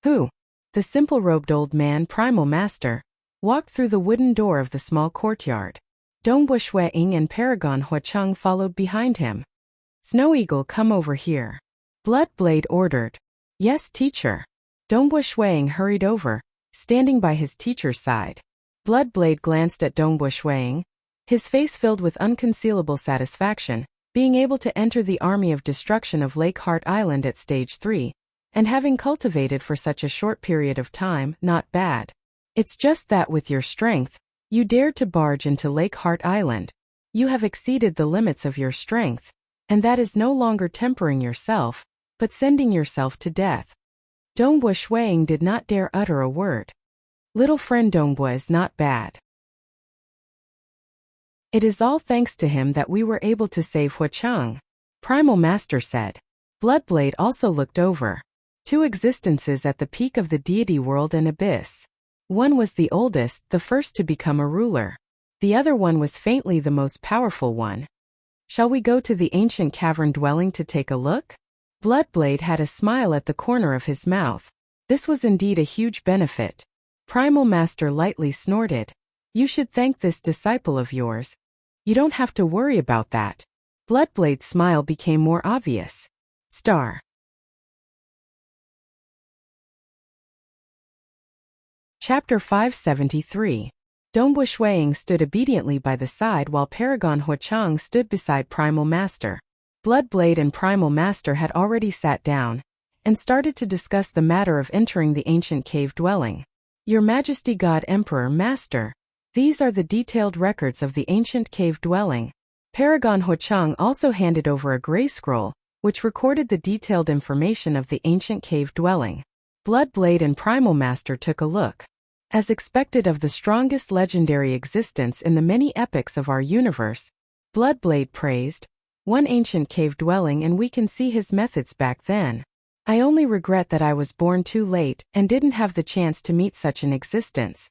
Who? The simple-robed old man Primal Master walked through the wooden door of the small courtyard. Donghua Shuang and Paragon Huacheng followed behind him. Snow Eagle, come over here. Bloodblade ordered. Yes, teacher. Donghua Shuang hurried over, standing by his teacher's side. Bloodblade glanced at Donghua Shuang, his face filled with unconcealable satisfaction, being able to enter the army of destruction of Lake Heart Island at stage 3, and having cultivated for such a short period of time, not bad. It's just that with your strength, you dared to barge into Lake Heart Island. You have exceeded the limits of your strength, and that is no longer tempering yourself, but sending yourself to death. Donghua Shuang did not dare utter a word. Little friend Donghua is not bad. It is all thanks to him that we were able to save Huacheng, Primal Master said. Bloodblade also looked over. 2 existences at the peak of the deity world and abyss. One was the oldest, the first to become a ruler. The other one was faintly the most powerful one. Shall we go to the ancient cavern dwelling to take a look? Bloodblade had a smile at the corner of his mouth. This was indeed a huge benefit. Primal Master lightly snorted. You should thank this disciple of yours. You don't have to worry about that. Bloodblade's smile became more obvious. Star. Chapter 573. Donghua Shuang stood obediently by the side while Paragon Huacheng stood beside Primal Master. Bloodblade and Primal Master had already sat down and started to discuss the matter of entering the ancient cave dwelling. Your Majesty God Emperor Master, these are the detailed records of the ancient cave dwelling. Paragon Huacheng also handed over a gray scroll, which recorded the detailed information of the ancient cave dwelling. Bloodblade and Primal Master took a look. As expected of the strongest legendary existence in the many epics of our universe, Bloodblade praised, one ancient cave dwelling and we can see his methods back then. I only regret that I was born too late and didn't have the chance to meet such an existence.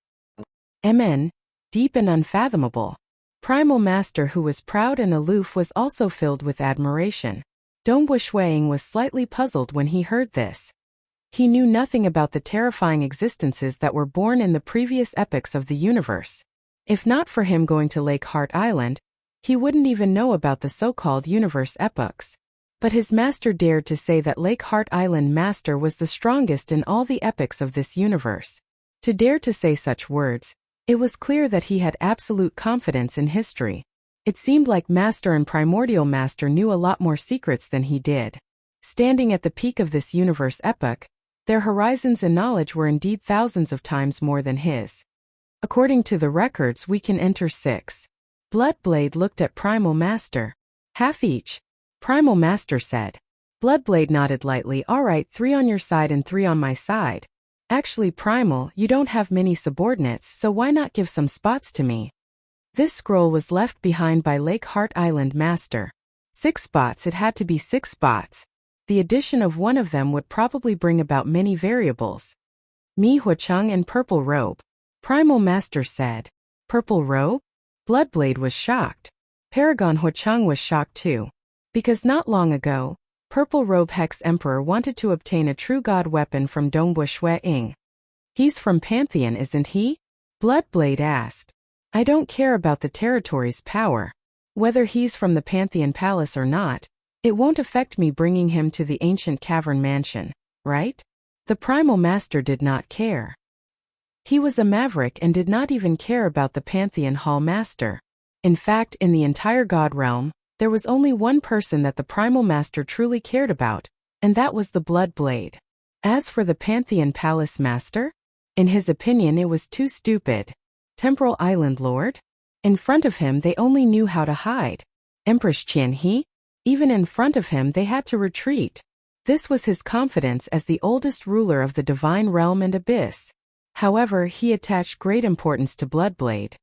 MN, deep and unfathomable. Primal Master, who was proud and aloof, was also filled with admiration. Dongbu Shuiying was slightly puzzled when he heard this. He knew nothing about the terrifying existences that were born in the previous epochs of the universe. If not for him going to Lake Heart Island, he wouldn't even know about the so-called universe epochs. But his master dared to say that Lake Heart Island Master was the strongest in all the epochs of this universe. To dare to say such words, it was clear that he had absolute confidence in history. It seemed like Master and Primordial Master knew a lot more secrets than he did. Standing at the peak of this universe epoch, their horizons and knowledge were indeed thousands of times more than his. According to the records, we can enter 6. Bloodblade looked at Primal Master. Half each. Primal Master said. Bloodblade nodded lightly. All right, 3 on your side and 3 on my side. Actually, Primal, you don't have many subordinates, so why not give some spots to me? This scroll was left behind by Lake Heart Island Master. 6 spots, it had to be 6 spots. The addition of one of them would probably bring about many variables. Mi Huacheng and Purple Robe. Primal Master said. Purple Robe? Bloodblade was shocked. Paragon Huacheng was shocked too. Because not long ago, Purple Robe Hex Emperor wanted to obtain a true god weapon from Dongbu Shuiying. He's from Pantheon, isn't he? Bloodblade asked. I don't care about the territory's power. Whether he's from the Pantheon Palace or not, it won't affect me bringing him to the ancient cavern mansion, right? The Primal Master did not care. He was a maverick and did not even care about the Pantheon Hall Master. In fact, in the entire God realm, there was only one person that the Primal Master truly cared about, and that was the Bloodblade. As for the Pantheon Palace Master, in his opinion it was too stupid. Temporal Island Lord? In front of him they only knew how to hide. Empress Qianhe? Even in front of him they had to retreat. This was his confidence as the oldest ruler of the Divine Realm and Abyss. However, he attached great importance to Bloodblade.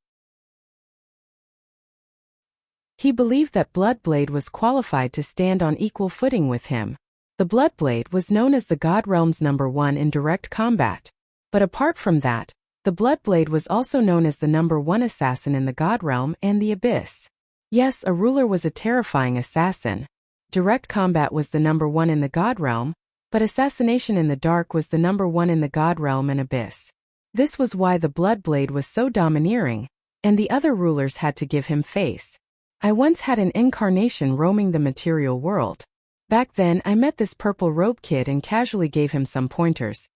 He believed that Bloodblade was qualified to stand on equal footing with him. The Bloodblade was known as the God Realm's #1 in direct combat. But apart from that, the Bloodblade was also known as the #1 assassin in the God Realm and the Abyss. Yes, a ruler was a terrifying assassin. Direct combat was the #1 in the God Realm, but assassination in the dark was the #1 in the God Realm and Abyss. This was why the Bloodblade was so domineering, and the other rulers had to give him face. I once had an incarnation roaming the material world. Back then I met this Purple Robe kid and casually gave him some pointers.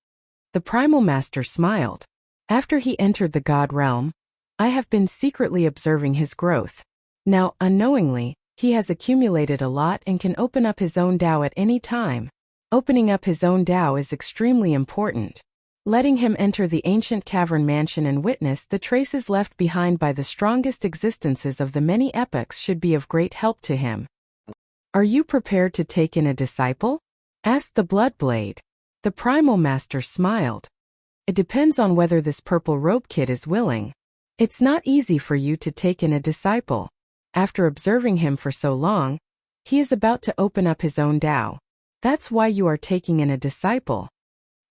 The Primal Master smiled. After he entered the God Realm, I have been secretly observing his growth. Now, unknowingly, he has accumulated a lot and can open up his own Dao at any time. Opening up his own Dao is extremely important. Letting him enter the ancient cavern mansion and witness the traces left behind by the strongest existences of the many epochs should be of great help to him. Are you prepared to take in a disciple? Asked the Bloodblade. The Primal Master smiled. It depends on whether this Purple Robe kid is willing. It's not easy for you to take in a disciple. After observing him for so long, he is about to open up his own Dao. That's why you are taking in a disciple.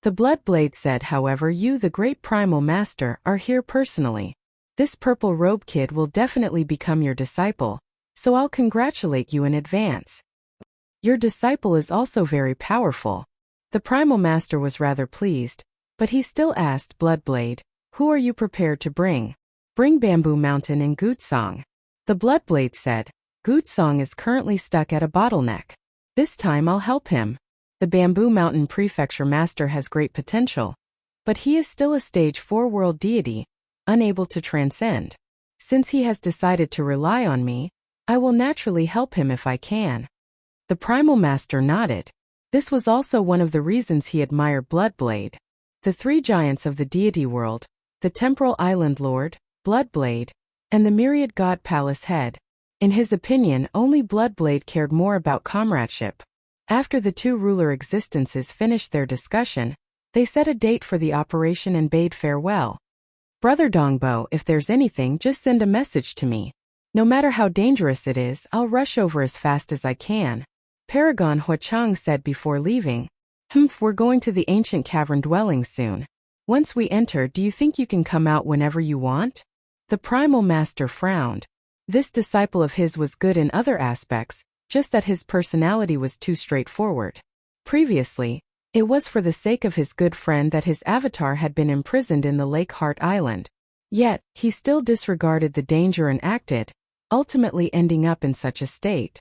The Bloodblade said, however, you, the great Primal Master, are here personally. This Purple Robe kid will definitely become your disciple, so I'll congratulate you in advance. Your disciple is also very powerful. The Primal Master was rather pleased, but he still asked Bloodblade, who are you prepared to bring? Bring Bamboo Mountain and Gutsong. The Bloodblade said, Gutsong is currently stuck at a bottleneck. This time I'll help him. The Bamboo Mountain Prefecture Master has great potential, but he is still a stage 4 world deity, unable to transcend. Since he has decided to rely on me, I will naturally help him if I can. The Primal Master nodded. This was also one of the reasons he admired Bloodblade. The 3 giants of the deity world, the Temporal Island Lord, Bloodblade, and the Myriad God Palace Head. In his opinion, only Bloodblade cared more about comradeship. After the 2 ruler existences finished their discussion, they set a date for the operation and bade farewell. Brother Dongbo, if there's anything, just send a message to me. No matter how dangerous it is, I'll rush over as fast as I can. Paragon Huacheng said before leaving. We're going to the ancient cavern dwelling soon. Once we enter, do you think you can come out whenever you want? The Primal Master frowned. This disciple of his was good in other aspects, just that his personality was too straightforward. Previously, it was for the sake of his good friend that his avatar had been imprisoned in the Lake Heart Island. Yet, he still disregarded the danger and acted, ultimately ending up in such a state.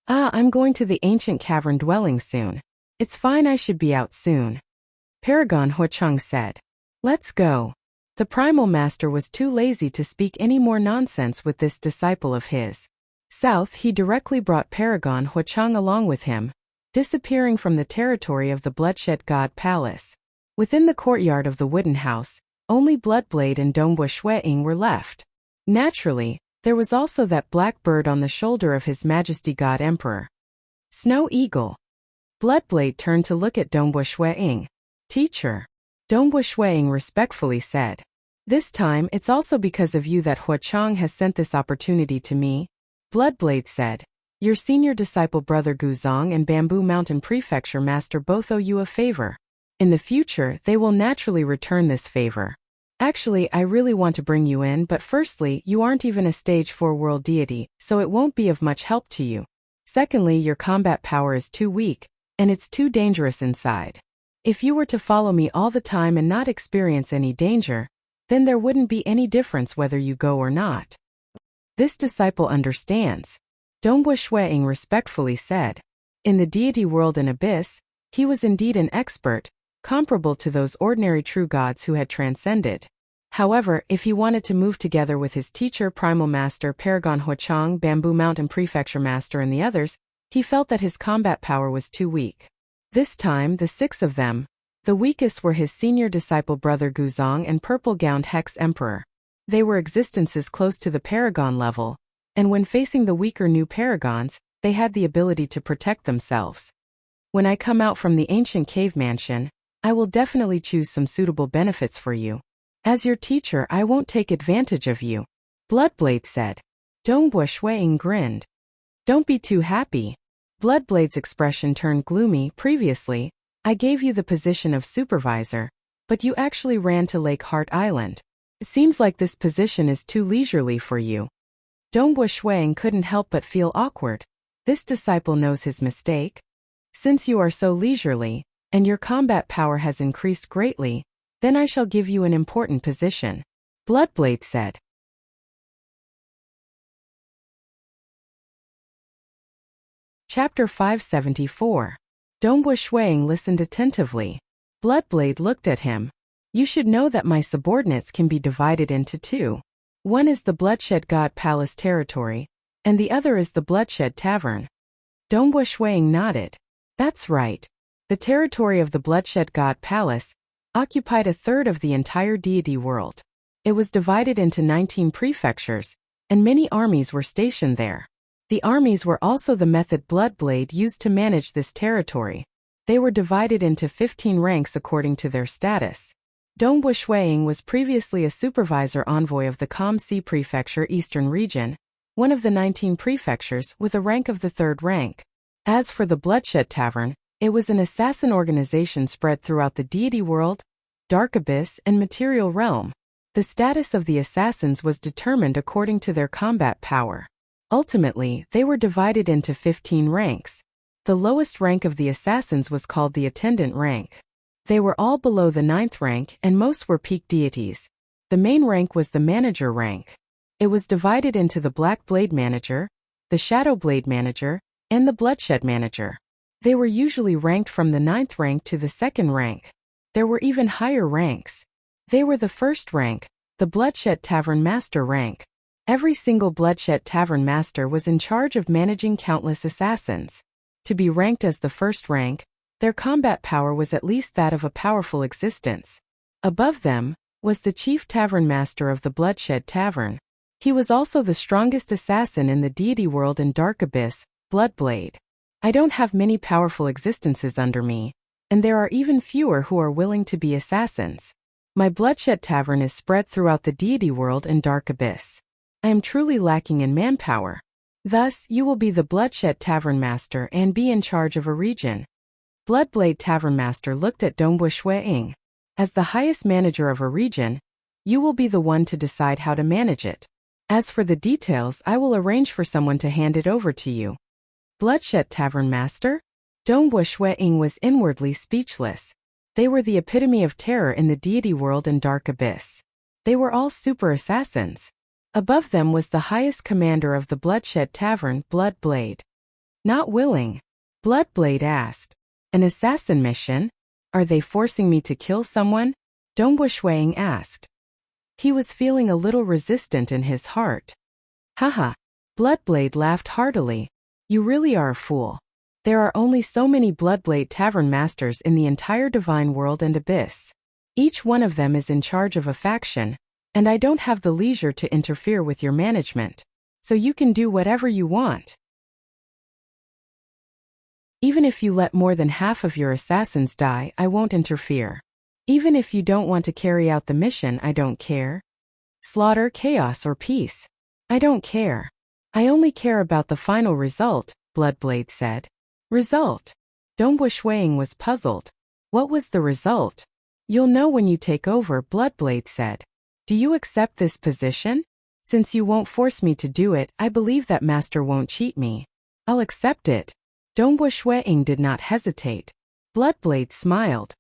I'm going to the ancient cavern dwelling soon. It's fine, I should be out soon. Paragon Huacheng said. Let's go. The primal master was too lazy to speak any more nonsense with this disciple of his. South, he directly brought Paragon Huacheng along with him, disappearing from the territory of the Bloodshed God Palace. Within the courtyard of the wooden house, only Bloodblade and Dongbua Shueying were left. Naturally, there was also that black bird on the shoulder of His Majesty God Emperor. Snow Eagle. Bloodblade turned to look at Dongbua Shueying. Teacher. Dongbua Shueying respectfully said. This time it's also because of you that Huacheng has sent this opportunity to me. Bloodblade said. Your senior disciple brother Guzong and Bamboo Mountain Prefecture Master both owe you a favor. In the future, they will naturally return this favor. Actually, I really want to bring you in, but firstly, you aren't even a stage 4 world deity, so it won't be of much help to you. Secondly, your combat power is too weak, and it's too dangerous inside. If you were to follow me all the time and not experience any danger, then there wouldn't be any difference whether you go or not. This disciple understands. Dongbua Shueying respectfully said. In the deity world and abyss, he was indeed an expert, comparable to those ordinary true gods who had transcended. However, if he wanted to move together with his teacher Primal Master Paragon Huacheng, Bamboo Mountain Prefecture Master and the others, he felt that his combat power was too weak. This time, the 6 of them, the weakest were his senior disciple brother Guzong and purple-gowned Hex Emperor. They were existences close to the Paragon level, and when facing the weaker new Paragons, they had the ability to protect themselves. When I come out from the ancient cave mansion, I will definitely choose some suitable benefits for you. As your teacher, I won't take advantage of you. Bloodblade said. Dongbua Shueying grinned. Don't be too happy. Bloodblade's expression turned gloomy. Previously, I gave you the position of supervisor, but you actually ran to Lake Heart Island. It seems like this position is too leisurely for you. Dongbua Shueying couldn't help but feel awkward. This disciple knows his mistake. Since you are so leisurely, and your combat power has increased greatly, then I shall give you an important position. Bloodblade said. Chapter 574. Dongbua Shueying listened attentively. Bloodblade looked at him. You should know that my subordinates can be divided into 2. One is the Bloodshed God Palace territory, and the other is the Bloodshed Tavern. Dongbua Shueying nodded. That's right. The territory of the Bloodshed God Palace occupied a third of the entire deity world. It was divided into 19 prefectures, and many armies were stationed there. The armies were also the method Bloodblade used to manage this territory. They were divided into 15 ranks according to their status. Dongbua Shueying was previously a supervisor envoy of the Calm Sea Prefecture Eastern Region, one of the 19 prefectures with a rank of the 3rd rank. As for the Bloodshed Tavern, it was an assassin organization spread throughout the deity world, dark abyss, and material realm. The status of the assassins was determined according to their combat power. Ultimately, they were divided into 15 ranks. The lowest rank of the assassins was called the attendant rank. They were all below the 9th rank and most were peak deities. The main rank was the manager rank. It was divided into the Black Blade Manager, the Shadow Blade Manager, and the Bloodshed Manager. They were usually ranked from the 9th rank to the 2nd rank. There were even higher ranks. They were the 1st rank, the Bloodshed Tavern Master rank. Every single Bloodshed Tavern Master was in charge of managing countless assassins. To be ranked as the 1st rank, their combat power was at least that of a powerful existence. Above them was the Chief Tavern Master of the Bloodshed Tavern. He was also the strongest assassin in the deity world and dark abyss, Bloodblade. I don't have many powerful existences under me, and there are even fewer who are willing to be assassins. My Bloodshed Tavern is spread throughout the deity world and dark abyss. I am truly lacking in manpower. Thus, you will be the Bloodshed Tavern Master and be in charge of a region. Bloodblade Tavern Master looked at Dongbua Shueying. As the highest manager of a region, you will be the one to decide how to manage it. As for the details, I will arrange for someone to hand it over to you. Bloodshed Tavern Master? Dongbua Shuiying was inwardly speechless. They were the epitome of terror in the deity world and dark abyss. They were all super assassins. Above them was the highest commander of the Bloodshed Tavern, Bloodblade. Not willing. Bloodblade asked. An assassin mission? Are they forcing me to kill someone? Dongbua Shuiying asked. He was feeling a little resistant in his heart. Haha. Bloodblade laughed heartily. You really are a fool. There are only so many Bloodblade Tavern Masters in the entire Divine World and Abyss. Each one of them is in charge of a faction, and I don't have the leisure to interfere with your management. So you can do whatever you want. Even if you let more than half of your assassins die, I won't interfere. Even if you don't want to carry out the mission, I don't care. Slaughter, chaos, or peace. I don't care. I only care about the final result, Bloodblade said. Result? Dongbua Shuiying was puzzled. What was the result? You'll know when you take over, Bloodblade said. Do you accept this position? Since you won't force me to do it, I believe that Master won't cheat me. I'll accept it. Dongbua Shuiying did not hesitate. Bloodblade smiled.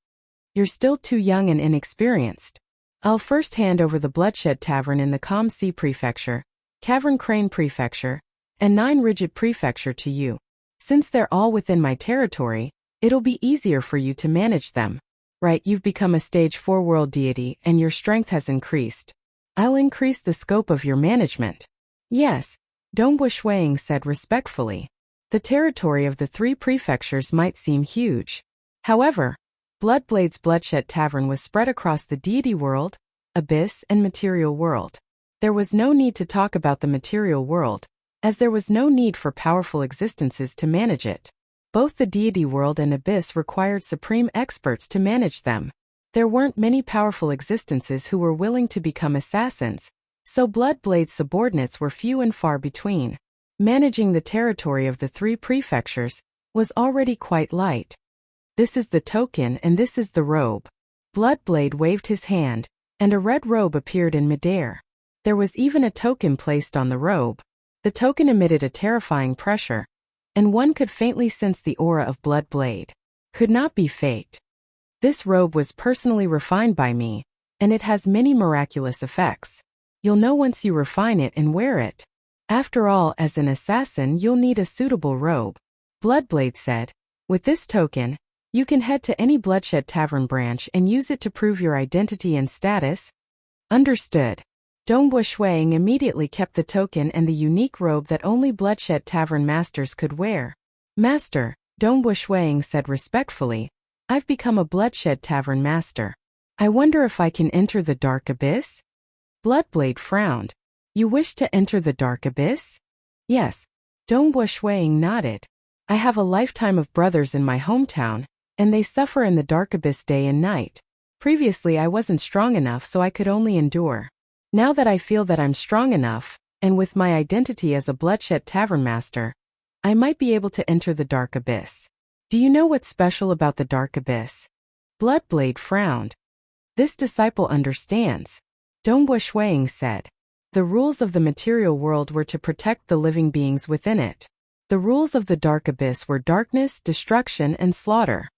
You're still too young and inexperienced. I'll first hand over the Bloodshed Tavern in the Calm Sea Prefecture, Cavern Crane Prefecture, and Nine Rigid Prefecture to you. Since they're all within my territory, it'll be easier for you to manage them. Right, you've become a Stage 4 world deity and your strength has increased. I'll increase the scope of your management. Yes, Dongbua Shuiying said respectfully. The territory of the 3 prefectures might seem huge. However, Bloodblade's Bloodshed Tavern was spread across the deity world, abyss, and material world. There was no need to talk about the material world, as there was no need for powerful existences to manage it. Both the deity world and abyss required supreme experts to manage them. There weren't many powerful existences who were willing to become assassins, so Bloodblade's subordinates were few and far between. Managing the territory of the 3 prefectures was already quite light. This is the token and this is the robe. Bloodblade waved his hand, and a red robe appeared in midair. There was even a token placed on the robe. The token emitted a terrifying pressure, and one could faintly sense the aura of Bloodblade. Could not be faked. This robe was personally refined by me, and it has many miraculous effects. You'll know once you refine it and wear it. After all, as an assassin, you'll need a suitable robe. Bloodblade said, with this token, you can head to any Bloodshed Tavern branch and use it to prove your identity and status. Understood. Dongbua Shuiying immediately kept the token and the unique robe that only Bloodshed Tavern Masters could wear. Master, Dongbua Shuiying said respectfully, I've become a Bloodshed Tavern Master. I wonder if I can enter the Dark Abyss? Bloodblade frowned. You wish to enter the Dark Abyss? Yes. Dongbua Shuiying nodded. I have a lifetime of brothers in my hometown, and they suffer in the Dark Abyss day and night. Previously I wasn't strong enough, so I could only endure. Now that I feel that I'm strong enough, and with my identity as a Bloodshed Tavern Master, I might be able to enter the Dark Abyss. Do you know what's special about the Dark Abyss? Bloodblade frowned. This disciple understands. Dongbua Shuiying said. The rules of the material world were to protect the living beings within it. The rules of the Dark Abyss were darkness, destruction, and slaughter.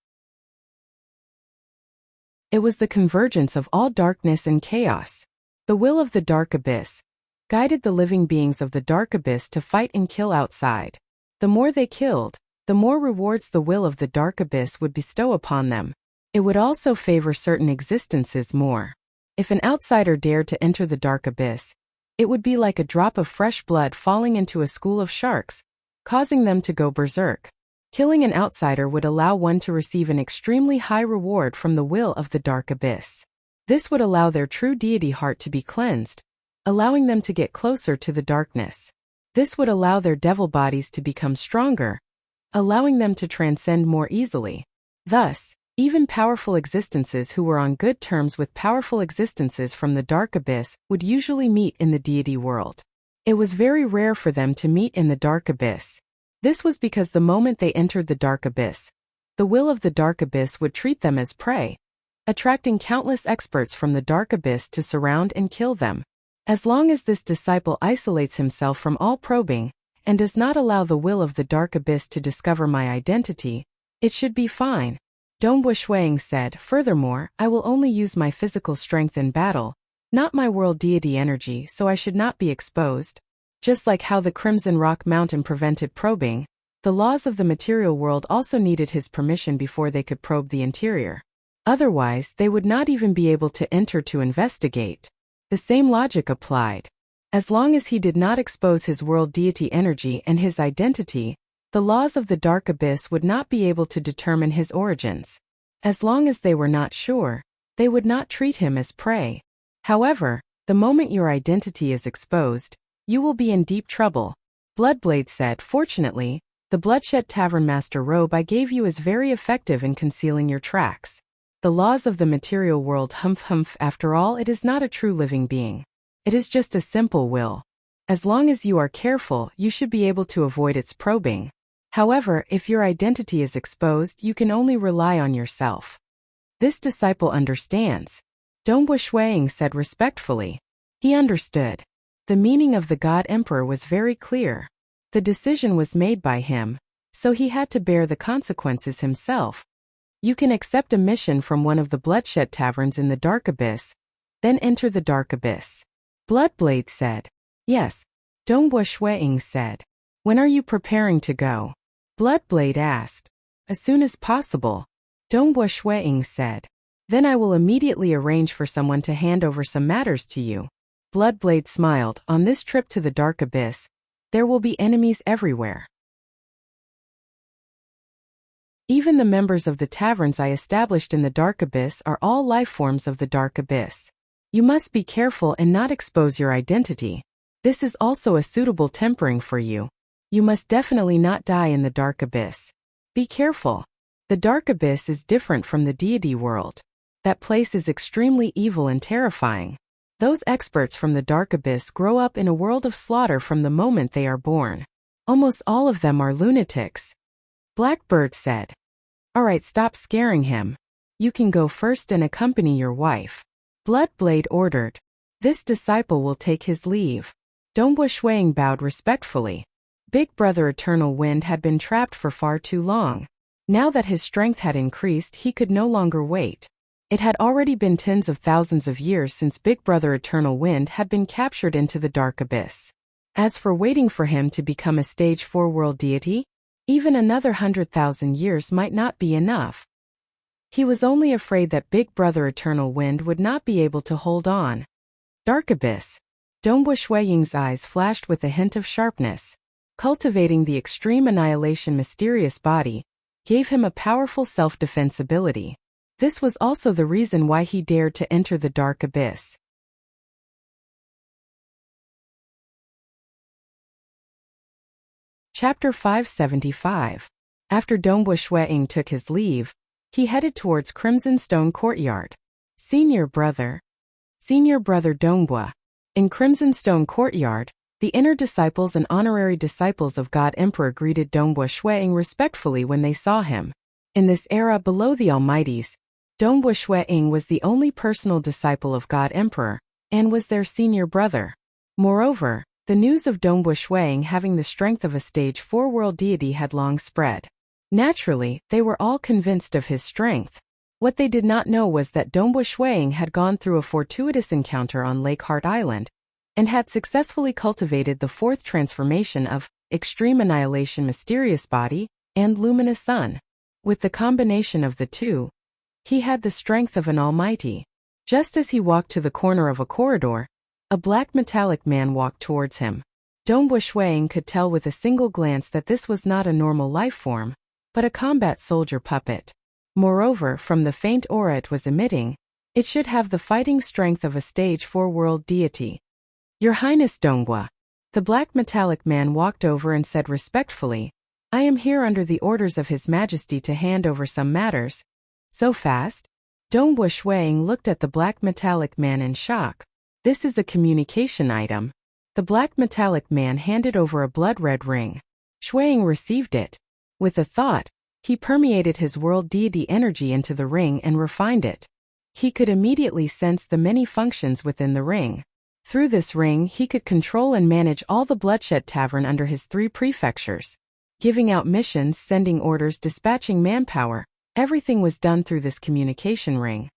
It was the convergence of all darkness and chaos. The will of the Dark Abyss guided the living beings of the Dark Abyss to fight and kill outside. The more they killed, the more rewards the will of the Dark Abyss would bestow upon them. It would also favor certain existences more. If an outsider dared to enter the Dark Abyss, it would be like a drop of fresh blood falling into a school of sharks, causing them to go berserk. Killing an outsider would allow one to receive an extremely high reward from the will of the Dark Abyss. This would allow their true deity heart to be cleansed, allowing them to get closer to the darkness. This would allow their devil bodies to become stronger, allowing them to transcend more easily. Thus, even powerful existences who were on good terms with powerful existences from the Dark Abyss would usually meet in the deity world. It was very rare for them to meet in the Dark Abyss. This was because the moment they entered the Dark Abyss, the will of the Dark Abyss would treat them as prey, attracting countless experts from the Dark Abyss to surround and kill them. As long as this disciple isolates himself from all probing, and does not allow the will of the dark abyss to discover my identity, it should be fine. Dongbu Shuang said, furthermore, I will only use my physical strength in battle, not my world deity energy, so I should not be exposed. Just like how the Crimson Rock Mountain prevented probing, the laws of the material world also needed his permission before they could probe the interior. Otherwise, they would not even be able to enter to investigate. The same logic applied. As long as he did not expose his world deity energy and his identity, the laws of the dark abyss would not be able to determine his origins. As long as they were not sure, they would not treat him as prey. However, the moment your identity is exposed, you will be in deep trouble. Bloodblade said, fortunately, the Bloodshed Tavern Master robe I gave you is very effective in concealing your tracks. The laws of the material world humph, after all, it is not a true living being. It is just a simple will. As long as you are careful, you should be able to avoid its probing. However, if your identity is exposed, you can only rely on yourself. This disciple understands. Dongbu Shuang said respectfully. He understood. The meaning of the God Emperor was very clear. The decision was made by him, so he had to bear the consequences himself. You can accept a mission from one of the Bloodshed Taverns in the Dark Abyss, then enter the Dark Abyss. Bloodblade said. Yes. Dongbu Shuang said. When are you preparing to go? Bloodblade asked. As soon as possible. Dongbu Shuang said. Then I will immediately arrange for someone to hand over some matters to you. Bloodblade smiled. On this trip to the Dark Abyss, there will be enemies everywhere. Even the members of the taverns I established in the Dark Abyss are all life forms of the Dark Abyss. You must be careful and not expose your identity. This is also a suitable tempering for you. You must definitely not die in the Dark Abyss. Be careful. The Dark Abyss is different from the deity world. That place is extremely evil and terrifying. Those experts from the Dark Abyss grow up in a world of slaughter from the moment they are born. Almost all of them are lunatics. Blackbird said. Alright, stop scaring him. You can go first and accompany your wife. Bloodblade ordered. This disciple will take his leave. Dongbu Shuang bowed respectfully. Big Brother Eternal Wind had been trapped for far too long. Now that his strength had increased, he could no longer wait. It had already been tens of thousands of years since Big Brother Eternal Wind had been captured into the Dark Abyss. As for waiting for him to become a Stage 4 world deity, even another 100,000 years might not be enough. He was only afraid that Big Brother Eternal Wind would not be able to hold on. Dark Abyss. Dongbu Shuang's eyes flashed with a hint of sharpness. Cultivating the extreme annihilation mysterious body gave him a powerful self-defense ability. This was also the reason why he dared to enter the Dark Abyss. Chapter 575. After Dongbu Shuang took his leave, he headed towards Crimson Stone Courtyard. Senior Brother Dongbu. In Crimson Stone Courtyard, the inner disciples and honorary disciples of God Emperor greeted Dongbu Shuang respectfully when they saw him. In this era below the Almighties, Dongbu Shuang was the only personal disciple of God Emperor, and was their senior brother. Moreover, the news of Dongbu Shuang having the strength of a Stage 4 world deity had long spread. Naturally, they were all convinced of his strength. What they did not know was that Dongbu Shuang had gone through a fortuitous encounter on Lake Heart Island, and had successfully cultivated the fourth transformation of Extreme Annihilation Mysterious Body and Luminous Sun. With the combination of the two, he had the strength of an almighty. Just as he walked to the corner of a corridor, a black metallic man walked towards him. Dongbu Shuang could tell with a single glance that this was not a normal life form, but a combat soldier puppet. Moreover, from the faint aura it was emitting, it should have the fighting strength of a Stage 4 world deity. Your Highness Dongbu. The black metallic man walked over and said respectfully, I am here under the orders of His Majesty to hand over some matters. So fast? Dongbu Shuang looked at the black metallic man in shock. This is a communication item. The black metallic man handed over a blood-red ring. Shuang received it. With a thought, he permeated his world deity energy into the ring and refined it. He could immediately sense the many functions within the ring. Through this ring he could control and manage all the Bloodshed Tavern under his 3 prefectures. Giving out missions, sending orders, dispatching manpower, everything was done through this communication ring.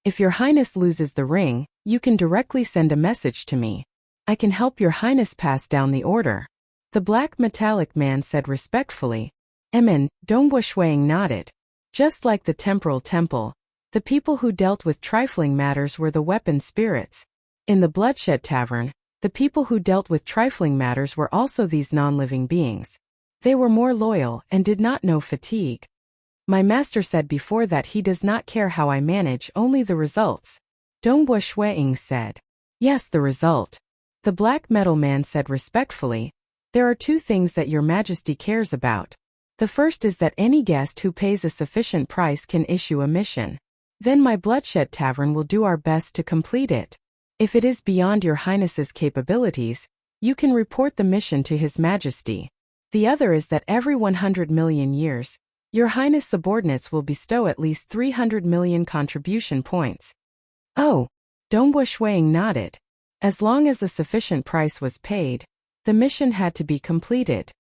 If Your Highness loses the ring, you can directly send a message to me. I can help Your Highness pass down the order. The black metallic man said respectfully. Dongbo Shuang nodded. Just like the temporal temple, the people who dealt with trifling matters were the weapon spirits. In the Bloodshed Tavern, the people who dealt with trifling matters were also these non-living beings. They were more loyal and did not know fatigue. My master said before that he does not care how I manage, only the results. Dongbo Shuang said. Yes, the result. The black metal man said respectfully. There are 2 things that Your Majesty cares about. The first is that any guest who pays a sufficient price can issue a mission. Then my Bloodshed Tavern will do our best to complete it. If it is beyond Your Highness's capabilities, you can report the mission to His Majesty. The other is that every 100 million years, Your Highness subordinates will bestow at least 300 million contribution points. Oh, Dongbo Shuang nodded. As long as a sufficient price was paid, the mission had to be completed.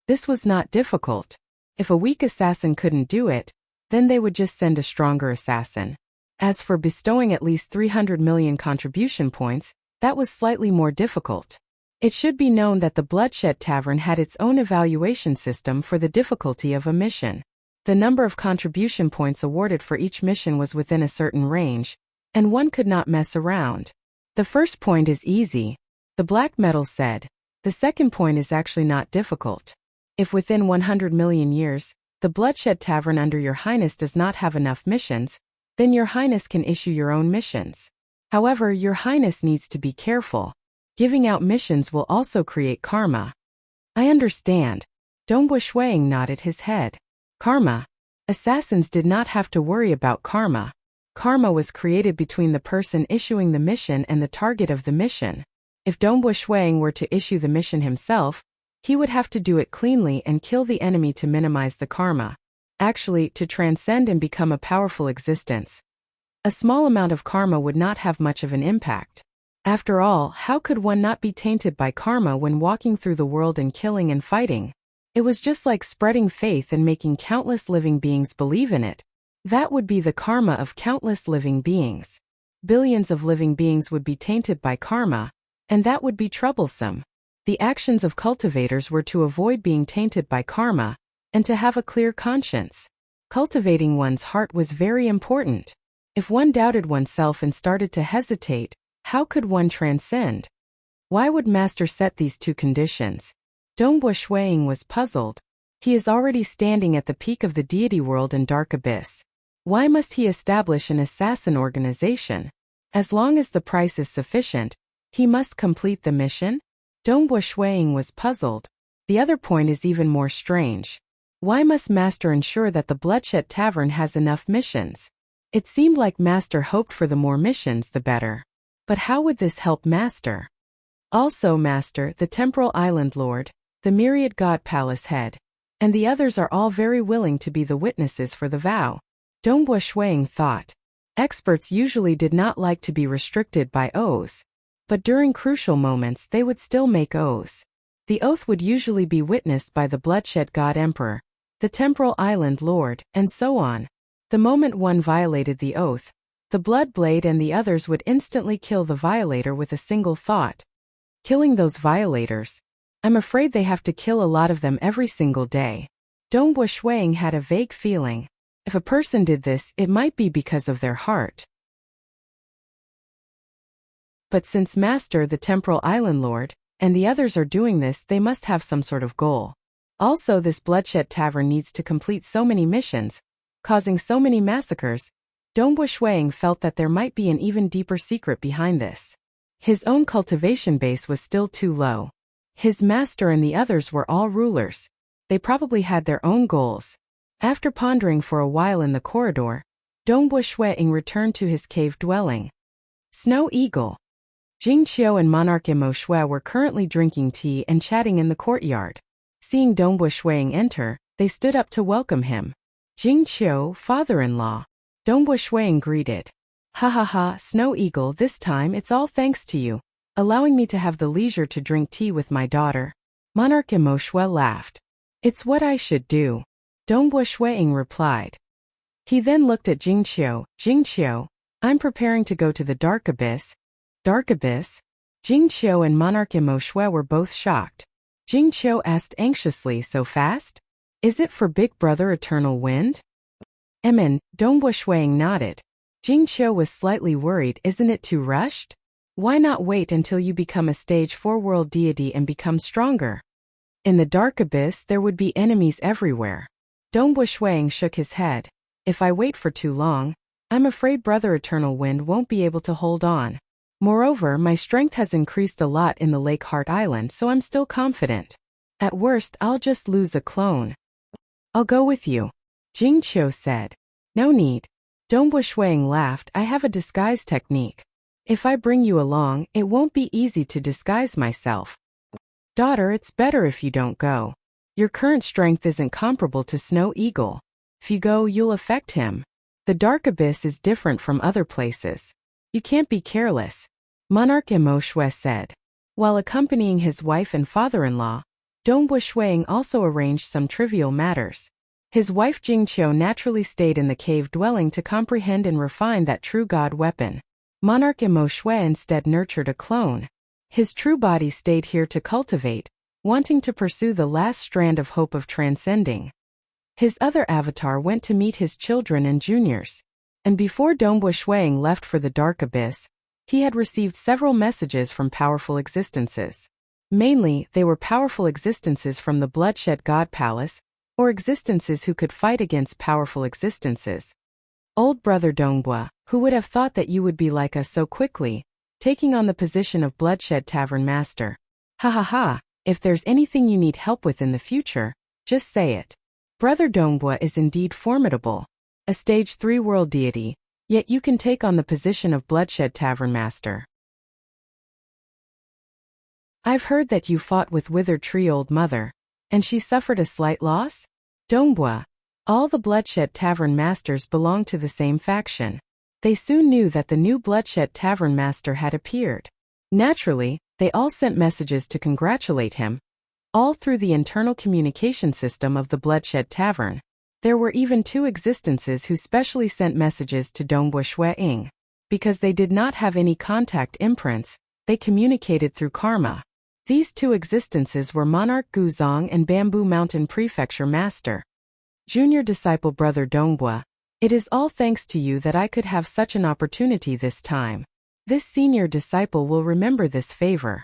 This was not difficult. If a weak assassin couldn't do it, then they would just send a stronger assassin. As for bestowing at least 300 million contribution points, that was slightly more difficult. It should be known that the Bloodshed Tavern had its own evaluation system for the difficulty of a mission. The number of contribution points awarded for each mission was within a certain range, and one could not mess around. The first point is easy, the black metal said. The second point is actually not difficult. If within 100 million years, the Bloodshed Tavern under Your Highness does not have enough missions, then Your Highness can issue your own missions. However, Your Highness needs to be careful. Giving out missions will also create karma. I understand. Dongbo Shuang nodded his head. Karma. Assassins did not have to worry about karma. Karma was created between the person issuing the mission and the target of the mission. If Dongbo Shuang were to issue the mission himself, he would have to do it cleanly and kill the enemy to minimize the karma. Actually, to transcend and become a powerful existence. A small amount of karma would not have much of an impact. After all, how could one not be tainted by karma when walking through the world and killing and fighting? It was just like spreading faith and making countless living beings believe in it. That would be the karma of countless living beings. Billions of living beings would be tainted by karma, and that would be troublesome. The actions of cultivators were to avoid being tainted by karma, and to have a clear conscience. Cultivating one's heart was very important. If one doubted oneself and started to hesitate, how could one transcend? Why would Master set these 2 conditions? Dongbo Shuang was puzzled. He is already standing at the peak of the deity world and dark abyss. Why must he establish an assassin organization? As long as the price is sufficient, he must complete the mission? Dongbo Shuang was puzzled. The other point is even more strange. Why must Master ensure that the Bloodshed Tavern has enough missions? It seemed like Master hoped for the more missions the better. But how would this help Master? Also Master, the Temporal Island Lord, the Myriad God Palace Head, and the others are all very willing to be the witnesses for the vow. Dongbo Shuang thought. Experts usually did not like to be restricted by oaths. But during crucial moments they would still make oaths. The oath would usually be witnessed by the Bloodshed God Emperor, the Temporal Island Lord, and so on. The moment one violated the oath, the Blood Blade and the others would instantly kill the violator with a single thought. Killing those violators. I'm afraid they have to kill a lot of them every single day. Dongbo Shuang had a vague feeling. If a person did this, it might be because of their heart. But since Master, the Temporal Island Lord, and the others are doing this, they must have some sort of goal. Also, this Bloodshed Tavern needs to complete so many missions, causing so many massacres. Dongbo Shuang felt that there might be an even deeper secret behind this. His own cultivation base was still too low. His master and the others were all rulers. They probably had their own goals. After pondering for a while in the corridor, Dongbo Shuang returned to his cave dwelling. Snow Eagle. Jing Qiu and Monarch Mo Shui were currently drinking tea and chatting in the courtyard. Seeing Dongbo Shuang enter, they stood up to welcome him. Jing Qiu, father-in-law. Dongbo Shuang greeted. Ha ha ha, Snow Eagle, this time it's all thanks to you, allowing me to have the leisure to drink tea with my daughter. Monarch Emoshue laughed. It's what I should do. Dongbua Shuiying replied. He then looked at Jingqiu. Jingqiu, I'm preparing to go to the Dark Abyss. Dark Abyss? Jingqiu and Monarch Emoshue were both shocked. Jingqiu asked anxiously, so fast? Is it for Big Brother Eternal Wind? Dongbua Shuiying nodded. Jingqiu was slightly worried, isn't it too rushed? Why not wait until you become a stage 4 world deity and become stronger? In the Dark Abyss there would be enemies everywhere. Dongbua Shuiying shook his head. If I wait for too long, I'm afraid Brother Eternal Wind won't be able to hold on. Moreover, my strength has increased a lot in the Lake Heart Island, so I'm still confident. At worst, I'll just lose a clone. I'll go with you, Jingqiu said. No need. Dongbua Shuiying laughed. I have a disguise technique. If I bring you along, it won't be easy to disguise myself. Daughter, it's better if you don't go. Your current strength isn't comparable to Snow Eagle. If you go, you'll affect him. The Dark Abyss is different from other places. You can't be careless, Monarch Emoshue said. While accompanying his wife and father-in-law, Dongbua Shuiying also arranged some trivial matters. His wife Jingqiu naturally stayed in the cave dwelling to comprehend and refine that true god weapon. Monarch Emoshue instead nurtured a clone. His true body stayed here to cultivate, wanting to pursue the last strand of hope of transcending. His other avatar went to meet his children and juniors. And before Dongbua Shuiying left for the Dark Abyss, he had received several messages from powerful existences. Mainly, they were powerful existences from the Bloodshed God Palace, or existences who could fight against powerful existences. Old brother Dongbua, who would have thought that you would be like us so quickly, taking on the position of Bloodshed Tavern Master. Ha ha ha, if there's anything you need help with in the future, just say it. Brother Dongbua is indeed formidable. A stage 3 world deity, yet you can take on the position of Bloodshed Tavern Master. I've heard that you fought with Withered Tree Old Mother, and she suffered a slight loss? Dongbua, all the Bloodshed Tavern Masters belonged to the same faction. They soon knew that the new Bloodshed Tavern Master had appeared. Naturally, they all sent messages to congratulate him, all through the internal communication system of the Bloodshed Tavern. There were even 2 existences who specially sent messages to Dongbua Shuiying. Because they did not have any contact imprints, they communicated through karma. These 2 existences were Monarch Guzong and Bamboo Mountain Prefecture Master. Junior disciple Brother Dongbua, it is all thanks to you that I could have such an opportunity this time. This senior disciple will remember this favor.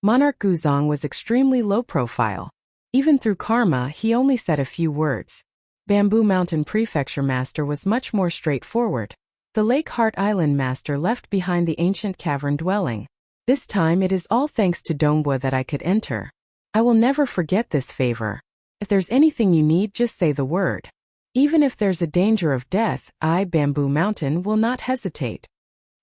Monarch Guzong was extremely low profile. Even through karma, he only said a few words. Bamboo Mountain Prefecture Master was much more straightforward. The Lake Heart Island Master left behind the ancient cavern dwelling. This time it is all thanks to Dongbua that I could enter. I will never forget this favor. If there's anything you need, just say the word. Even if there's a danger of death, I, Bamboo Mountain, will not hesitate.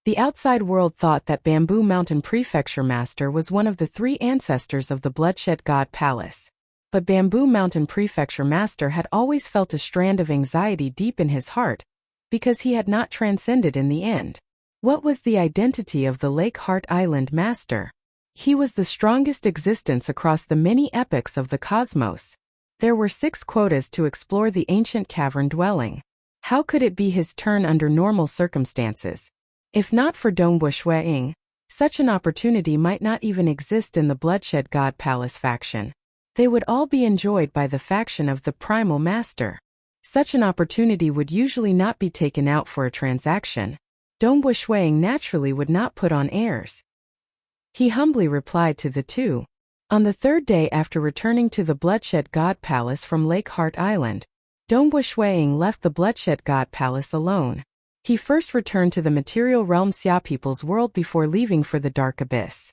The outside world thought that Bamboo Mountain Prefecture Master was one of the 3 ancestors of the Bloodshed God Palace. But Bamboo Mountain Prefecture Master had always felt a strand of anxiety deep in his heart, because he had not transcended in the end. What was the identity of the Lake Heart Island Master? He was the strongest existence across the many epochs of the cosmos. There were 6 quotas to explore the ancient cavern dwelling. How could it be his turn under normal circumstances? If not for Dongbua Shuiying, such an opportunity might not even exist in the Bloodshed God Palace faction. They would all be enjoyed by the faction of the Primal Master. Such an opportunity would usually not be taken out for a transaction. Dongbua Shuiying naturally would not put on airs. He humbly replied to the 2. On the 3rd day after returning to the Bloodshed God Palace from Lake Heart Island, Dongbua Shuiying left the Bloodshed God Palace alone. He first returned to the material realm Xia people's world before leaving for the Dark Abyss.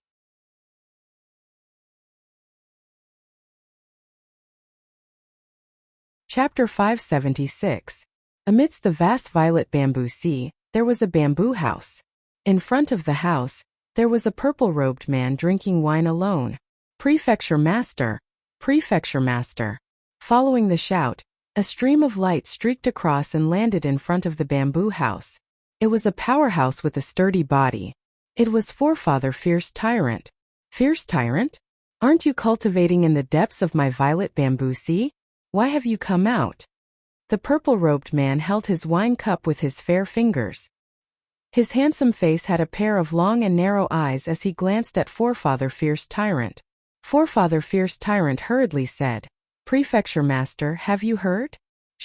Chapter 576. Amidst the vast violet bamboo sea, there was a bamboo house. In front of the house, there was a purple-robed man drinking wine alone. Prefecture Master! Prefecture Master! Following the shout, a stream of light streaked across and landed in front of the bamboo house. It was a powerhouse with a sturdy body. It was forefather Fierce Tyrant. Fierce Tyrant? Aren't you cultivating in the depths of my violet bamboo sea? Why have you come out? The purple-robed man held his wine cup with his fair fingers. His handsome face had a pair of long and narrow eyes as he glanced at forefather Fierce Tyrant. Forefather Fierce Tyrant hurriedly said, "Prefecture Master, have you heard?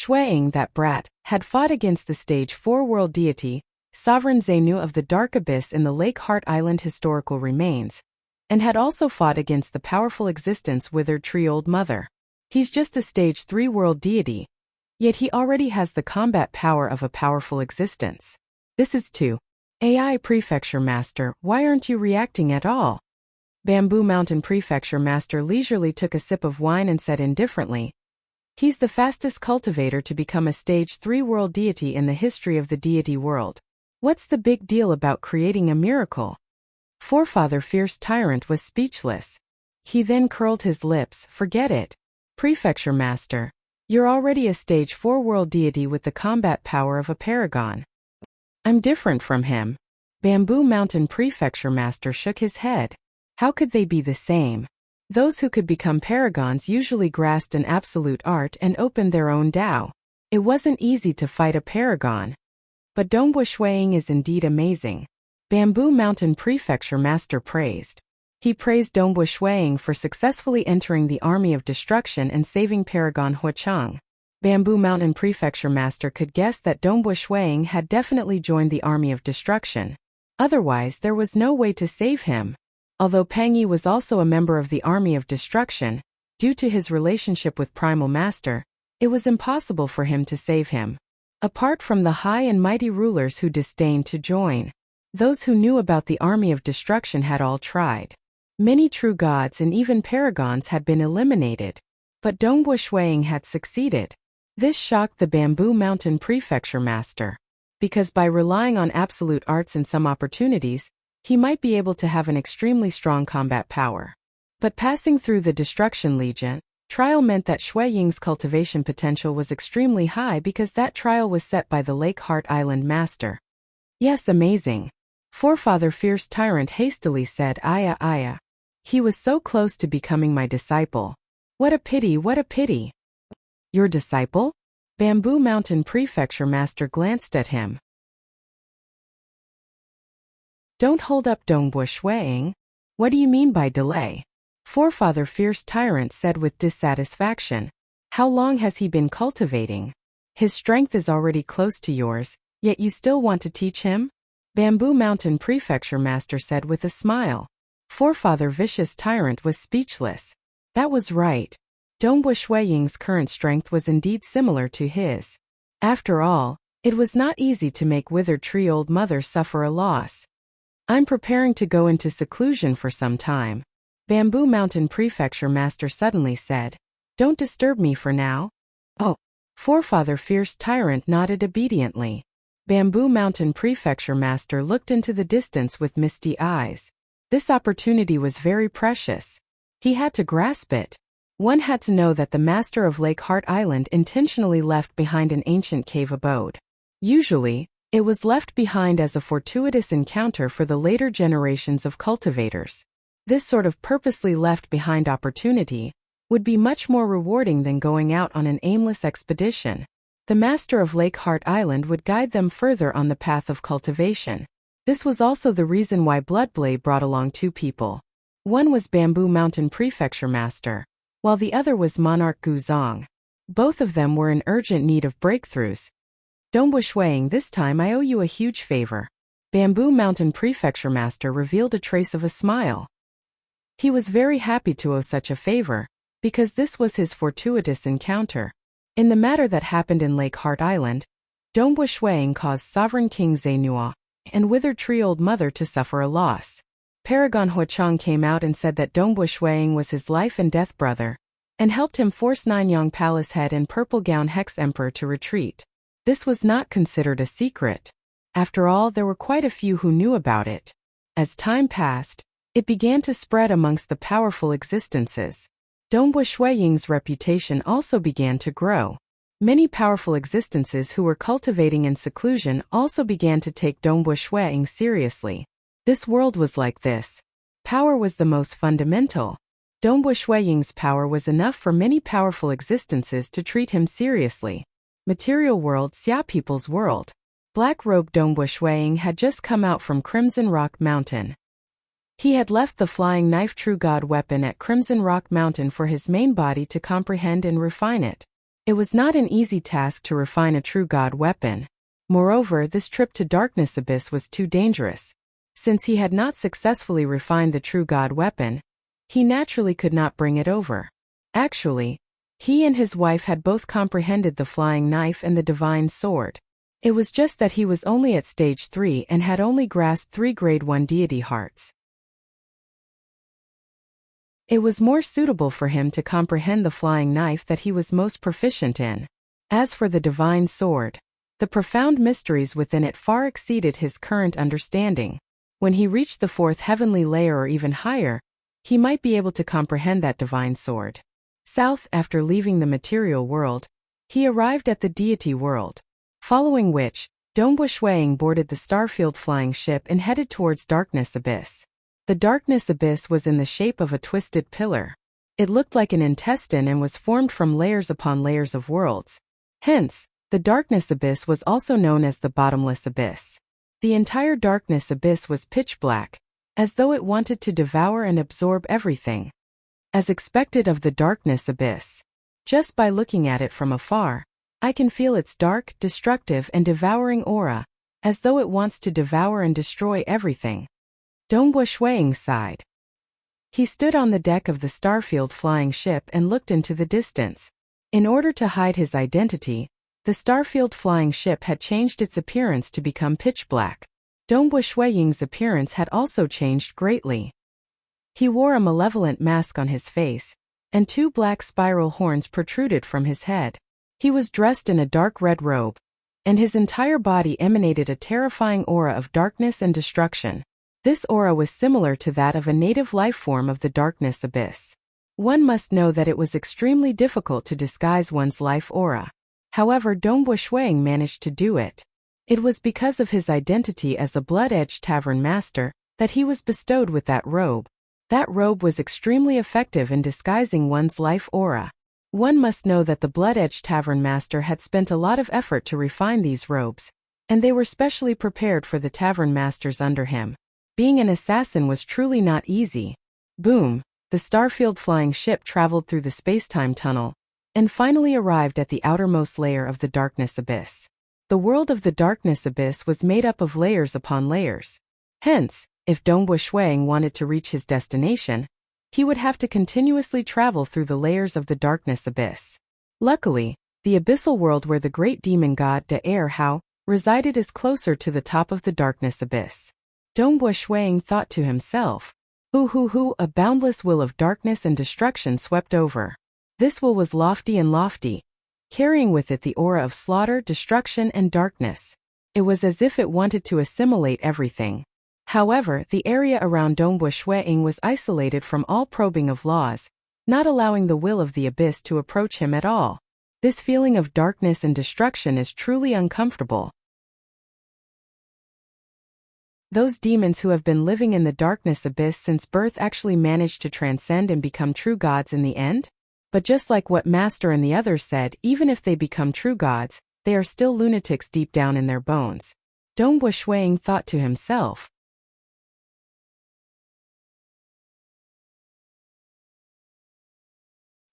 Ying, that brat, had fought against the stage 4 world deity, Sovereign Xenu of the Dark Abyss in the Lake Heart Island historical remains, and had also fought against the powerful existence Withered Tree Old Mother. He's just a stage 3 world deity, yet he already has the combat power of a powerful existence. This is too. AI Prefecture Master, why aren't you reacting at all?" Bamboo Mountain Prefecture Master leisurely took a sip of wine and said indifferently, "He's the fastest cultivator to become a stage 3 world deity in the history of the deity world. What's the big deal about creating a miracle?" Forefather Fierce Tyrant was speechless. He then curled his lips. "Forget it. Prefecture Master. You're already a stage 4 world deity with the combat power of a paragon. I'm different from him." Bamboo Mountain Prefecture Master shook his head. How could they be the same? Those who could become paragons usually grasped an absolute art and opened their own Tao. It wasn't easy to fight a paragon. But Ying is indeed amazing. Bamboo Mountain Prefecture Master praised. He praised Ying for successfully entering the army of destruction and saving Paragon Huachang. Bamboo Mountain Prefecture Master could guess that Ying had definitely joined the army of destruction. Otherwise, there was no way to save him. Although Pangyi was also a member of the army of destruction, due to his relationship with Primal Master, it was impossible for him to save him. Apart from the high and mighty rulers who disdained to join, those who knew about the army of destruction had all tried. Many true gods and even paragons had been eliminated, but Ying had succeeded. This shocked the Bamboo Mountain Prefecture Master, because by relying on absolute arts in some opportunities, he might be able to have an extremely strong combat power. But passing through the Destruction Legion trial meant that Ying's cultivation potential was extremely high because that trial was set by the Lake Heart Island Master. "Yes, amazing." Forefather Fierce Tyrant hastily said, Aya. He was so close to becoming my disciple. What a pity, what a pity." "Your disciple?" Bamboo Mountain Prefecture Master glanced at him. "Don't hold up Ying. What do you mean by delay?" Forefather Fierce Tyrant said with dissatisfaction. "How long has he been cultivating? His strength is already close to yours, yet you still want to teach him?" Bamboo Mountain Prefecture Master said with a smile. Forefather Vicious Tyrant was speechless. That was right. Ying's current strength was indeed similar to his. After all, it was not easy to make Withered Tree Old Mother suffer a loss. "I'm preparing to go into seclusion for some time," Bamboo Mountain Prefecture Master suddenly said. "Don't disturb me for now." "Oh." Forefather Fierce Tyrant nodded obediently. Bamboo Mountain Prefecture Master looked into the distance with misty eyes. This opportunity was very precious. He had to grasp it. One had to know that the Master of Lake Heart Island intentionally left behind an ancient cave abode. Usually, it was left behind as a fortuitous encounter for the later generations of cultivators. This sort of purposely left behind opportunity would be much more rewarding than going out on an aimless expedition. The Master of Lake Heart Island would guide them further on the path of cultivation. This was also the reason why Bloodblade brought along 2 people. One was Bamboo Mountain Prefecture Master, while the other was Monarch Guzong. Both of them were in urgent need of breakthroughs. Ying, this time I owe you a huge favor." Bamboo Mountain Prefecture Master revealed a trace of a smile. He was very happy to owe such a favor, because this was his fortuitous encounter. In the matter that happened in Lake Heart Island, Ying caused Sovereign King Xenu and Withered Tree Old Mother to suffer a loss. Paragon Huachang came out and said that Ying was his life and death brother, and helped him force Nanyang Palace Head and Purple Gown Hex Emperor to retreat. This was not considered a secret. After all, there were quite a few who knew about it. As time passed, it began to spread amongst the powerful existences. Ying's reputation also began to grow. Many powerful existences who were cultivating in seclusion also began to take Dongbu Shuiying seriously. This world was like this. Power was the most fundamental. Dongbu Shuiying's power was enough for many powerful existences to treat him seriously. Material world, Xia people's world. Black-robed Dongbu Shuiying had just come out from Crimson Rock Mountain. He had left the flying knife true god weapon at Crimson Rock Mountain for his main body to comprehend and refine it. It was not an easy task to refine a true god weapon. Moreover, this trip to Darkness Abyss was too dangerous. Since he had not successfully refined the true god weapon, he naturally could not bring it over. Actually, he and his wife had both comprehended the flying knife and the divine sword. It was just that he was only at stage 3 and had only grasped 3 grade 1 deity hearts. It was more suitable for him to comprehend the flying knife that he was most proficient in. As for the divine sword, the profound mysteries within it far exceeded his current understanding. When he reached the 4th heavenly layer or even higher, he might be able to comprehend that divine sword. South, after leaving the material world, he arrived at the deity world. Following which, Dongbu Shuiying boarded the Starfield flying ship and headed towards Darkness Abyss. The Darkness Abyss was in the shape of a twisted pillar. It looked like an intestine and was formed from layers upon layers of worlds. Hence, the Darkness Abyss was also known as the Bottomless Abyss. The entire Darkness Abyss was pitch black, as though it wanted to devour and absorb everything. As expected of the Darkness Abyss. Just by looking at it from afar, I can feel its dark, destructive and devouring aura, as though it wants to devour and destroy everything. Dongbu Shuiying sighed. He stood on the deck of the Starfield flying ship and looked into the distance. In order to hide his identity, the Starfield flying ship had changed its appearance to become pitch black. Dongbu Shuiying's appearance had also changed greatly. He wore a malevolent mask on his face, and 2 black spiral horns protruded from his head. He was dressed in a dark red robe, and his entire body emanated a terrifying aura of darkness and destruction. This aura was similar to that of a native life form of the Darkness Abyss. One must know that it was extremely difficult to disguise one's life aura. However, Dongbu Shuiying managed to do it. It was because of his identity as a blood-edged tavern master that he was bestowed with that robe. That robe was extremely effective in disguising one's life aura. One must know that the blood-edged tavern master had spent a lot of effort to refine these robes, and they were specially prepared for the tavern masters under him. Being an assassin was truly not easy. Boom! The Starfield flying ship traveled through the space-time tunnel, and finally arrived at the outermost layer of the Darkness Abyss. The world of the Darkness Abyss was made up of layers upon layers. Hence, if Dongbu Shuiying wanted to reach his destination, he would have to continuously travel through the layers of the Darkness Abyss. Luckily, the abyssal world where the great demon god De Er Hao resided is closer to the top of the Darkness Abyss. Dongbu Shuiying thought to himself, a boundless will of darkness and destruction swept over. This will was lofty, carrying with it the aura of slaughter, destruction, and darkness. It was as if it wanted to assimilate everything. However, the area around Dongbu Shuiying was isolated from all probing of laws, not allowing the will of the abyss to approach him at all. This feeling of darkness and destruction is truly uncomfortable. Those demons who have been living in the Darkness Abyss since birth actually managed to transcend and become true gods in the end? But just like what Master and the others said, even if they become true gods, they are still lunatics deep down in their bones. Dongbu Shuiying thought to himself.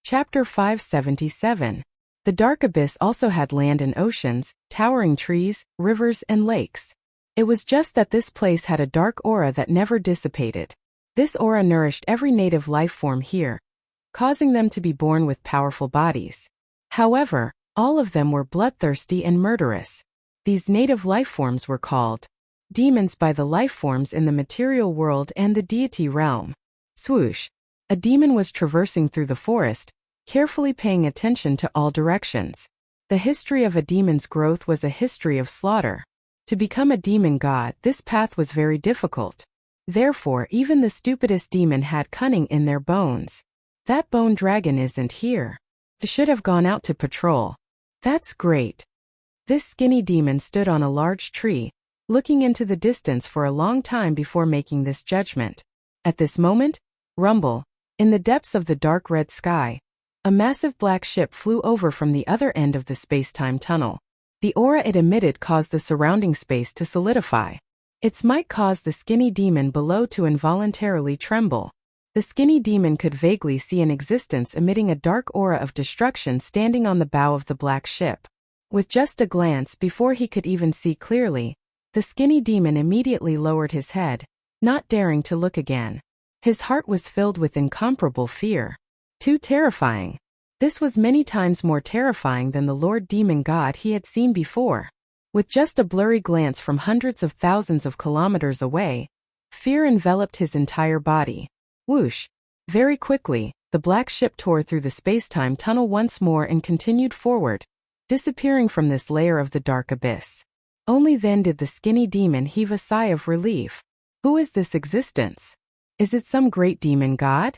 Chapter 577. The Dark Abyss also had land and oceans, towering trees, rivers, and lakes. It was just that this place had a dark aura that never dissipated. This aura nourished every native life form here, causing them to be born with powerful bodies. However, all of them were bloodthirsty and murderous. These native life forms were called demons by the life forms in the material world and the deity realm. Swoosh! A demon was traversing through the forest, carefully paying attention to all directions. The history of a demon's growth was a history of slaughter. To become a demon god, this path was very difficult. Therefore, even the stupidest demon had cunning in their bones. That bone dragon isn't here. It should have gone out to patrol. That's great. This skinny demon stood on a large tree, looking into the distance for a long time before making this judgment. At this moment, rumble, in the depths of the dark red sky, a massive black ship flew over from the other end of the space-time tunnel. The aura it emitted caused the surrounding space to solidify. Its might caused the skinny demon below to involuntarily tremble. The skinny demon could vaguely see an existence emitting a dark aura of destruction standing on the bow of the black ship. With just a glance before he could even see clearly, the skinny demon immediately lowered his head, not daring to look again. His heart was filled with incomparable fear. Too terrifying. This was many times more terrifying than the Lord Demon God he had seen before. With just a blurry glance from hundreds of thousands of kilometers away, fear enveloped his entire body. Whoosh! Very quickly, the black ship tore through the space-time tunnel once more and continued forward, disappearing from this layer of the dark abyss. Only then did the skinny demon heave a sigh of relief. Who is this existence? Is it some great demon god?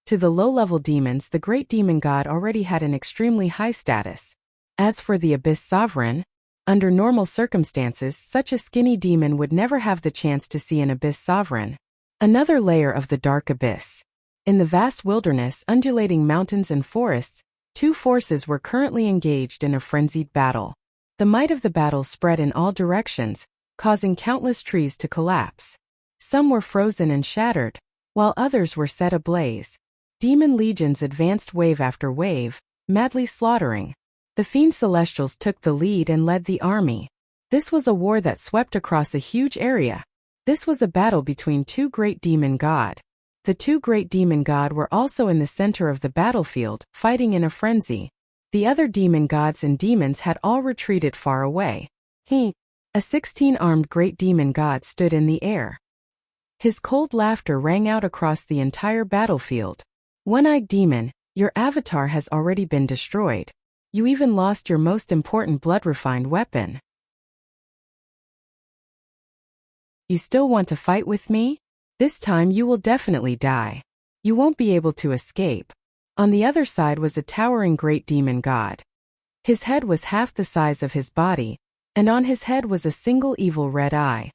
To the low-level demons, the great demon god already had an extremely high status. As for the Abyss Sovereign, under normal circumstances, such a skinny demon would never have the chance to see an Abyss Sovereign. Another layer of the dark abyss. In the vast wilderness, undulating mountains and forests, two forces were currently engaged in a frenzied battle. The might of the battle spread in all directions, causing countless trees to collapse. Some were frozen and shattered, while others were set ablaze. Demon legions advanced wave after wave, madly slaughtering. The fiend celestials took the lead and led the army. This was a war that swept across a huge area. This was a battle between two great demon god. The two great demon god were also in the center of the battlefield, fighting in a frenzy. The other demon gods and demons had all retreated far away. A 16-armed great demon god stood in the air. His cold laughter rang out across the entire battlefield. One-eyed demon, your avatar has already been destroyed. You even lost your most important blood-refined weapon. You still want to fight with me? This time you will definitely die. You won't be able to escape. On the other side was a towering great demon god. His head was half the size of his body, and on his head was a single evil red eye.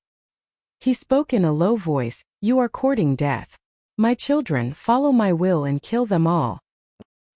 He spoke in a low voice, "You are courting death. My children, follow my will and kill them all.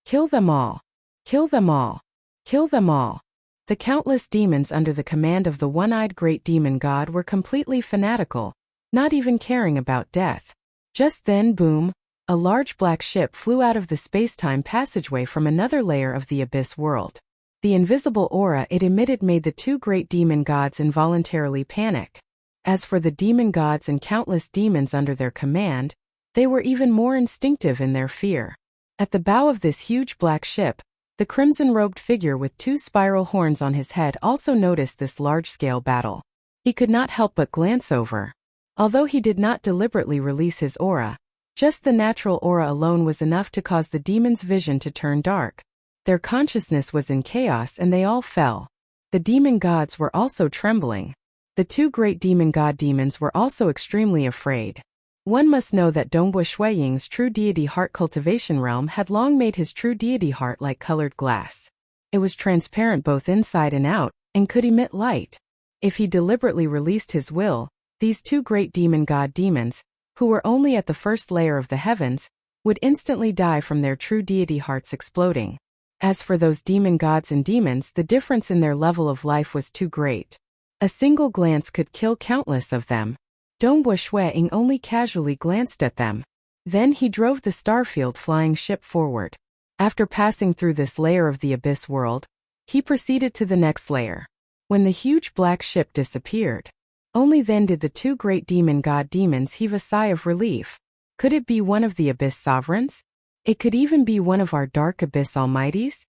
Kill them all. Kill them all. Kill them all." The countless demons under the command of the one-eyed great demon god were completely fanatical, not even caring about death. Just then, boom, a large black ship flew out of the space-time passageway from another layer of the abyss world. The invisible aura it emitted made the two great demon gods involuntarily panic. As for the demon gods and countless demons under their command, they were even more instinctive in their fear. At the bow of this huge black ship, the crimson-robed figure with two spiral horns on his head also noticed this large-scale battle. He could not help but glance over. Although he did not deliberately release his aura, just the natural aura alone was enough to cause the demons' vision to turn dark. Their consciousness was in chaos and they all fell. The demon gods were also trembling. The two great demon god demons were also extremely afraid. One must know that Dongbui Shuiying's true deity heart cultivation realm had long made his true deity heart like colored glass. It was transparent both inside and out, and could emit light. If he deliberately released his will, these two great demon god demons, who were only at the first layer of the heavens, would instantly die from their true deity hearts exploding. As for those demon gods and demons, the difference in their level of life was too great. A single glance could kill countless of them. Dongbui Shuiying only casually glanced at them. Then he drove the starfield flying ship forward. After passing through this layer of the abyss world, he proceeded to the next layer. When the huge black ship disappeared, only then did the two great demon god demons heave a sigh of relief. Could it be one of the abyss sovereigns? It could even be one of our dark abyss almighties?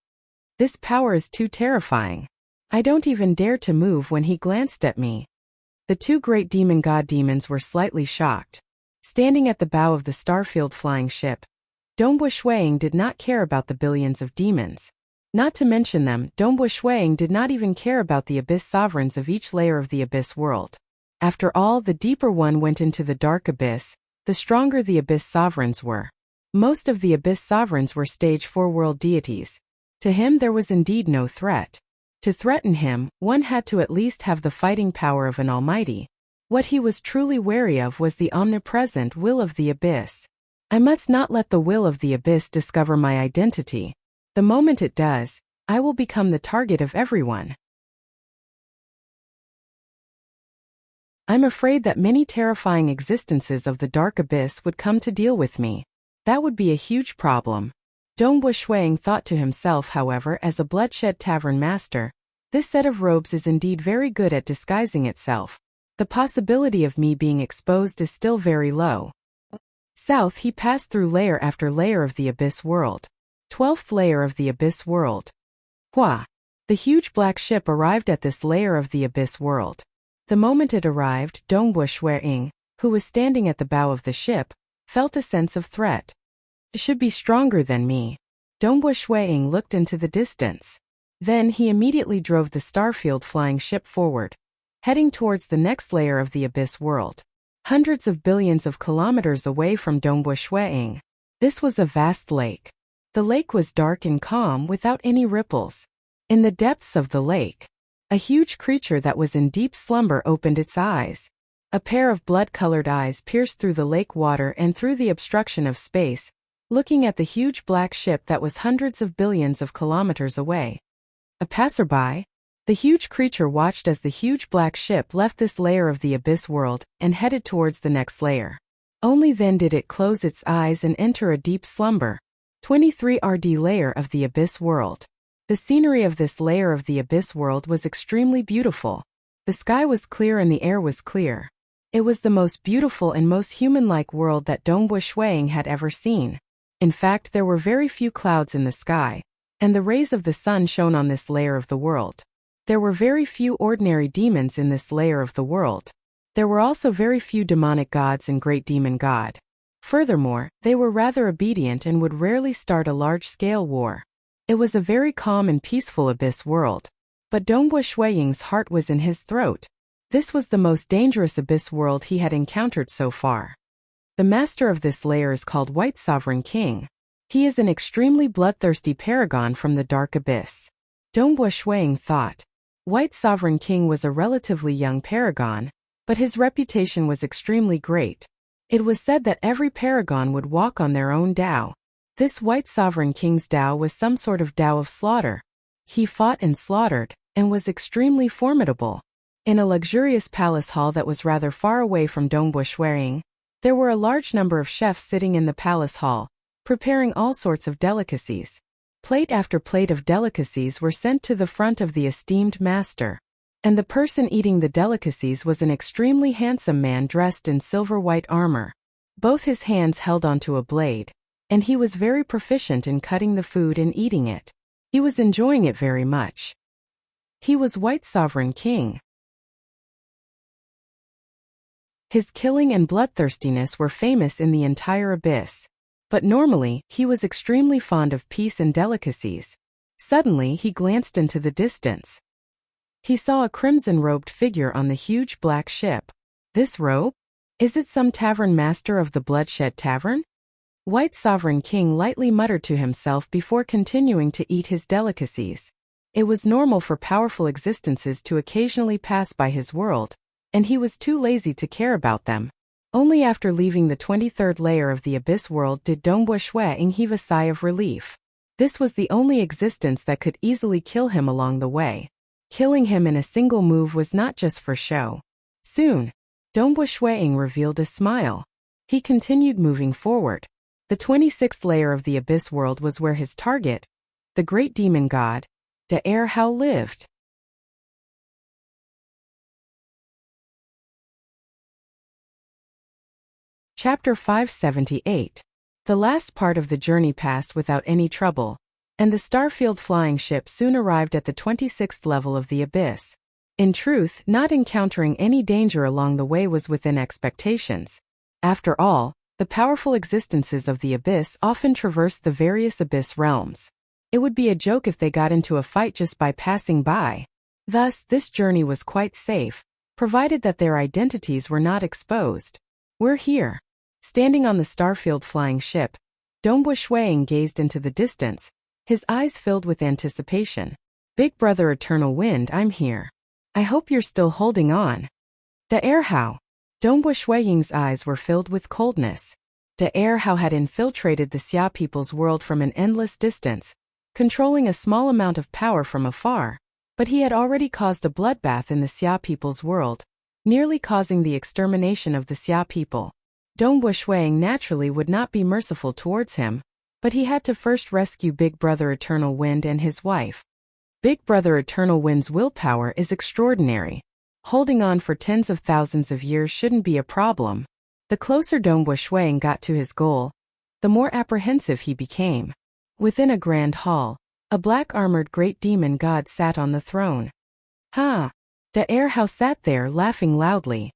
This power is too terrifying. I don't even dare to move when he glanced at me. The two great demon god demons were slightly shocked. Standing at the bow of the starfield flying ship, Dongbui Shuiying did not care about the billions of demons. Not to mention them, Dongbui Shuiying did not even care about the abyss sovereigns of each layer of the abyss world. After all, the deeper one went into the dark abyss, the stronger the abyss sovereigns were. Most of the abyss sovereigns were stage 4 world deities. To him there was indeed no threat. To threaten him, one had to at least have the fighting power of an almighty. What he was truly wary of was the omnipresent will of the abyss. I must not let the will of the abyss discover my identity. The moment it does, I will become the target of everyone. I'm afraid that many terrifying existences of the dark abyss would come to deal with me. That would be a huge problem. Dong Shuang thought to himself, however, as a bloodshed tavern master, this set of robes is indeed very good at disguising itself. The possibility of me being exposed is still very low. South he passed through layer after layer of the abyss world. 12th layer of the abyss world. Hua! The huge black ship arrived at this layer of the abyss world. The moment it arrived, Dong Shuang, who was standing at the bow of the ship, felt a sense of threat. It should be stronger than me. Dong Shuang looked into the distance. Then he immediately drove the starfield flying ship forward, heading towards the next layer of the abyss world. Hundreds of billions of kilometers away from Dong Shuang. This was a vast lake. The lake was dark and calm without any ripples. In the depths of the lake, a huge creature that was in deep slumber opened its eyes. A pair of blood-colored eyes pierced through the lake water and through the obstruction of space, looking at the huge black ship that was hundreds of billions of kilometers away. A passerby? The huge creature watched as the huge black ship left this layer of the abyss world and headed towards the next layer. Only then did it close its eyes and enter a deep slumber. 23rd layer of the abyss world. The scenery of this layer of the abyss world was extremely beautiful. The sky was clear and the air was clear. It was the most beautiful and most human-like world that Dong Shuang had ever seen. In fact, there were very few clouds in the sky, and the rays of the sun shone on this layer of the world. There were very few ordinary demons in this layer of the world. There were also very few demonic gods and great demon god. Furthermore, they were rather obedient and would rarely start a large-scale war. It was a very calm and peaceful abyss world. But Dong Shuang's heart was in his throat. This was the most dangerous abyss world he had encountered so far. The master of this layer is called White Sovereign King. He is an extremely bloodthirsty paragon from the dark abyss. Dong Shuang thought. White Sovereign King was a relatively young paragon, but his reputation was extremely great. It was said that every paragon would walk on their own Tao. This White Sovereign King's Tao was some sort of Tao of slaughter. He fought and slaughtered, and was extremely formidable. In a luxurious palace hall that was rather far away from Dong Shuang, there were a large number of chefs sitting in the palace hall, preparing all sorts of delicacies. Plate after plate of delicacies were sent to the front of the esteemed master. And the person eating the delicacies was an extremely handsome man dressed in silver-white armor. Both his hands held onto a blade, and he was very proficient in cutting the food and eating it. He was enjoying it very much. He was White Sovereign King. His killing and bloodthirstiness were famous in the entire abyss. But normally, he was extremely fond of peace and delicacies. Suddenly, he glanced into the distance. He saw a crimson-robed figure on the huge black ship. This robe? Is it some tavern master of the Bloodshed Tavern? White Sovereign King lightly muttered to himself before continuing to eat his delicacies. It was normal for powerful existences to occasionally pass by his world, and he was too lazy to care about them. Only after leaving the 23rd layer of the abyss world did Dong Shuang heave a sigh of relief. This was the only existence that could easily kill him along the way. Killing him in a single move was not just for show. Soon, Dong Shuang revealed a smile. He continued moving forward. The 26th layer of the abyss world was where his target, the great demon god, De Er Hao, lived. Chapter 578. The last part of the journey passed without any trouble, and the starfield flying ship soon arrived at the 26th level of the abyss. In truth, not encountering any danger along the way was within expectations. After all, the powerful existences of the abyss often traverse the various abyss realms. It would be a joke if they got into a fight just by passing by. Thus, this journey was quite safe, provided that their identities were not exposed. We're here. Standing on the starfield flying ship, Dong Shuang gazed into the distance, his eyes filled with anticipation. Big brother Eternal Wind, I'm here. I hope you're still holding on. Hao. Dongbui Shuiying's eyes were filled with coldness. Hao had infiltrated the Xia people's world from an endless distance, controlling a small amount of power from afar, but he had already caused a bloodbath in the Xia people's world, nearly causing the extermination of the Xia people. Dongbui Shuiying naturally would not be merciful towards him, but he had to first rescue Big Brother Eternal Wind and his wife. Big Brother Eternal Wind's willpower is extraordinary. Holding on for tens of thousands of years shouldn't be a problem. The closer Dongbui Shuiying got to his goal, the more apprehensive he became. Within a grand hall, a black-armored great demon god sat on the throne. Hao sat there laughing loudly.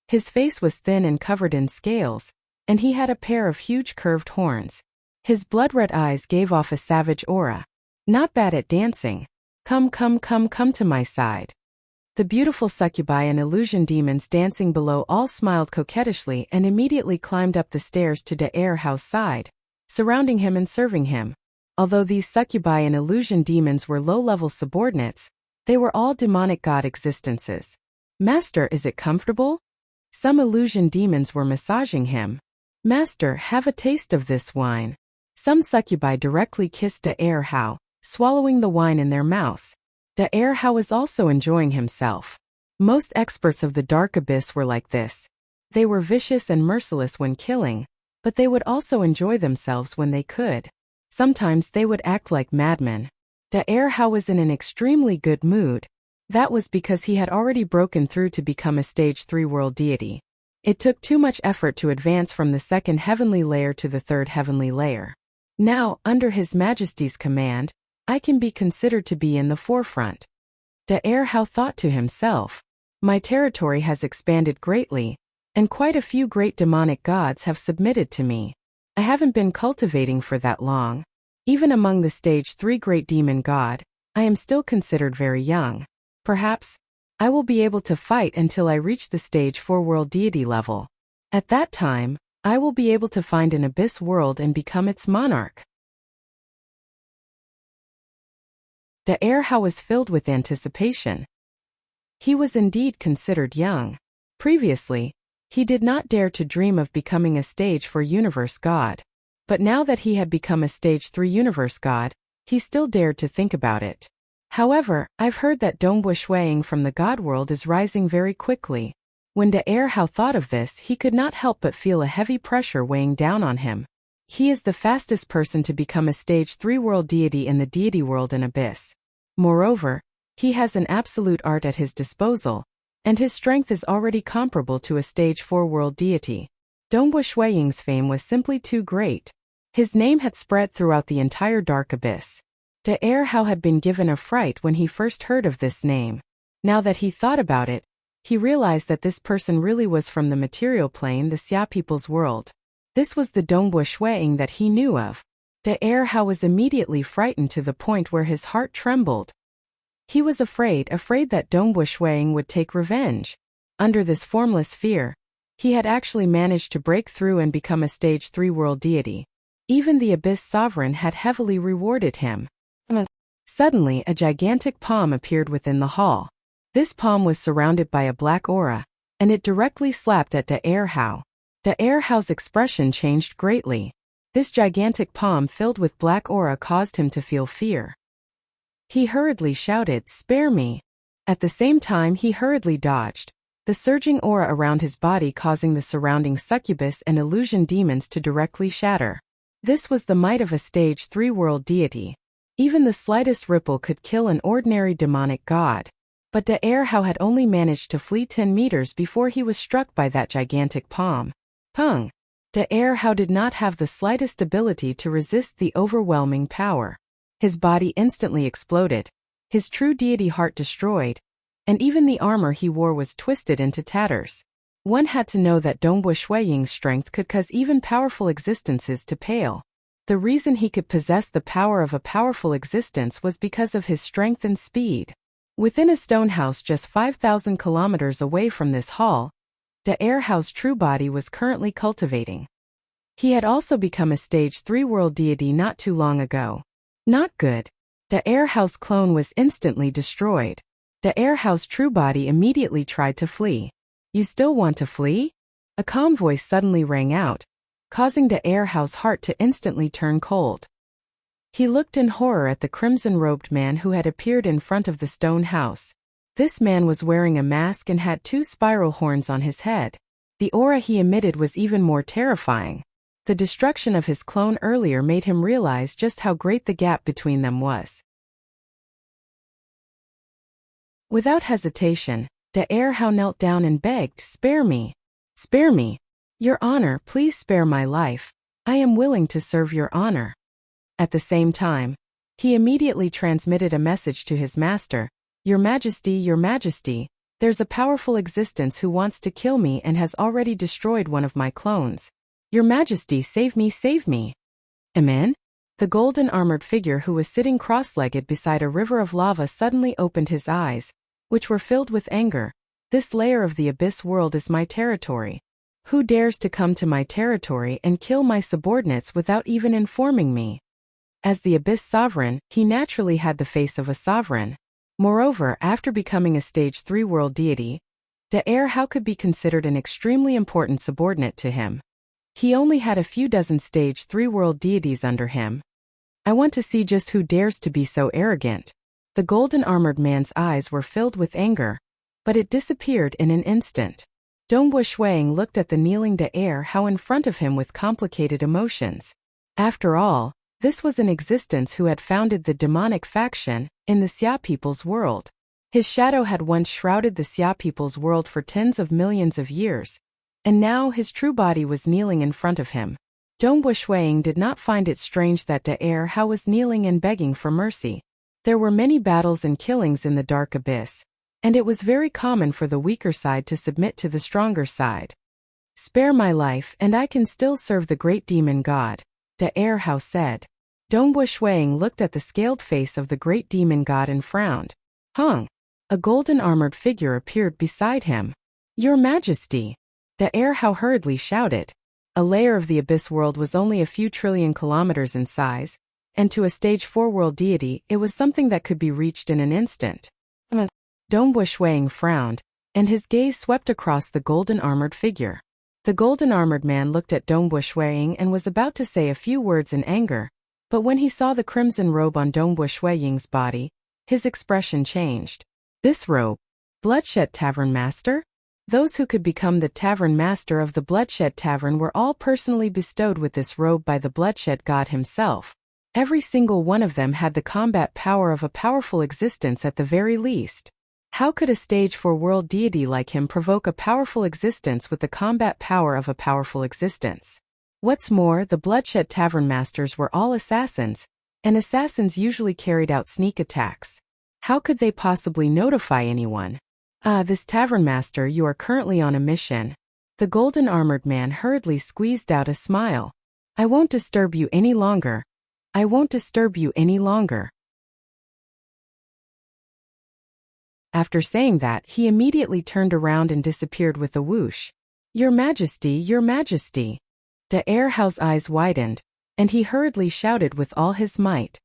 His face was thin and covered in scales, and he had a pair of huge curved horns. His blood-red eyes gave off a savage aura. Not bad at dancing. Come to my side. The beautiful succubi and illusion demons dancing below all smiled coquettishly and immediately climbed up the stairs to Hao's side, surrounding him and serving him. Although these succubi and illusion demons were low-level subordinates, they were all demonic god existences. Master, is it comfortable? Some illusion demons were massaging him. Master, have a taste of this wine. Some succubi directly kissed Hao, swallowing the wine in their mouths. Hao was also enjoying himself. Most experts of the dark abyss were like this. They were vicious and merciless when killing, but they would also enjoy themselves when they could. Sometimes they would act like madmen. Hao was in an extremely good mood. That was because he had already broken through to become a stage 3 world deity. It took too much effort to advance from the second heavenly layer to the third heavenly layer. Now, under His Majesty's command, I can be considered to be in the forefront. Hao thought to himself, my territory has expanded greatly, and quite a few great demonic gods have submitted to me. I haven't been cultivating for that long. Even among the stage 3 great demon god, I am still considered very young. Perhaps, I will be able to fight until I reach the stage 4 world deity level. At that time, I will be able to find an abyss world and become its monarch. Hao was filled with anticipation. He was indeed considered young. Previously, he did not dare to dream of becoming a stage 4 universe god. But now that he had become a stage 3 universe god, he still dared to think about it. However, I've heard that Dongbui Shuiying from the god world is rising very quickly. When Hao thought of this, he could not help but feel a heavy pressure weighing down on him. He is the fastest person to become a stage 3 world deity in the deity world and abyss. Moreover, he has an absolute art at his disposal, and his strength is already comparable to a stage 4 world deity. Dongbui Shuiying's fame was simply too great. His name had spread throughout the entire dark abyss. Hao had been given a fright when he first heard of this name. Now that he thought about it, he realized that this person really was from the material plane, the Xia people's world. This was the Dongbui Shuiying that he knew of. Hao was immediately frightened to the point where his heart trembled. He was afraid that Dongbui Shuiying would take revenge. Under this formless fear, he had actually managed to break through and become a stage 3 world deity. Even the Abyss Sovereign had heavily rewarded him. Suddenly, a gigantic palm appeared within the hall. This palm was surrounded by a black aura, and it directly slapped at Hao. Hao's expression changed greatly. This gigantic palm filled with black aura caused him to feel fear. He hurriedly shouted, "Spare me!" At the same time, he hurriedly dodged, the surging aura around his body causing the surrounding succubus and illusion demons to directly shatter. This was the might of a stage 3 world deity. Even the slightest ripple could kill an ordinary demonic god. But Hao had only managed to flee 10 meters before he was struck by that gigantic palm. Pung! Hao did not have the slightest ability to resist the overwhelming power. His body instantly exploded, his true deity heart destroyed, and even the armor he wore was twisted into tatters. One had to know that Dongbui Shuiying's strength could cause even powerful existences to pale. The reason he could possess the power of a powerful existence was because of his strength and speed. Within a stone house just 5,000 kilometers away from this hall, Hao's true body was currently cultivating. He had also become a stage 3 world deity not too long ago. Not good. The air house clone was instantly destroyed. The air house true body immediately tried to flee. You still want to flee? A calm voice suddenly rang out, causing the air house heart to instantly turn cold. He looked in horror at the crimson-robed man who had appeared in front of the stone house. This man was wearing a mask and had 2 spiral horns on his head. The aura he emitted was even more terrifying. The destruction of his clone earlier made him realize just how great the gap between them was. Without hesitation, the air house knelt down and begged, "Spare me. Spare me. Your honor, please spare my life. I am willing to serve your honor." At the same time, he immediately transmitted a message to his master. Your Majesty, there's a powerful existence who wants to kill me and has already destroyed one of my clones. Your Majesty, save me, save me. Amen? The golden armored figure who was sitting cross-legged beside a river of lava suddenly opened his eyes, which were filled with anger. This layer of the abyss world is my territory. Who dares to come to my territory and kill my subordinates without even informing me? As the abyss sovereign, he naturally had the face of a sovereign. Moreover, after becoming a stage 3 world deity, the air how could be considered an extremely important subordinate to him. He only had a few dozen stage 3 world deities under him. I want to see just who dares to be so arrogant. The golden armored man's eyes were filled with anger, but it disappeared in an instant. Dongbo Shuang looked at the kneeling de air how in front of him with complicated emotions. After all, this was an existence who had founded the demonic faction in the Xia people's world. His shadow had once shrouded the Xia people's world for tens of millions of years, and now his true body was kneeling in front of him. Dongbo Shuang did not find it strange that de air how was kneeling and begging for mercy. There were many battles and killings in the dark abyss, and it was very common for the weaker side to submit to the stronger side. Spare my life and I can still serve the great demon god, de air how said. Dongbo Shuang looked at the scaled face of the great demon god and frowned. Hung. A golden armored figure appeared beside him. Your Majesty. De air how hurriedly shouted. A layer of the abyss world was only a few trillion kilometers in size, and to a stage 4 world deity, it was something that could be reached in an instant. Dongbo Shuang frowned, and his gaze swept across the golden armored figure. The golden armored man looked at Dongbo Shuang and was about to say a few words in anger, but when he saw the crimson robe on Dongbo Shuang's body, his expression changed. This robe? Bloodshed Tavern Master? Those who could become the Tavern Master of the Bloodshed Tavern were all personally bestowed with this robe by the Bloodshed God himself. Every single one of them had the combat power of a powerful existence at the very least. How could a stage 4 world deity like him provoke a powerful existence with the combat power of a powerful existence? What's more, the Bloodshed Tavern Masters were all assassins, and assassins usually carried out sneak attacks. How could they possibly notify anyone? This Tavern Master, you are currently on a mission. The golden armored man hurriedly squeezed out a smile. I won't disturb you any longer. I won't disturb you any longer. After saying that, he immediately turned around and disappeared with a whoosh. Your Majesty, Your Majesty. The air how's eyes widened, and he hurriedly shouted with all his might.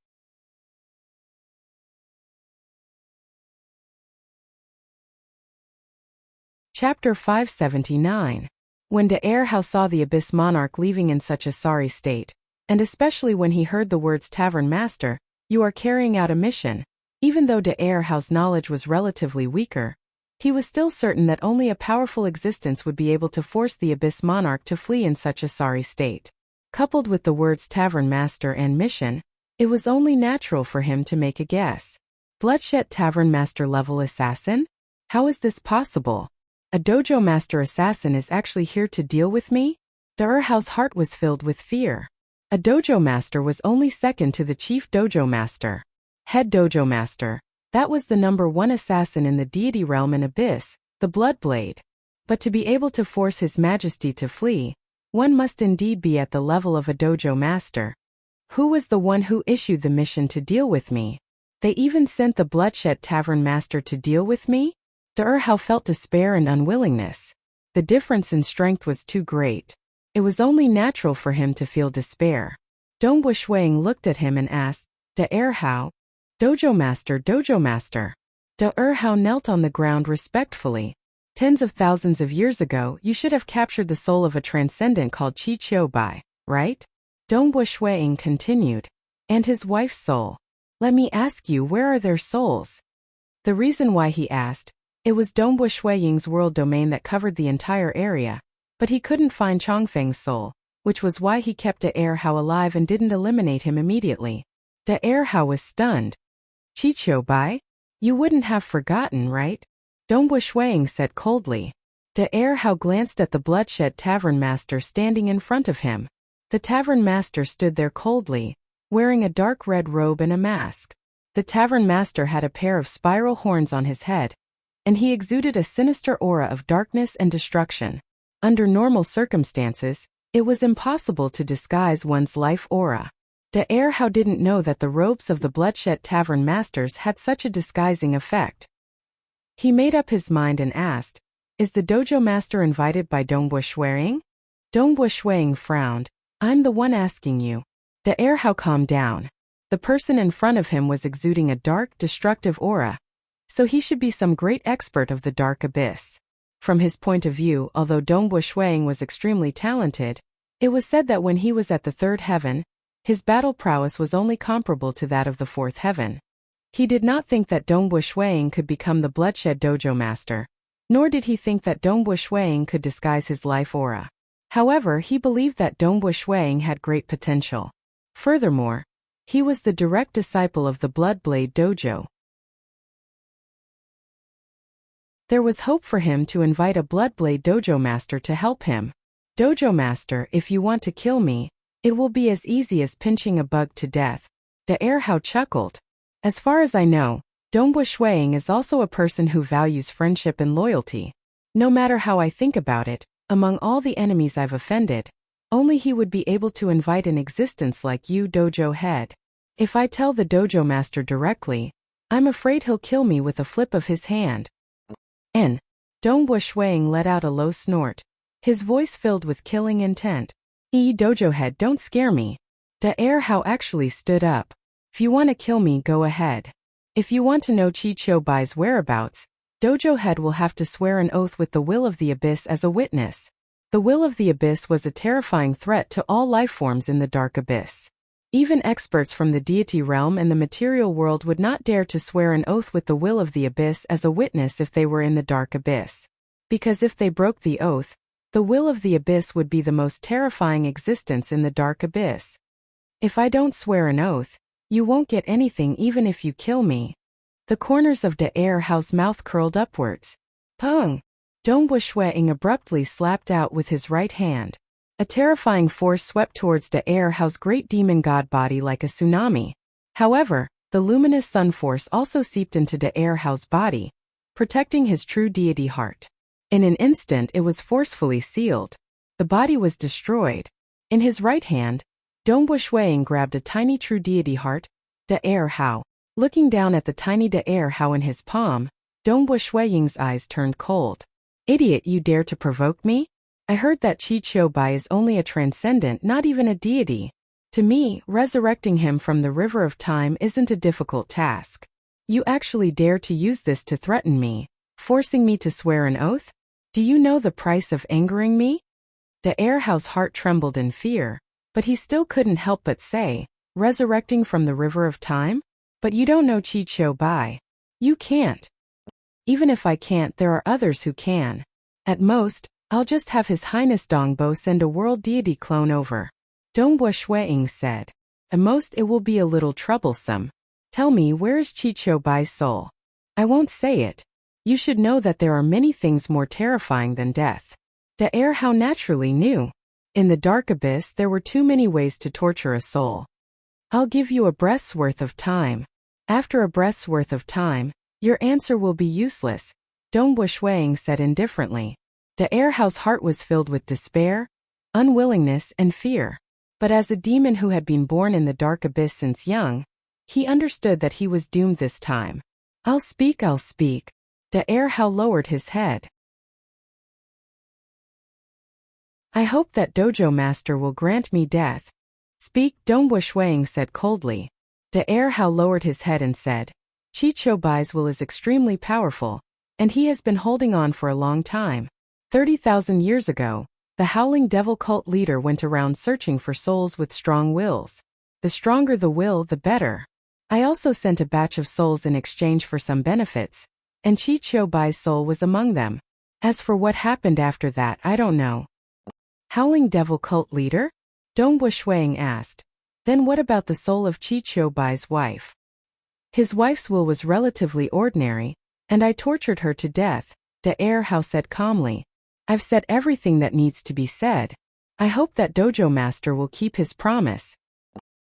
Chapter 579. When de air how saw the Abyss Monarch leaving in such a sorry state, and especially when he heard the words Tavern Master, you are carrying out a mission, even though de air how's knowledge was relatively weaker, he was still certain that only a powerful existence would be able to force the Abyss Monarch to flee in such a sorry state. Coupled with the words Tavern Master and mission, it was only natural for him to make a guess. Bloodshed Tavern Master level assassin? How is this possible? A Dojo Master assassin is actually here to deal with me? The Urhao's heart was filled with fear. A Dojo Master was only second to the Chief Dojo Master. Head Dojo Master. That was the number 1 assassin in the deity realm in Abyss, the Bloodblade. But to be able to force His Majesty to flee, one must indeed be at the level of a Dojo Master. Who was the one who issued the mission to deal with me? They even sent the Bloodshed Tavern Master to deal with me? The Urhao felt despair and unwillingness. The difference in strength was too great. It was only natural for him to feel despair. Dongbo Shuang looked at him and asked, De Urhao, Dojo master, dojo master. De Hao knelt on the ground respectfully. Tens of thousands of years ago, you should have captured the soul of a transcendent called Qi Qiu Bai, right? Dongbu Shuiying continued. And his wife's soul. Let me ask you, where are their souls? The reason why he asked, it was Dongbu Shuiying's world domain that covered the entire area, but he couldn't find Chongfeng's soul, which was why he kept De Hao alive and didn't eliminate him immediately. De Hao was stunned. Qi Qiu Bai? You wouldn't have forgotten, right? Dongbu Shuiying said coldly. De Hao glanced at the bloodshed tavern master standing in front of him. The tavern master stood there coldly, wearing a dark red robe and a mask. The tavern master had a pair of spiral horns on his head, and he exuded a sinister aura of darkness and destruction. Under normal circumstances, it was impossible to disguise one's life aura. De Hao didn't know that the robes of the bloodshed tavern masters had such a disguising effect. He made up his mind and asked, is the dojo master invited by Dongbu Shuiying? Dongbu Shuiying frowned. I'm the one asking you. De Hao calmed down. The person in front of him was exuding a dark, destructive aura, so he should be some great expert of the dark abyss. From his point of view, although Dongbu Shuiying was extremely talented, it was said that when he was at the third heaven, his battle prowess was only comparable to that of the fourth heaven. He did not think that Dongbu Shuiying could become the bloodshed dojo master, nor did he think that Dongbu Shuiying could disguise his life aura. However, he believed that Dongbu Shuiying had great potential. Furthermore, he was the direct disciple of the Bloodblade Dojo. There was hope for him to invite a Bloodblade Dojo master to help him. Dojo master, if you want to kill me, it will be as easy as pinching a bug to death. De Hao chuckled. As far as I know, Dongbu Shuiying is also a person who values friendship and loyalty. No matter how I think about it, among all the enemies I've offended, only he would be able to invite an existence like you, dojo head. If I tell the dojo master directly, I'm afraid he'll kill me with a flip of his hand. Dongbu Shuiying let out a low snort, his voice filled with killing intent. Dojo head, don't scare me. De Hao actually stood up. If you want to kill me, go ahead. If you want to know Qi Qiu Bai's whereabouts, dojo head will have to swear an oath with the will of the abyss as a witness. The will of the abyss was a terrifying threat to all lifeforms in the dark abyss. Even experts from the deity realm and the material world would not dare to swear an oath with the will of the abyss as a witness if they were in the dark abyss. Because if they broke the oath, the will of the abyss would be the most terrifying existence in the dark abyss. If I don't swear an oath, you won't get anything even if you kill me. The corners of De Hao's mouth curled upwards. Pung! Dongbu Shuiying abruptly slapped out with his right hand. A terrifying force swept towards De Hao's great demon god body like a tsunami. However, the luminous sun force also seeped into De Hao's body, protecting his true deity heart. In an instant it was forcefully sealed. The body was destroyed. In his right hand, Dongbu Shuiying grabbed a tiny true deity heart, De Hao. Looking down at the tiny De Hao in his palm, Dongbu Shuiying's eyes turned cold. Idiot, you dare to provoke me? I heard that Qi Qiu Bai is only a transcendent, not even a deity. To me, resurrecting him from the river of time isn't a difficult task. You actually dare to use this to threaten me, forcing me to swear an oath? Do you know the price of angering me? De Hao's heart trembled in fear, but he still couldn't help but say, resurrecting from the river of time? But you don't know Qi Qiu Bai. You can't. Even if I can't, there are others who can. At most, I'll just have His Highness Dongbo send a world deity clone over. Dongbu Shuiying said. At most it will be a little troublesome. Tell me, where is Qi Qiu Bai's soul? I won't say it. You should know that there are many things more terrifying than death. De Hao naturally knew. In the dark abyss there were too many ways to torture a soul. I'll give you a breath's worth of time. After a breath's worth of time, your answer will be useless, Dongbu Shuiying said indifferently. De Hao's heart was filled with despair, unwillingness, and fear. But as a demon who had been born in the dark abyss since young, he understood that he was doomed this time. I'll speak. De Hao lowered his head. I hope that dojo master will grant me death. Speak, Dongbu Shuiying said coldly. The heir Hao lowered his head and said, Chi Bai's will is extremely powerful, and he has been holding on for a long time. 30,000 years ago, the Howling Devil cult leader went around searching for souls with strong wills. The stronger the will, the better. I also sent a batch of souls in exchange for some benefits, and Chi Bai's soul was among them. As for what happened after that, I don't know. Howling Devil cult leader? Dongbo Shuang asked. Then what about the soul of Chi Bai's wife? His wife's will was relatively ordinary, and I tortured her to death, the heir Hao said calmly. I've said everything that needs to be said. I hope that dojo master will keep his promise.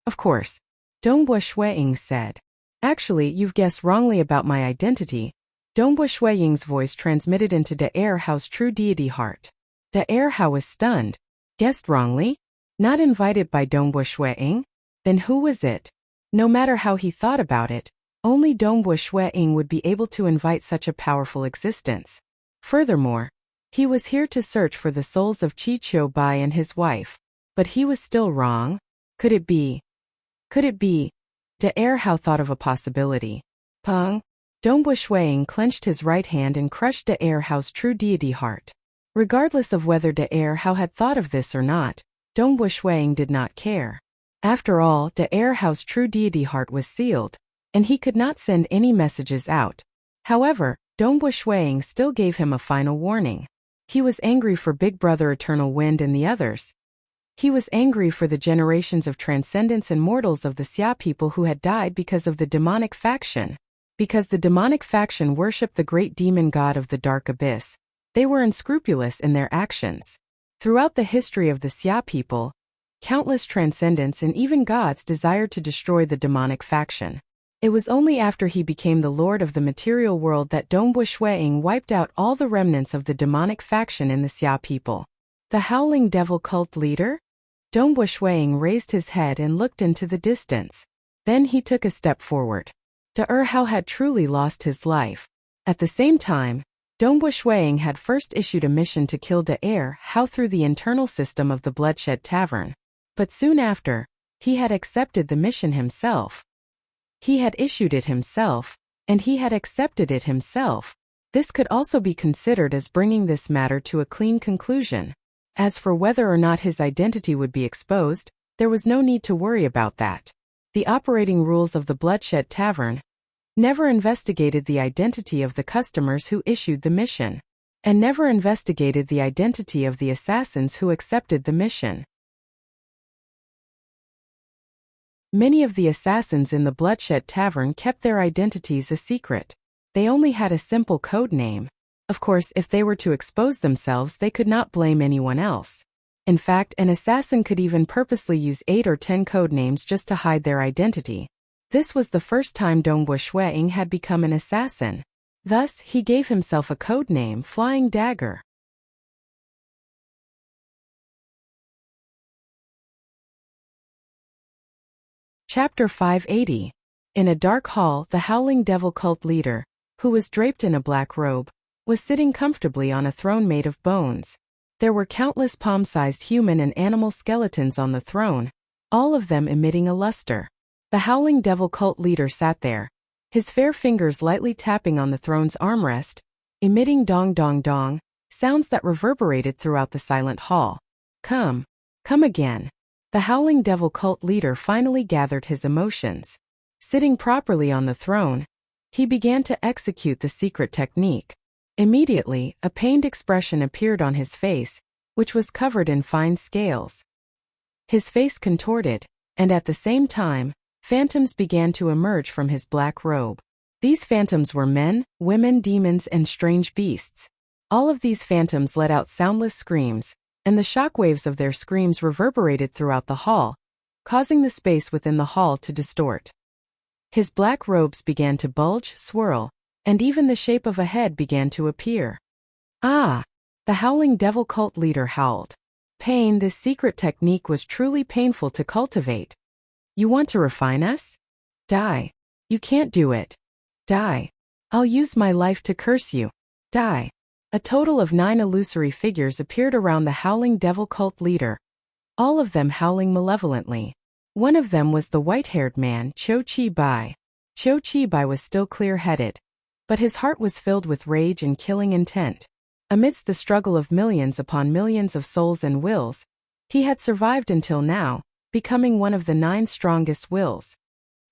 Of course. Dongbo Shuang said. Actually, you've guessed wrongly about my identity. Dongbo Shuang's voice transmitted into the heir Hao's true deity heart. The heir Hao was stunned. Guessed wrongly? Not invited by Dongbo Shuang? Then who was it? No matter how he thought about it, only Dongbo Shuang would be able to invite such a powerful existence. Furthermore, he was here to search for the souls of Chi Bai and his wife. But he was still wrong? Could it be? The heir Hao thought of a possibility. Peng. Dongbo Shuang clenched his right hand and crushed the heir Hao's true deity heart. Regardless of whether the heir Hao had thought of this or not, Dongbo Shuang did not care. After all, the heir Hao's true deity heart was sealed, and he could not send any messages out. However, Dongbo Shuang still gave him a final warning. He was angry for Big Brother Eternal Wind and the others. He was angry for the generations of transcendents and mortals of the Xia people who had died because of the demonic faction. Because the demonic faction worshipped the great demon god of the dark abyss, they were unscrupulous in their actions. Throughout the history of the Xia people, countless transcendents and even gods desired to destroy the demonic faction. It was only after he became the lord of the material world that Dongbo Shuang wiped out all the remnants of the demonic faction in the Xia people. The Howling Devil cult leader? Dongbo Shuang raised his head and looked into the distance. Then he took a step forward. The Hao had truly lost his life. At the same time, Dongbo Shuang had first issued a mission to kill the heir Hao through the internal system of the Bloodshed Tavern. But soon after, he had accepted the mission himself. He had issued it himself, and he had accepted it himself. This could also be considered as bringing this matter to a clean conclusion. As for whether or not his identity would be exposed, there was no need to worry about that. The operating rules of the Bloodshed Tavern never investigated the identity of the customers who issued the mission, and never investigated the identity of the assassins who accepted the mission. Many of the assassins in the Bloodshed Tavern kept their identities a secret. They only had a simple code name. Of course, if they were to expose themselves, they could not blame anyone else. In fact, an assassin could even purposely use 8 or 10 code names just to hide their identity. This was the first time Dongbo Shuang had become an assassin. Thus, he gave himself a code name, Flying Dagger. Chapter 580. In a dark hall, the Howling Devil cult leader, who was draped in a black robe, was sitting comfortably on a throne made of bones. There were countless palm-sized human and animal skeletons on the throne, all of them emitting a luster. The Howling Devil cult leader sat there, his fair fingers lightly tapping on the throne's armrest, emitting dong dong dong, sounds that reverberated throughout the silent hall. Come again. The Howling Devil cult leader finally gathered his emotions. Sitting properly on the throne, he began to execute the secret technique. Immediately, a pained expression appeared on his face, which was covered in fine scales. His face contorted, and at the same time, phantoms began to emerge from his black robe. These phantoms were men, women, demons, and strange beasts. All of these phantoms let out soundless screams, and the shockwaves of their screams reverberated throughout the hall, causing the space within the hall to distort. His black robes began to bulge, swirl, and even the shape of a head began to appear. Ah! The Howling Devil cult leader howled. Pain. This secret technique was truly painful to cultivate. You want to refine us? Die. You can't do it. Die. I'll use my life to curse you. Die. A total of 9 illusory figures appeared around the Howling Devil cult leader, all of them howling malevolently. One of them was the white-haired man, Cho Chi-bai. Cho Chi-bai was still clear-headed, but his heart was filled with rage and killing intent. Amidst the struggle of millions upon millions of souls and wills, he had survived until now, becoming one of the 9 strongest wills.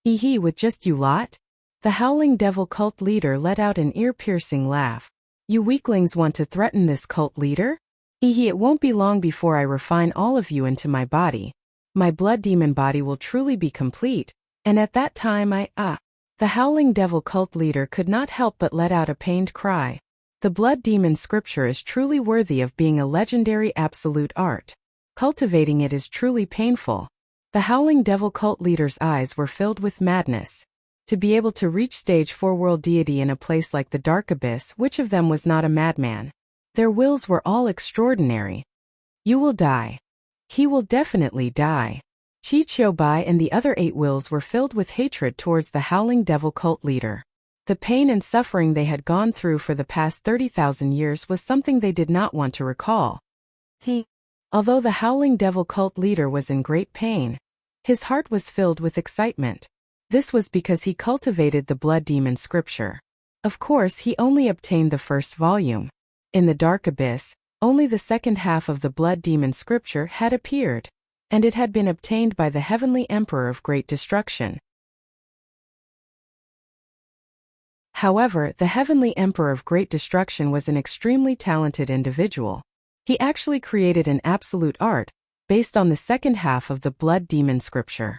Hee with just you lot? The howling devil cult leader let out an ear-piercing laugh. You weaklings want to threaten this cult leader? It won't be long before I refine all of you into my body. My blood demon body will truly be complete, and at that time The howling devil cult leader could not help but let out a pained cry. The blood demon scripture is truly worthy of being a legendary absolute art. Cultivating it is truly painful. The howling devil cult leader's eyes were filled with madness. To be able to reach stage 4 world deity in a place like the dark abyss, which of them was not a madman? Their wills were all extraordinary. You will die. He will definitely die. Chi Bai and the other 8 wills were filled with hatred towards the howling devil cult leader. The pain and suffering they had gone through for the past 30,000 years was something they did not want to recall. Although the howling devil cult leader was in great pain, his heart was filled with excitement. This was because he cultivated the blood demon scripture. Of course, he only obtained the first volume. In the dark abyss, only the second half of the blood demon scripture had appeared, and it had been obtained by the heavenly emperor of great destruction. However, the heavenly emperor of great destruction was an extremely talented individual. He actually created an absolute art, based on the second half of the blood demon scripture.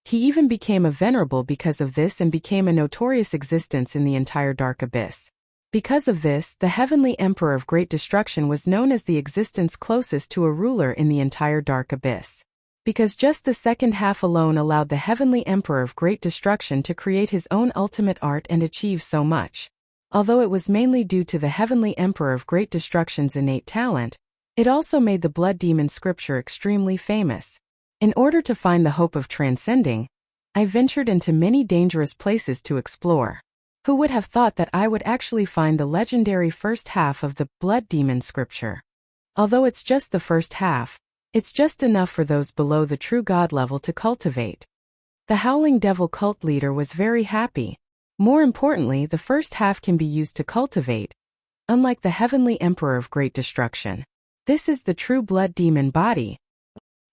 He even became a venerable because of this and became a notorious existence in the entire dark abyss. Because of this, the heavenly emperor of great destruction was known as the existence closest to a ruler in the entire dark abyss. Because just the second half alone allowed the heavenly emperor of great destruction to create his own ultimate art and achieve so much. Although it was mainly due to the heavenly emperor of great destruction's innate talent, it also made the blood demon scripture extremely famous. In order to find the hope of transcending, I ventured into many dangerous places to explore. Who would have thought that I would actually find the legendary first half of the blood demon scripture? Although it's just the first half, it's just enough for those below the true God level to cultivate. The howling devil cult leader was very happy. More importantly, the first half can be used to cultivate, unlike the heavenly emperor of great destruction. This is the true blood demon body.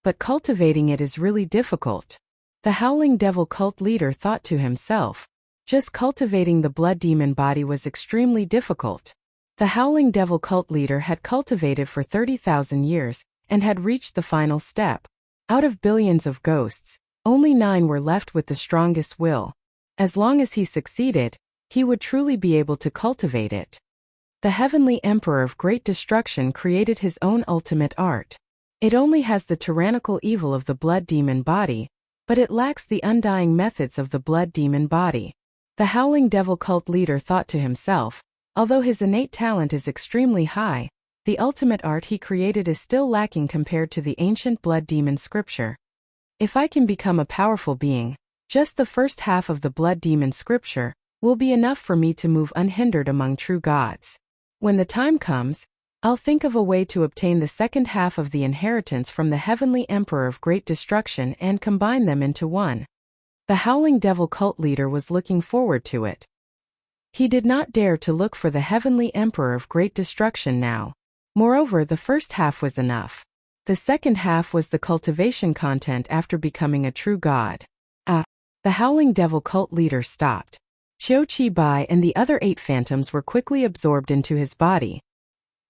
But cultivating it is really difficult. The howling devil cult leader thought to himself. Just cultivating the blood demon body was extremely difficult. The howling devil cult leader had cultivated for 30,000 years and had reached the final step. Out of billions of ghosts, only 9 were left with the strongest will. As long as he succeeded, he would truly be able to cultivate it. The heavenly emperor of great destruction created his own ultimate art. It only has the tyrannical evil of the blood demon body, but it lacks the undying methods of the blood demon body. The howling devil cult leader thought to himself, although his innate talent is extremely high, the ultimate art he created is still lacking compared to the ancient blood demon scripture. If I can become a powerful being, just the first half of the blood demon scripture will be enough for me to move unhindered among true gods. When the time comes, I'll think of a way to obtain the second half of the inheritance from the heavenly emperor of great destruction and combine them into one. The howling devil cult leader was looking forward to it. He did not dare to look for the heavenly emperor of great destruction now. Moreover, the first half was enough. The second half was the cultivation content after becoming a true god. The howling devil cult leader stopped. Cho Chi-bai and the other 8 phantoms were quickly absorbed into his body.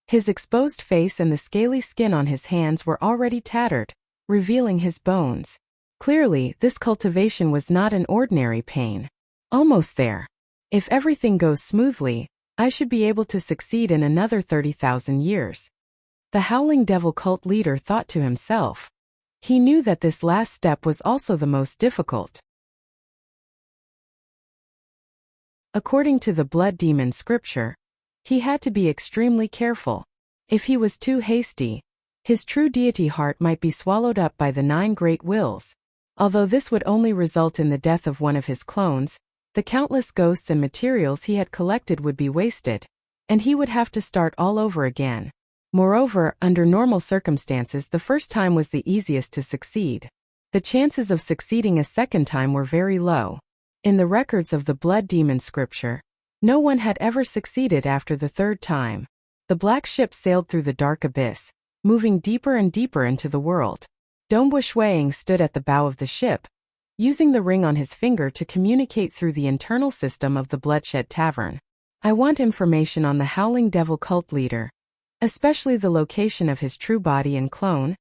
His exposed face and the scaly skin on his hands were already tattered, revealing his bones. Clearly, this cultivation was not an ordinary pain. Almost there. If everything goes smoothly, I should be able to succeed in another 30,000 years. The howling devil cult leader thought to himself. He knew that this last step was also the most difficult. According to the blood demon scripture, he had to be extremely careful. If he was too hasty, his true deity heart might be swallowed up by the 9 great wills. Although this would only result in the death of one of his clones, the countless ghosts and materials he had collected would be wasted, and he would have to start all over again. Moreover, under normal circumstances, the first time was the easiest to succeed. The chances of succeeding a second time were very low. In the records of the blood demon scripture, no one had ever succeeded after the third time. The black ship sailed through the dark abyss, moving deeper and deeper into the world. Dongbu Shuiying stood at the bow of the ship, using the ring on his finger to communicate through the internal system of the Bloodshed Tavern. I want information on the Howling Devil cult leader, especially the location of his true body and clone.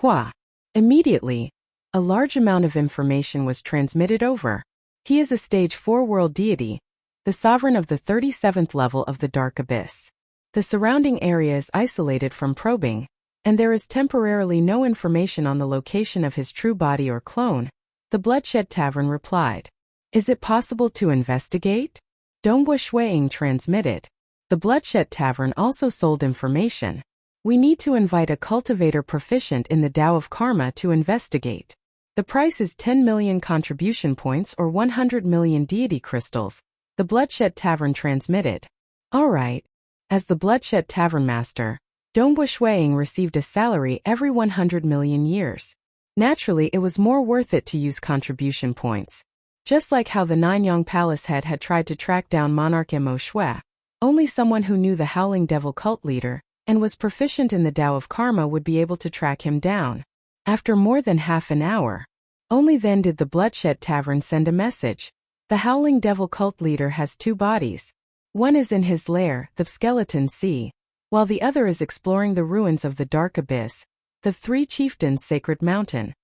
Hua. Immediately, a large amount of information was transmitted over. He is a stage 4 world deity, the sovereign of the 37th level of the Dark Abyss. The surrounding area is isolated from probing, and there is temporarily no information on the location of his true body or clone. The Bloodshed Tavern replied. Is it possible to investigate? Dongbu Shuiying transmitted. The Bloodshed Tavern also sold information. We need to invite a cultivator proficient in the Tao of Karma to investigate. The price is 10 million contribution points or 100 million deity crystals. The Bloodshed Tavern transmitted. Alright. As the Bloodshed Tavern Master, Dongbu Shuiying received a salary every 100 million years. Naturally, it was more worth it to use contribution points. Just like how the Nanyang Palace head had tried to track down Monarch Mo Shui, only someone who knew the Howling Devil cult leader and was proficient in the Tao of Karma would be able to track him down. After more than half an hour, only then did the Bloodshed Tavern send a message. The Howling Devil cult leader has 2 bodies. One is in his lair, the Skeleton Sea, while the other is exploring the ruins of the Dark Abyss, the 3 Chieftains' Sacred Mountain.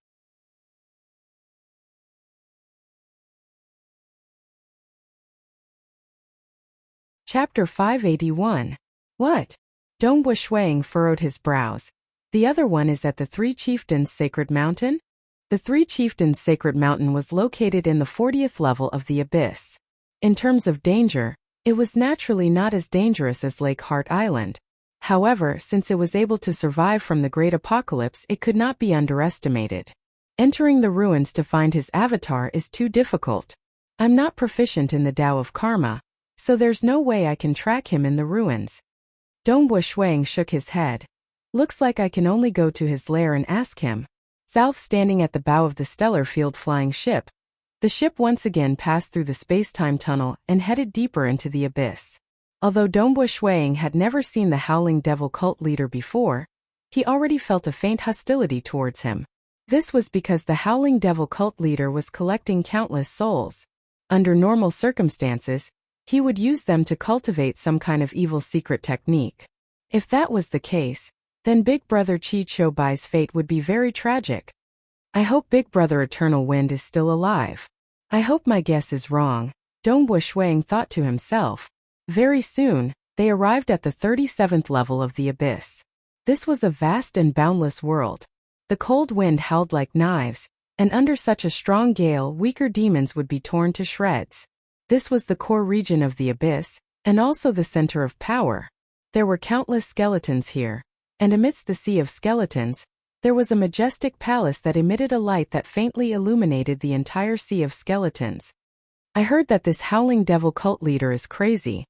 Chapter 581. What? Dongbu Shuiying furrowed his brows. The other one is at the 3 Chieftains' Sacred Mountain? The 3 Chieftains' Sacred Mountain was located in the 40th level of the Abyss. In terms of danger, it was naturally not as dangerous as Lake Heart Island. However, since it was able to survive from the Great Apocalypse, it could not be underestimated. Entering the ruins to find his avatar is too difficult. I'm not proficient in the Tao of Karma, so there's no way I can track him in the ruins. Dongbu Shuiying shook his head. Looks like I can only go to his lair and ask him. South standing at the bow of the stellar field flying ship. The ship once again passed through the space-time tunnel and headed deeper into the abyss. Although Dongbu Shuiying had never seen the Howling Devil cult leader before, he already felt a faint hostility towards him. This was because the Howling Devil cult leader was collecting countless souls. Under normal circumstances, he would use them to cultivate some kind of evil secret technique. If that was the case, then Big Brother Chi Choubai's fate would be very tragic. I hope Big Brother Eternal Wind is still alive. I hope my guess is wrong, Dongbu Shuiying thought to himself. Very soon, they arrived at the 37th level of the abyss. This was a vast and boundless world. The cold wind howled like knives, and under such a strong gale, weaker demons would be torn to shreds. This was the core region of the abyss, and also the center of power. There were countless skeletons here, and amidst the sea of skeletons, there was a majestic palace that emitted a light that faintly illuminated the entire sea of skeletons. I heard that this Howling Devil cult leader is crazy.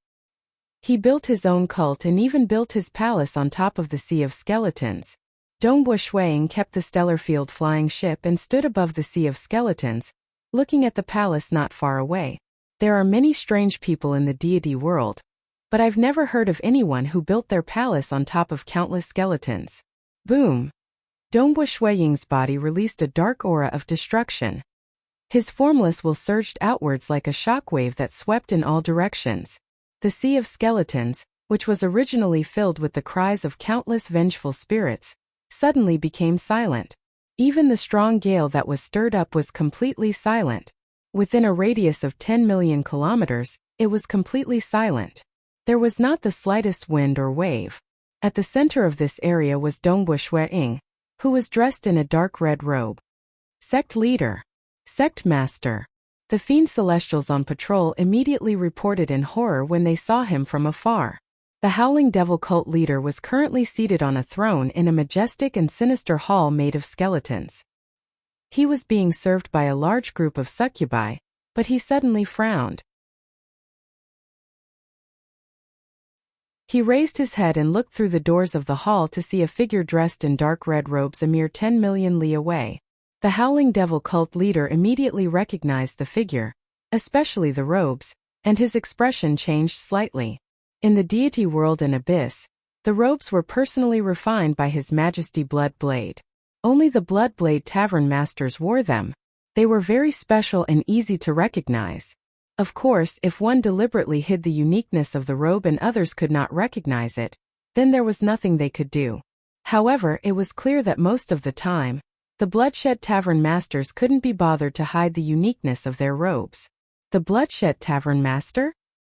He built his own cult and even built his palace on top of the sea of skeletons. Dongbu Shuiying kept the stellar field flying ship and stood above the sea of skeletons, looking at the palace not far away. There are many strange people in the deity world, but I've never heard of anyone who built their palace on top of countless skeletons. Boom! Dongbu Shuiying's body released a dark aura of destruction. His formless will surged outwards like a shockwave that swept in all directions. The sea of skeletons, which was originally filled with the cries of countless vengeful spirits, suddenly became silent. Even the strong gale that was stirred up was completely silent. Within a radius of 10 million kilometers, it was completely silent. There was not the slightest wind or wave. At the center of this area was Dongbu Shuiying, who was dressed in a dark red robe. Sect leader. Sect master. The fiend celestials on patrol immediately reported in horror when they saw him from afar. The Howling Devil cult leader was currently seated on a throne in a majestic and sinister hall made of skeletons. He was being served by a large group of succubi, but he suddenly frowned. He raised his head and looked through the doors of the hall to see a figure dressed in dark red robes a mere 10 million li away. The Howling Devil cult leader immediately recognized the figure, especially the robes, and his expression changed slightly. In the deity world and abyss, the robes were personally refined by His Majesty Bloodblade. Only the Bloodblade Tavern Masters wore them. They were very special and easy to recognize. Of course, if one deliberately hid the uniqueness of the robe and others could not recognize it, then there was nothing they could do. However, it was clear that most of the time, the Bloodshed Tavern Masters couldn't be bothered to hide the uniqueness of their robes. The Bloodshed Tavern Master?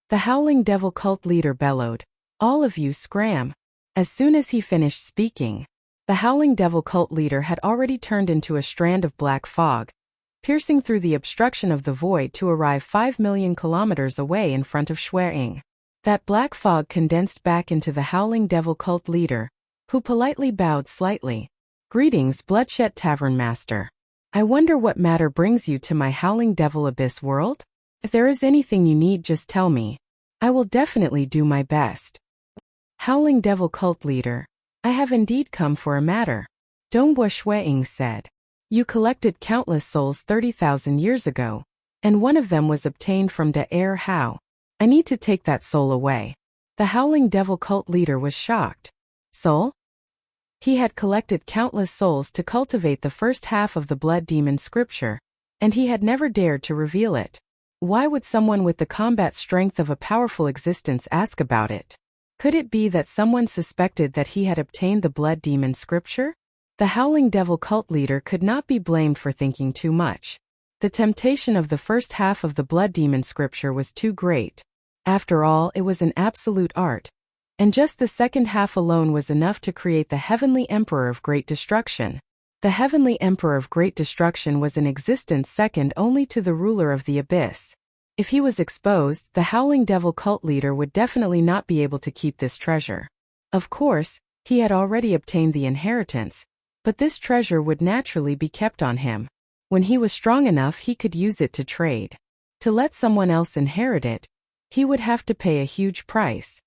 The Howling Devil cult leader bellowed. All of you scram. As soon as he finished speaking, the Howling Devil cult leader had already turned into a strand of black fog, piercing through the obstruction of the void to arrive 5 million kilometers away in front of Ying. That black fog condensed back into the Howling Devil cult leader, who politely bowed slightly. Greetings, Bloodshed Tavern Master. I wonder what matter brings you to my Howling Devil Abyss world? If there is anything you need, just tell me. I will definitely do my best. Howling Devil cult leader, I have indeed come for a matter. Dongbua Shuiying said. You collected countless souls 30,000 years ago, and one of them was obtained from De Air How. I need to take that soul away. The Howling Devil cult leader was shocked. Soul? He had collected countless souls to cultivate the first half of the Blood Demon scripture, and he had never dared to reveal it. Why would someone with the combat strength of a powerful existence ask about it? Could it be that someone suspected that he had obtained the Blood Demon scripture? The Howling Devil cult leader could not be blamed for thinking too much. The temptation of the first half of the Blood Demon scripture was too great. After all, it was an absolute art. And just the second half alone was enough to create the Heavenly Emperor of Great Destruction. The Heavenly Emperor of Great Destruction was in existence second only to the ruler of the Abyss. If he was exposed, the Howling Devil cult leader would definitely not be able to keep this treasure. Of course, he had already obtained the inheritance, but this treasure would naturally be kept on him. When he was strong enough, he could use it to trade. To let someone else inherit it, he would have to pay a huge price.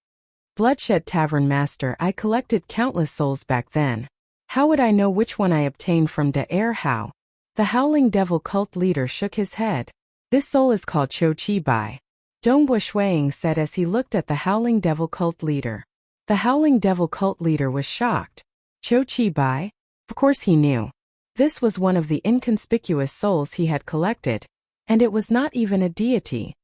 Bloodshed Tavern Master, I collected countless souls back then. How would I know which one I obtained from De Air How? The Howling Devil cult leader shook his head. This soul is called Cho Chi Bai. Dongbua Shuiying said as he looked at the Howling Devil cult leader. The Howling Devil cult leader was shocked. Cho Chi Bai? Of course he knew. This was one of the inconspicuous souls he had collected, and it was not even a deity.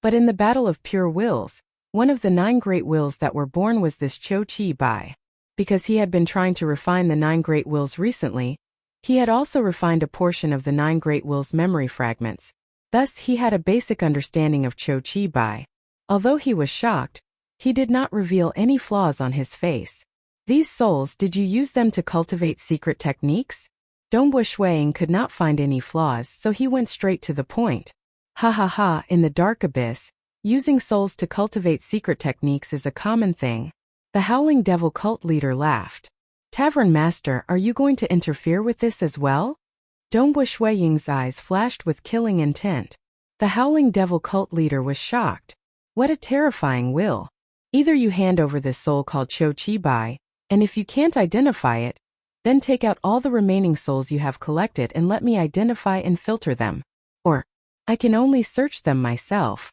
But in the Battle of Pure Wills, one of the 9 great wills that were born was this Cho Chi Bai. Because he had been trying to refine the 9 great wills recently, he had also refined a portion of the 9 great wills' memory fragments. Thus he had a basic understanding of Cho Chi Bai. Although he was shocked, he did not reveal any flaws on his face. These souls, did you use them to cultivate secret techniques? Dongbua Shuiying could not find any flaws, so he went straight to the point. Ha ha ha, in the dark abyss, using souls to cultivate secret techniques is a common thing. The Howling Devil cult leader laughed. Tavern Master, are you going to interfere with this as well? Dongbua Shuiying's eyes flashed with killing intent. The Howling Devil cult leader was shocked. What a terrifying will. Either you hand over this soul called Cho Chi Bai, and if you can't identify it, then take out all the remaining souls you have collected and let me identify and filter them. Or, I can only search them myself.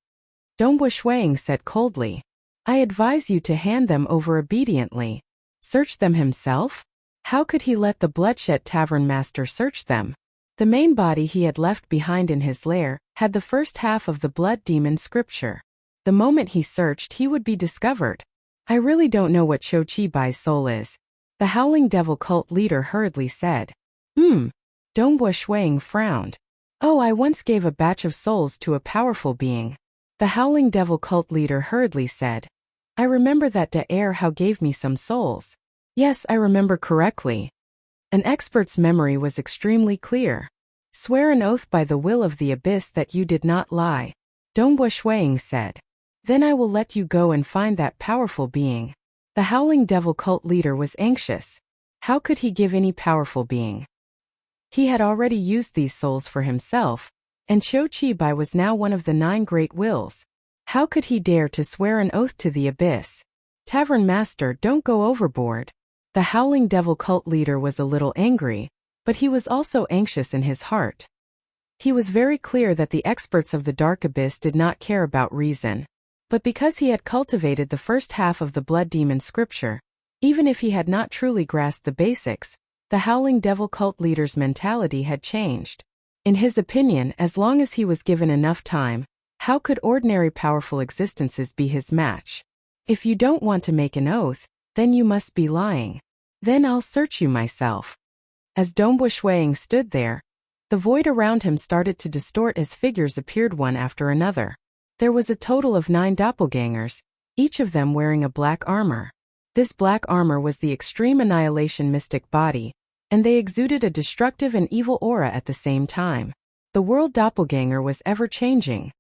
Dongbua Shuiying said coldly. I advise you to hand them over obediently. Search them himself? How could he let the Bloodshed Tavern Master search them? The main body he had left behind in his lair had the first half of the Blood Demon scripture. The moment he searched, he would be discovered. I really don't know what Cho Chi Bai's soul is. The Howling Devil cult leader hurriedly said. Dongbua Shuiying frowned. Oh, I once gave a batch of souls to a powerful being. The Howling Devil cult leader hurriedly said. I remember that De Air How gave me some souls. Yes, I remember correctly. An expert's memory was extremely clear. Swear an oath by the will of the abyss that you did not lie. Dongbua Shuiying said. Then I will let you go and find that powerful being. The Howling Devil cult leader was anxious. How could he give any powerful being? He had already used these souls for himself, and Cho Chi Bai was now one of the 9 great wills. How could he dare to swear an oath to the abyss? Tavern Master, don't go overboard. The Howling Devil cult leader was a little angry, but he was also anxious in his heart. He was very clear that the experts of the Dark Abyss did not care about reason. But because he had cultivated the first half of the Blood Demon scripture, even if he had not truly grasped the basics, the Howling Devil cult leader's mentality had changed. In his opinion, as long as he was given enough time, how could ordinary powerful existences be his match? If you don't want to make an oath, then you must be lying. Then I'll search you myself. As Dombo Shuang stood there, the void around him started to distort as figures appeared one after another. There was a total of 9 doppelgangers, each of them wearing a black armor. This black armor was the extreme annihilation mystic body, and they exuded a destructive and evil aura at the same time. The world doppelganger was ever-changing.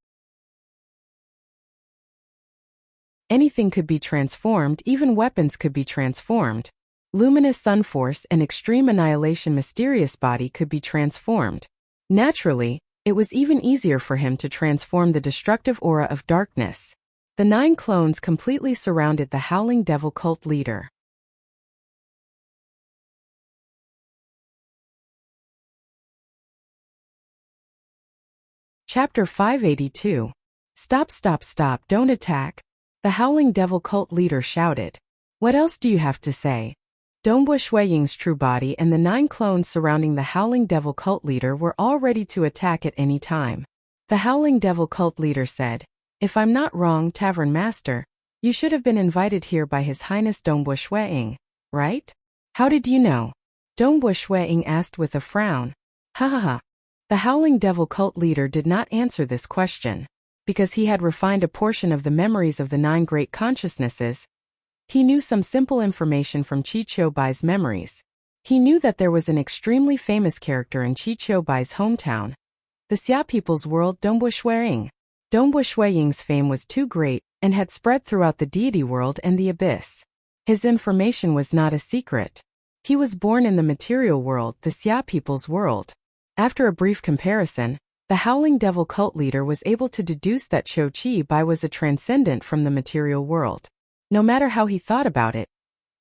Anything could be transformed, even weapons could be transformed. Luminous Sun Force and Extreme Annihilation Mysterious Body could be transformed. Naturally, it was even easier for him to transform the destructive aura of darkness. The 9 clones completely surrounded the Howling Devil cult leader. Chapter 582. Stop, stop, stop, don't attack. The Howling Devil cult leader shouted. What else do you have to say? Dombo Shuiying's true body and the 9 clones surrounding the Howling Devil cult leader were all ready to attack at any time. The Howling Devil cult leader said, If I'm not wrong, Tavern Master, you should have been invited here by His Highness Dombo Shuiying, right? How did you know? Dombo Shuiying asked with a frown. Ha ha ha. The Howling Devil cult leader did not answer this question. Because he had refined a portion of the memories of the 9 great consciousnesses, he knew some simple information from Chiqiubai's memories. He knew that there was an extremely famous character in Chiqiubai's hometown, the Xia people's world, Dombo Shuiying. Dombo Shuiying's fame was too great and had spread throughout the deity world and the abyss. His information was not a secret. He was born in the material world, the Xia people's world. After a brief comparison, the Howling Devil cult leader was able to deduce that Chiqiubai was a transcendent from the material world. No matter how he thought about it,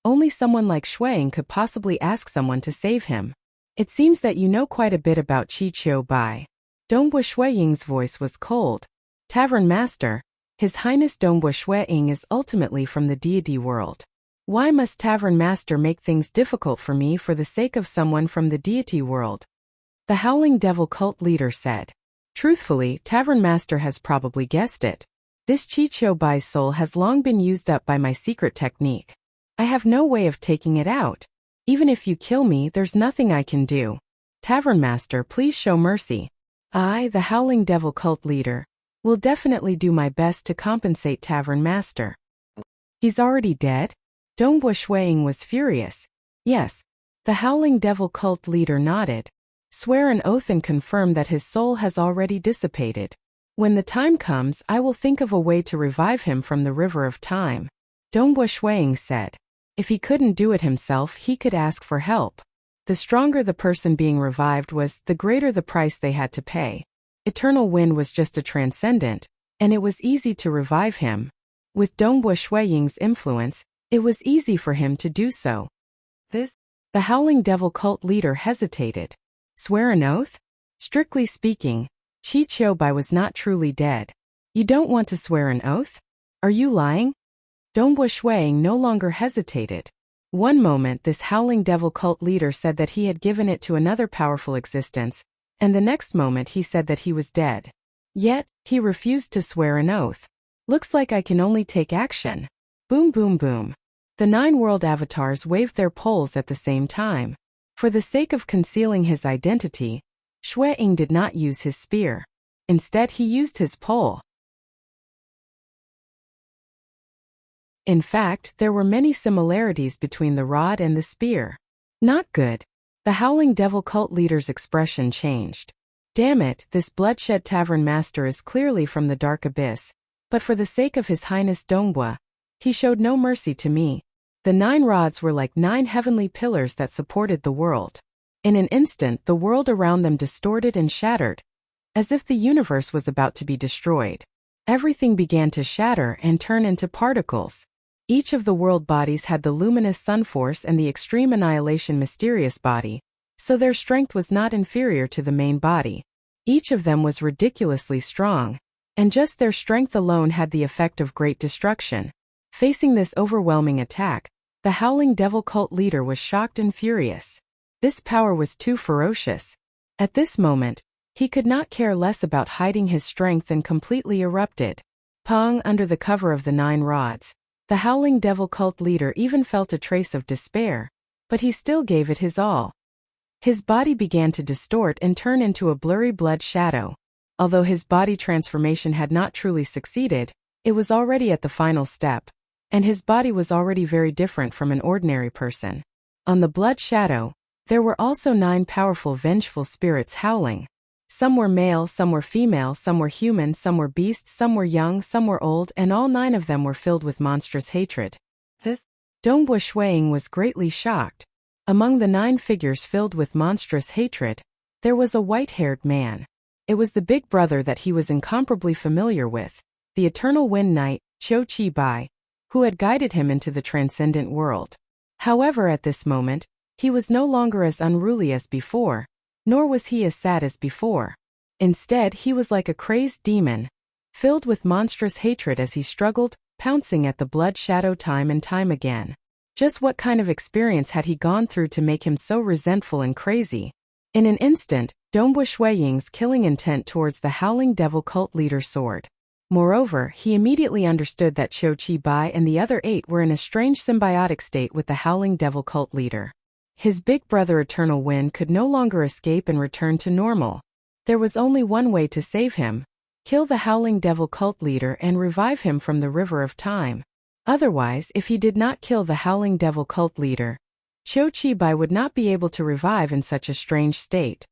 only someone like Shuiying could possibly ask someone to save him. It seems that you know quite a bit about Chiqiubai. Dombo Shuiying's voice was cold. Tavern Master, His Highness Dombo Shuiying is ultimately from the deity world. Why must Tavern Master make things difficult for me for the sake of someone from the deity world? The Howling Devil cult leader said. Truthfully, Tavern Master has probably guessed it. This Chiqiubai's soul has long been used up by my secret technique. I have no way of taking it out. Even if you kill me, there's nothing I can do. Tavern Master, please show mercy. I, the Howling Devil cult leader, will definitely do my best to compensate Tavern Master. He's already dead? Dombo Shuiying was furious. Yes. The Howling Devil cult leader nodded. Swear an oath and confirm that his soul has already dissipated. When the time comes, I will think of a way to revive him from the river of time. Dombo Shuiying said. If he couldn't do it himself, he could ask for help. The stronger the person being revived was, the greater the price they had to pay. Eternal Wind was just a transcendent, and it was easy to revive him. With Dombo Shuiying's influence, it was easy for him to do so. The Howling Devil cult leader hesitated. Swear an oath? Strictly speaking, Chiqiubai was not truly dead. You don't want to swear an oath? Are you lying? Dombo Shuiying no longer hesitated. One moment this Howling Devil cult leader said that he had given it to another powerful existence, and the next moment he said that he was dead. Yet, he refused to swear an oath. Looks like I can only take action. Boom boom boom. The 9 world avatars waved their poles at the same time. For the sake of concealing his identity, Shuiying did not use his spear. Instead, he used his pole. In fact, there were many similarities between the rod and the spear. Not good. The Howling Devil cult leader's expression changed. Damn it, this bloodshed Tavern Master is clearly from the Dark Abyss, but for the sake of His Highness Dombo, he showed no mercy to me. The 9 rods were like 9 heavenly pillars that supported the world. In an instant, the world around them distorted and shattered, as if the universe was about to be destroyed. Everything began to shatter and turn into particles. Each of the world bodies had the luminous sun force and the extreme annihilation mysterious body, so their strength was not inferior to the main body. Each of them was ridiculously strong, and just their strength alone had the effect of great destruction. Facing this overwhelming attack, the Howling Devil cult leader was shocked and furious. This power was too ferocious. At this moment, he could not care less about hiding his strength and completely erupted. Pong, under the cover of the 9 rods, the Howling Devil cult leader even felt a trace of despair, but he still gave it his all. His body began to distort and turn into a blurry blood shadow. Although his body transformation had not truly succeeded, it was already at the final step, and his body was already very different from an ordinary person. On the blood shadow, there were also 9 powerful vengeful spirits howling. Some were male, some were female, some were human, some were beasts, some were young, some were old, and all 9 of them were filled with monstrous hatred. Dongbo Shuiying was greatly shocked. Among the 9 figures filled with monstrous hatred, there was a white-haired man. It was the big brother that he was incomparably familiar with, the Eternal Wind Knight, Qiu Qi Bai, who had guided him into the transcendent world. However, at this moment, he was no longer as unruly as before, nor was he as sad as before. Instead, he was like a crazed demon, filled with monstrous hatred as he struggled, pouncing at the blood shadow time and time again. Just what kind of experience had he gone through to make him so resentful and crazy? In an instant, Dongbo Shuiying's killing intent towards the Howling Devil cult leader soared. Moreover, he immediately understood that Qiu Qi Bai and the other 8 were in a strange symbiotic state with the Howling Devil cult leader. His big brother Eternal Wind could no longer escape and return to normal. There was only one way to save him: kill the Howling Devil cult leader and revive him from the river of time. Otherwise, if he did not kill the Howling Devil cult leader, Qiu Qi Bai would not be able to revive in such a strange state.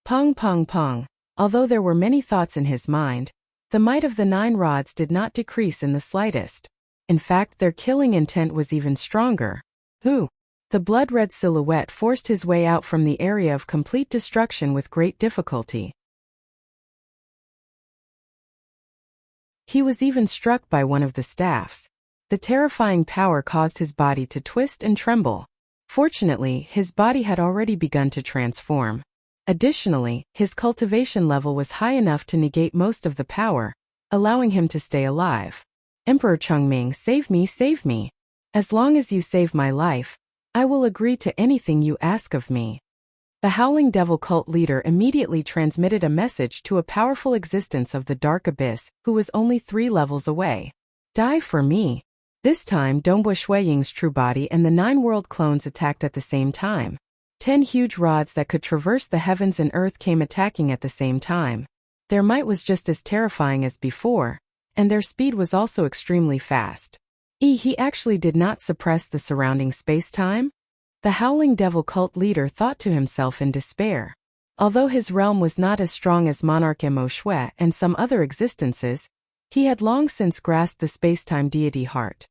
Pong pong pong. Although there were many thoughts in his mind, the might of the 9 rods did not decrease in the slightest. In fact, their killing intent was even stronger. The blood-red silhouette forced his way out from the area of complete destruction with great difficulty. He was even struck by one of the staffs. The terrifying power caused his body to twist and tremble. Fortunately, his body had already begun to transform. Additionally, his cultivation level was high enough to negate most of the power, allowing him to stay alive. Emperor Chengming, save me, save me. As long as you save my life, I will agree to anything you ask of me. The Howling Devil cult leader immediately transmitted a message to a powerful existence of the Dark Abyss, who was only 3 levels away. Die for me. This time, Dongbo Shuiying's true body and the 9 world clones attacked at the same time. 10 huge rods that could traverse the heavens and earth came attacking at the same time. Their might was just as terrifying as before, and their speed was also extremely fast. He actually did not suppress the surrounding space-time? The Howling Devil cult leader thought to himself in despair. Although his realm was not as strong as Monarch Mo Shui and some other existences, he had long since grasped the space-time deity heart.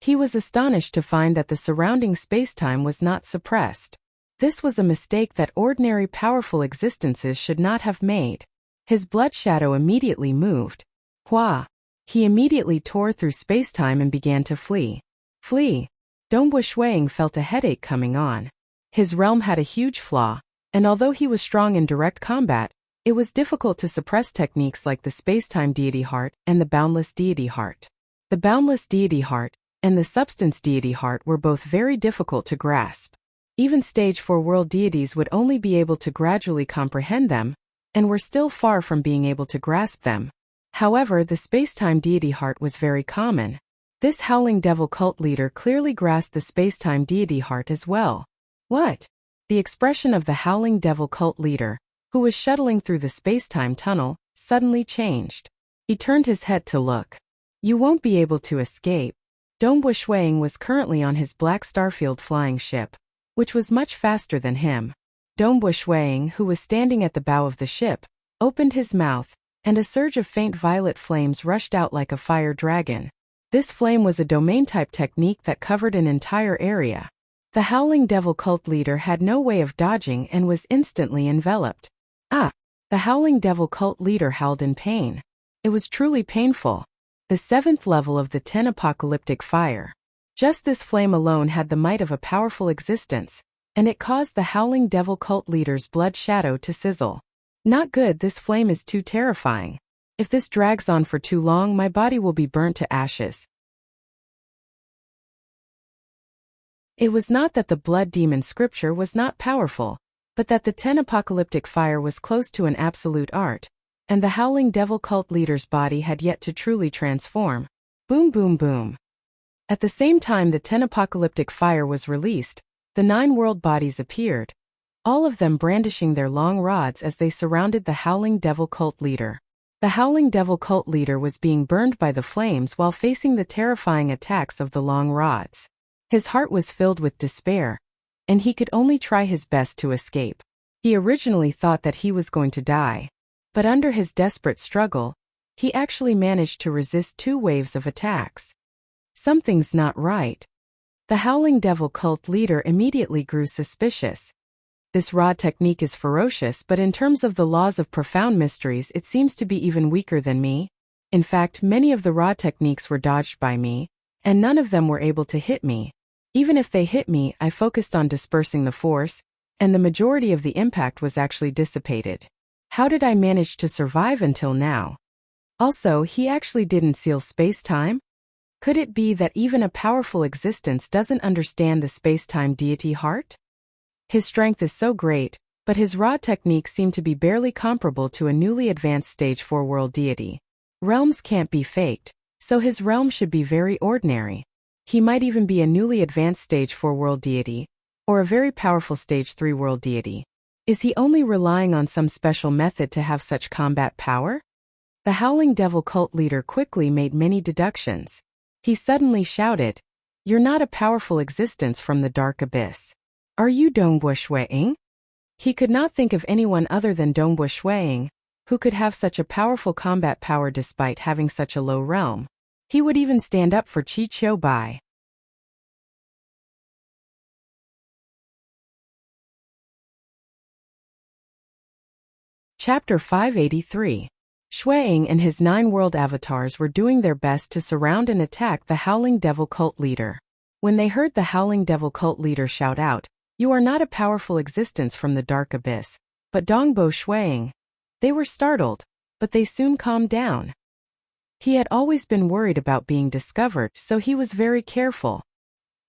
He was astonished to find that the surrounding space-time was not suppressed. This was a mistake that ordinary powerful existences should not have made. His blood shadow immediately moved. Hua! He immediately tore through space-time and began to flee. Flee! Dongbo Shuiying felt a headache coming on. His realm had a huge flaw, and although he was strong in direct combat, it was difficult to suppress techniques like the space-time deity heart and the boundless deity heart. The boundless deity heart and the substance deity heart were both very difficult to grasp. Even stage 4 world deities would only be able to gradually comprehend them, and were still far from being able to grasp them. However, the space-time deity heart was very common. This Howling Devil cult leader clearly grasped the space-time deity heart as well. What? The expression of the Howling Devil cult leader, who was shuttling through the space-time tunnel, suddenly changed. He turned his head to look. You won't be able to escape. Dongbo Shuiying was currently on his black starfield flying ship, which was much faster than him. Dongbo Shuiying, who was standing at the bow of the ship, opened his mouth, and a surge of faint violet flames rushed out like a fire dragon. This flame was a domain-type technique that covered an entire area. The Howling Devil cult leader had no way of dodging and was instantly enveloped. The Howling Devil cult leader howled in pain. It was truly painful. the 7th level of the 10 apocalyptic fire. Just this flame alone had the might of a powerful existence, and it caused the howling devil cult leader's blood shadow to sizzle. Not good, this flame is too terrifying. If this drags on for too long, my body will be burnt to ashes. It was not that the blood demon scripture was not powerful, but that the 10 apocalyptic fire was close to an absolute art, and the howling devil cult leader's body had yet to truly transform. Boom boom boom. At the same time the 10 apocalyptic fire was released, the 9 world bodies appeared, all of them brandishing their long rods as they surrounded the howling devil cult leader. The howling devil cult leader was being burned by the flames while facing the terrifying attacks of the long rods. His heart was filled with despair, and he could only try his best to escape. He originally thought that he was going to die, but under his desperate struggle, he actually managed to resist 2 waves of attacks. Something's not right. The howling devil cult leader immediately grew suspicious. This raw technique is ferocious, but in terms of the laws of profound mysteries it seems to be even weaker than me. In fact, many of the raw techniques were dodged by me, and none of them were able to hit me. Even if they hit me, I focused on dispersing the force, and the majority of the impact was actually dissipated. How did I manage to survive until now? Also, he actually didn't seal space-time? Could it be that even a powerful existence doesn't understand the space-time deity heart? His strength is so great, but his raw techniques seem to be barely comparable to a newly advanced stage 4 world deity. Realms can't be faked, so his realm should be very ordinary. He might even be a newly advanced stage 4 world deity, or a very powerful stage 3 world deity. Is he only relying on some special method to have such combat power? The howling devil cult leader quickly made many deductions. He suddenly shouted, "You're not a powerful existence from the dark abyss. Are you Dongbua Shuiying?" He could not think of anyone other than Dongbua Shuiying, who could have such a powerful combat power despite having such a low realm. He would even stand up for Qi Qiu Bai. Chapter 583. Shuiying and his 9 world avatars were doing their best to surround and attack the howling devil cult leader. When they heard the howling devil cult leader shout out, "You are not a powerful existence from the dark abyss, but Dongbua Shuiying," they were startled, but they soon calmed down. He had always been worried about being discovered, so he was very careful.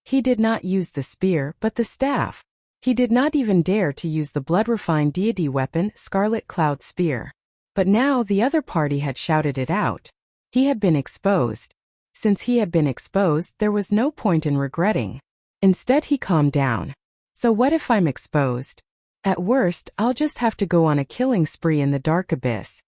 He did not use the spear, but the staff. He did not even dare to use the blood-refined deity weapon, Scarlet Cloud Spear. But now the other party had shouted it out. He had been exposed. Since he had been exposed, there was no point in regretting. Instead, he calmed down. So what if I'm exposed? At worst, I'll just have to go on a killing spree in the dark abyss.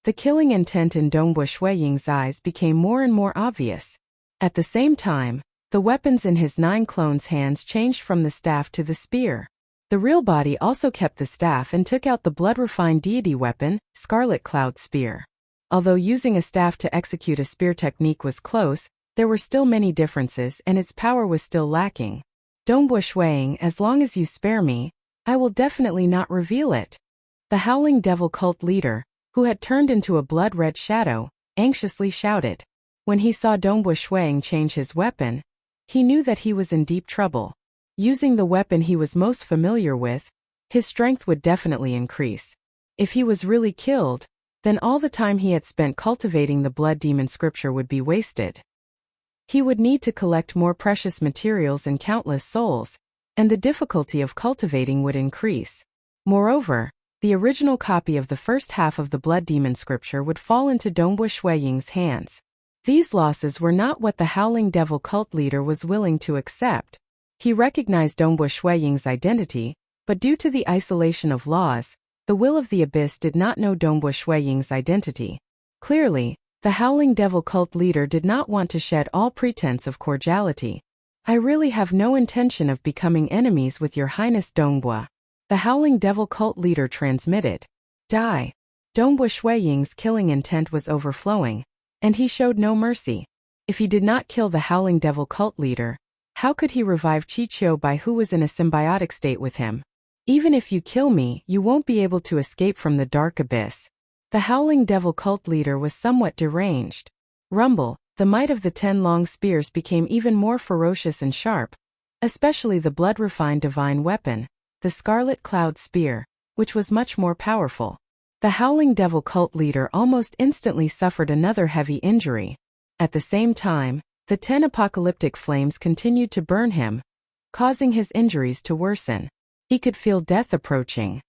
The killing intent in Dongbua Shuiying's eyes became more and more obvious. At the same time, the weapons in his 9 clones' hands changed from the staff to the spear. The real body also kept the staff and took out the blood-refined deity weapon, Scarlet Cloud Spear. Although using a staff to execute a spear technique was close, there were still many differences and its power was still lacking. Dongbua Shuiying, as long as you spare me, I will definitely not reveal it. The howling devil cult leader, who had turned into a blood-red shadow, anxiously shouted. When he saw Dongbua Shuiying change his weapon, he knew that he was in deep trouble. Using the weapon he was most familiar with, his strength would definitely increase. If he was really killed, then all the time he had spent cultivating the blood demon scripture would be wasted. He would need to collect more precious materials and countless souls, and the difficulty of cultivating would increase. Moreover, the original copy of the first half of the blood demon scripture would fall into Dongbua Shuiying's hands. These losses were not what the howling devil cult leader was willing to accept. He recognized Dongbua Shuiying's identity, but due to the isolation of laws, the will of the abyss did not know Dongbua Shuiying's identity. Clearly, the howling devil cult leader did not want to shed all pretense of cordiality. "I really have no intention of becoming enemies with your highness Dongbua," the howling devil cult leader transmitted. "Die." Dongbua Shuiying's killing intent was overflowing, and he showed no mercy. If he did not kill the howling devil cult leader, how could he revive Qi Qiu Bai, who was in a symbiotic state with him? "Even if you kill me, you won't be able to escape from the dark abyss." The howling devil cult leader was somewhat deranged. Rumble, the might of the 10 long spears became even more ferocious and sharp, especially the blood-refined divine weapon, the Scarlet Cloud Spear, which was much more powerful. The Howling Devil cult leader almost instantly suffered another heavy injury. At the same time, the 10 apocalyptic flames continued to burn him, causing his injuries to worsen. He could feel death approaching.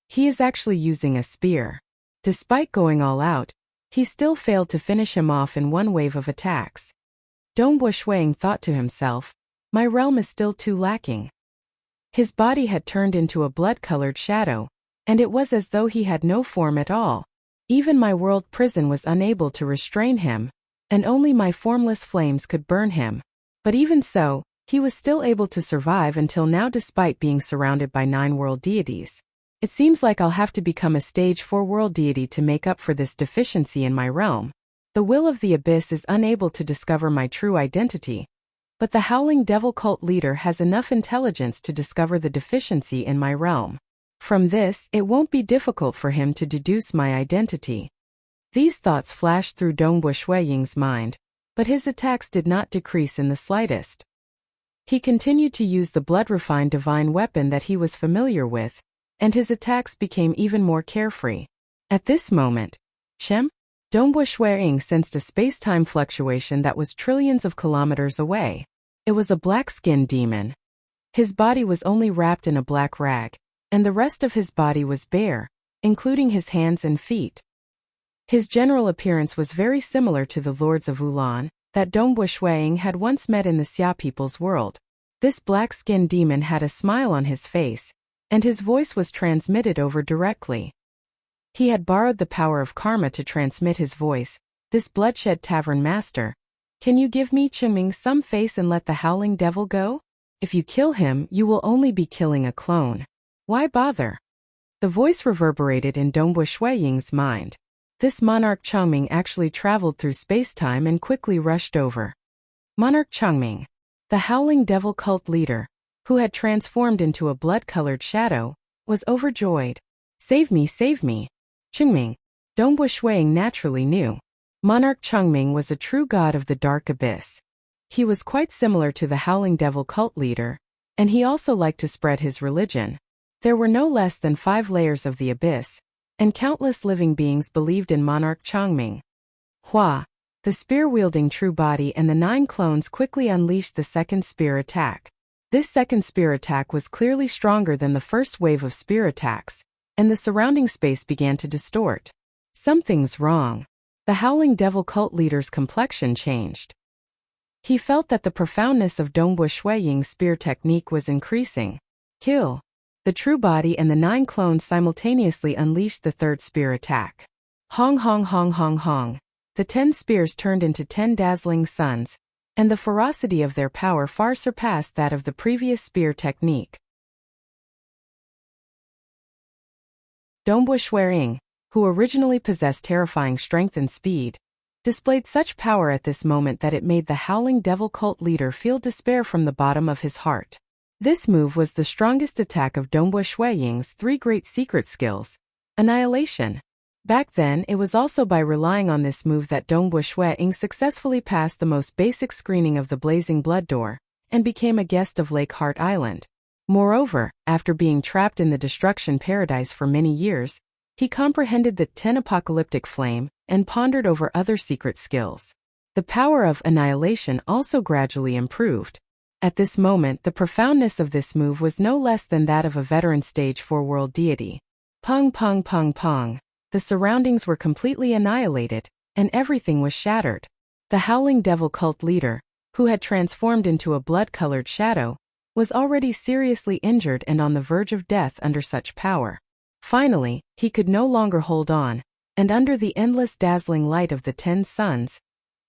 He is actually using a spear. Despite going all out, he still failed to finish him off in one wave of attacks. Dongbo Shuang thought to himself, my realm is still too lacking. His body had turned into a blood-colored shadow, and it was as though he had no form at all. Even my world prison was unable to restrain him, and only my formless flames could burn him. But even so, he was still able to survive until now despite being surrounded by 9 world deities. It seems like I'll have to become a stage 4 world deity to make up for this deficiency in my realm. The will of the abyss is unable to discover my true identity, but the Howling Devil cult leader has enough intelligence to discover the deficiency in my realm. From this, it won't be difficult for him to deduce my identity. These thoughts flashed through Dongbo Shuiying's mind, but his attacks did not decrease in the slightest. He continued to use the blood-refined divine weapon that he was familiar with, and his attacks became even more carefree. At this moment, Dongbo Shuiying sensed a space-time fluctuation that was trillions of kilometers away. It was a black-skinned demon. His body was only wrapped in a black rag, and the rest of his body was bare, including his hands and feet. His general appearance was very similar to the lords of Ulan that Dongbo Shuiying had once met in the Xia people's world. This black-skinned demon had a smile on his face, and his voice was transmitted over directly. He had borrowed the power of karma to transmit his voice. This bloodshed tavern master, can you give me Qingming some face and let the Howling Devil go? If you kill him, you will only be killing a clone. Why bother? The voice reverberated in Dongbo Shuiying's mind. This monarch Chongming actually traveled through space-time and quickly rushed over. Monarch Chongming, the Howling Devil cult leader, who had transformed into a blood-colored shadow, was overjoyed. Save me, save me. Qingming, Dongbo Shuiying naturally knew. Monarch Chongming was a true god of the dark abyss. He was quite similar to the Howling Devil cult leader, and he also liked to spread his religion. There were no less than 5 layers of the abyss, and countless living beings believed in Monarch Chongming. Hua, the spear-wielding true body and the 9 clones quickly unleashed the second spear attack. This second spear attack was clearly stronger than the first wave of spear attacks, and the surrounding space began to distort. Something's wrong. The Howling Devil cult leader's complexion changed. He felt that the profoundness of Dongbo Shuiying's spear technique was increasing. Kill. The true body and the 9 clones simultaneously unleashed the third spear attack. Hong hong hong hong hong. The 10 spears turned into 10 dazzling suns, and the ferocity of their power far surpassed that of the previous spear technique. Dongbo Shuiying, who originally possessed terrifying strength and speed, displayed such power at this moment that it made the Howling Devil cult leader feel despair from the bottom of his heart. This move was the strongest attack of Dongbo Shuiying's 3 great secret skills. Annihilation. Back then, it was also by relying on this move that Dongbo Shuiying successfully passed the most basic screening of the Blazing Blood Door, and became a guest of Lake Heart Island. Moreover, after being trapped in the Destruction Paradise for many years, he comprehended the 10 apocalyptic flame, and pondered over other secret skills. The power of annihilation also gradually improved. At this moment, the profoundness of this move was no less than that of a veteran stage 4 world deity. Pung pung pung pung. The surroundings were completely annihilated, and everything was shattered. The Howling Devil cult leader, who had transformed into a blood-colored shadow, was already seriously injured and on the verge of death under such power. Finally, he could no longer hold on, and under the endless dazzling light of the 10 suns,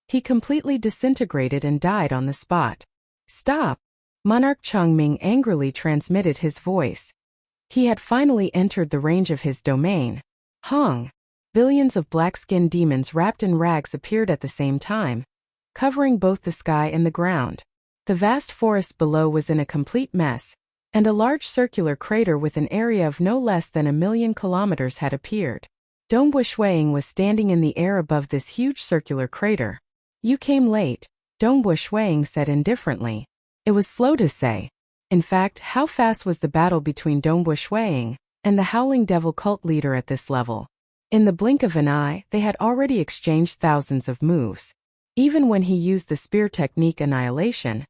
he completely disintegrated and died on the spot. Stop! Monarch Chongming angrily transmitted his voice. He had finally entered the range of his domain. Hong! Billions of black-skinned demons wrapped in rags appeared at the same time, covering both the sky and the ground. The vast forest below was in a complete mess, and a large circular crater with an area of no less than 1,000,000 kilometers had appeared. Dongbu Shuiying was standing in the air above this huge circular crater. You came late, Dongbu Shuiying said indifferently. It was slow to say. In fact, how fast was the battle between Dongbu Shuiying and the Howling Devil cult leader at this level? In the blink of an eye, they had already exchanged thousands of moves. Even when he used the spear technique Annihilation,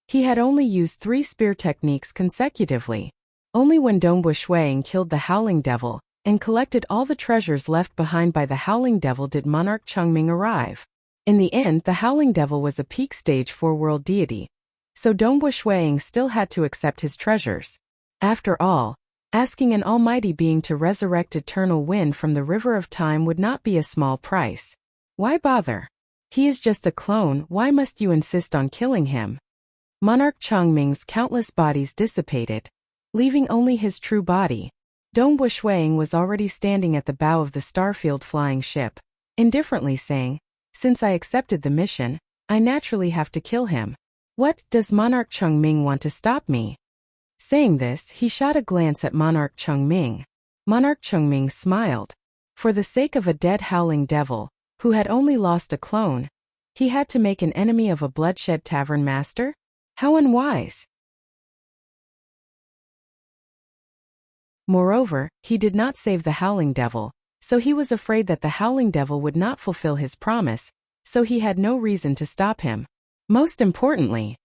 he had only used 3 spear techniques consecutively. Only when Dongbu Shuiying killed the Howling Devil and collected all the treasures left behind by the Howling Devil did monarch Chengming arrive. In the end, the Howling Devil was a peak stage 4-world deity, so Dongbu Shuiying still had to accept his treasures. After all, asking an almighty being to resurrect eternal wind from the river of time would not be a small price. Why bother? He is just a clone, why must you insist on killing him? Monarch Chengming's countless bodies dissipated, leaving only his true body. Dongbu Shuiying was already standing at the bow of the Starfield flying ship, indifferently saying, "Since I accepted the mission, I naturally have to kill him. What, does Monarch Chengming want to stop me?" Saying this, he shot a glance at Monarch Chengming. Monarch Chengming smiled. For the sake of a dead Howling Devil, who had only lost a clone, he had to make an enemy of a bloodshed tavern master? How unwise! Moreover, he did not save the Howling Devil, so he was afraid that the Howling Devil would not fulfill his promise, so he had no reason to stop him. Most importantly,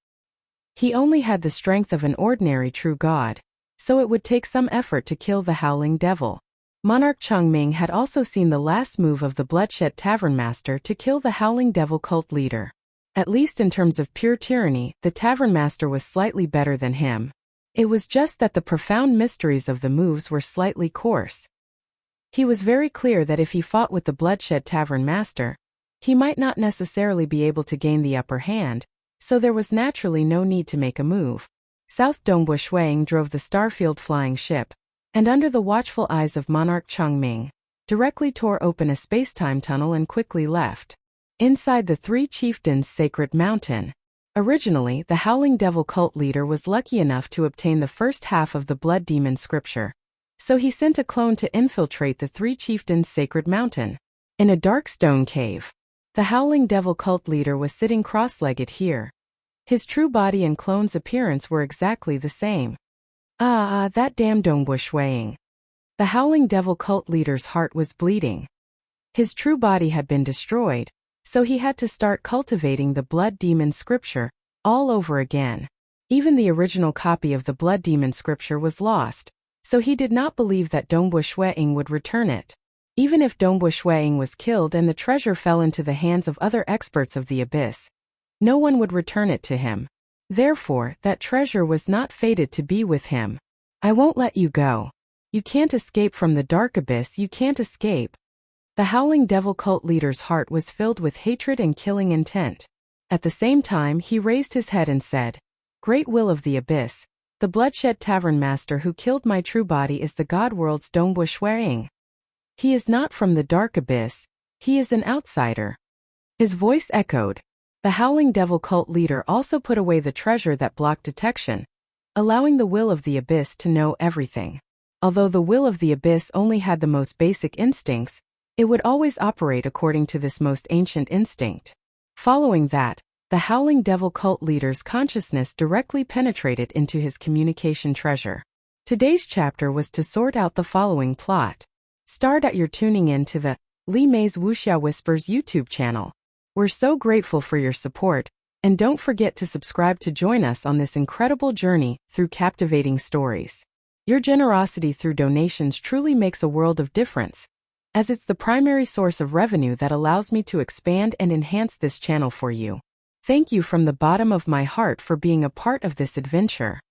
he only had the strength of an ordinary true god, so it would take some effort to kill the Howling Devil. Monarch Chengming had also seen the last move of the Bloodshed Tavern Master to kill the Howling Devil cult leader. At least in terms of pure tyranny, the Tavern Master was slightly better than him. It was just that the profound mysteries of the moves were slightly coarse. He was very clear that if he fought with the Bloodshed Tavern Master, he might not necessarily be able to gain the upper hand, so there was naturally no need to make a move. South Dongbu Shuiying drove the Starfield flying ship, and under the watchful eyes of Monarch Chengming, directly tore open a space-time tunnel and quickly left. Inside the 3 Chieftains' sacred mountain. Originally, the Howling Devil cult leader was lucky enough to obtain the first half of the Blood Demon scripture, so he sent a clone to infiltrate the 3 Chieftains' sacred mountain. In a dark stone cave, the Howling Devil cult leader was sitting cross-legged here. His true body and clone's appearance were exactly the same. That damn Dongbu Shuiying. The Howling Devil cult leader's heart was bleeding. His true body had been destroyed, so he had to start cultivating the Blood Demon scripture all over again. Even the original copy of the Blood Demon scripture was lost, so he did not believe that Dongbu Shuiying would return it. Even if Dongbu Shuiying was killed and the treasure fell into the hands of other experts of the abyss, no one would return it to him. Therefore, that treasure was not fated to be with him. I won't let you go. You can't escape from the dark abyss, you can't escape. The Howling Devil cult leader's heart was filled with hatred and killing intent. At the same time, he raised his head and said, "Great will of the abyss, the Bloodshed Tavern Master who killed my true body is the God World's Dongbu Shuiying. He is not from the dark abyss, he is an outsider." His voice echoed. The Howling Devil cult leader also put away the treasure that blocked detection, allowing the will of the abyss to know everything. Although the will of the abyss only had the most basic instincts, it would always operate according to this most ancient instinct. Following that, the Howling Devil cult leader's consciousness directly penetrated into his communication treasure. Today's chapter was to sort out the following plot. Starred at your tuning in to the Li Mei's Wuxia Whispers YouTube channel. We're so grateful for your support, and don't forget to subscribe to join us on this incredible journey through captivating stories. Your generosity through donations truly makes a world of difference, as it's the primary source of revenue that allows me to expand and enhance this channel for you. Thank you from the bottom of my heart for being a part of this adventure.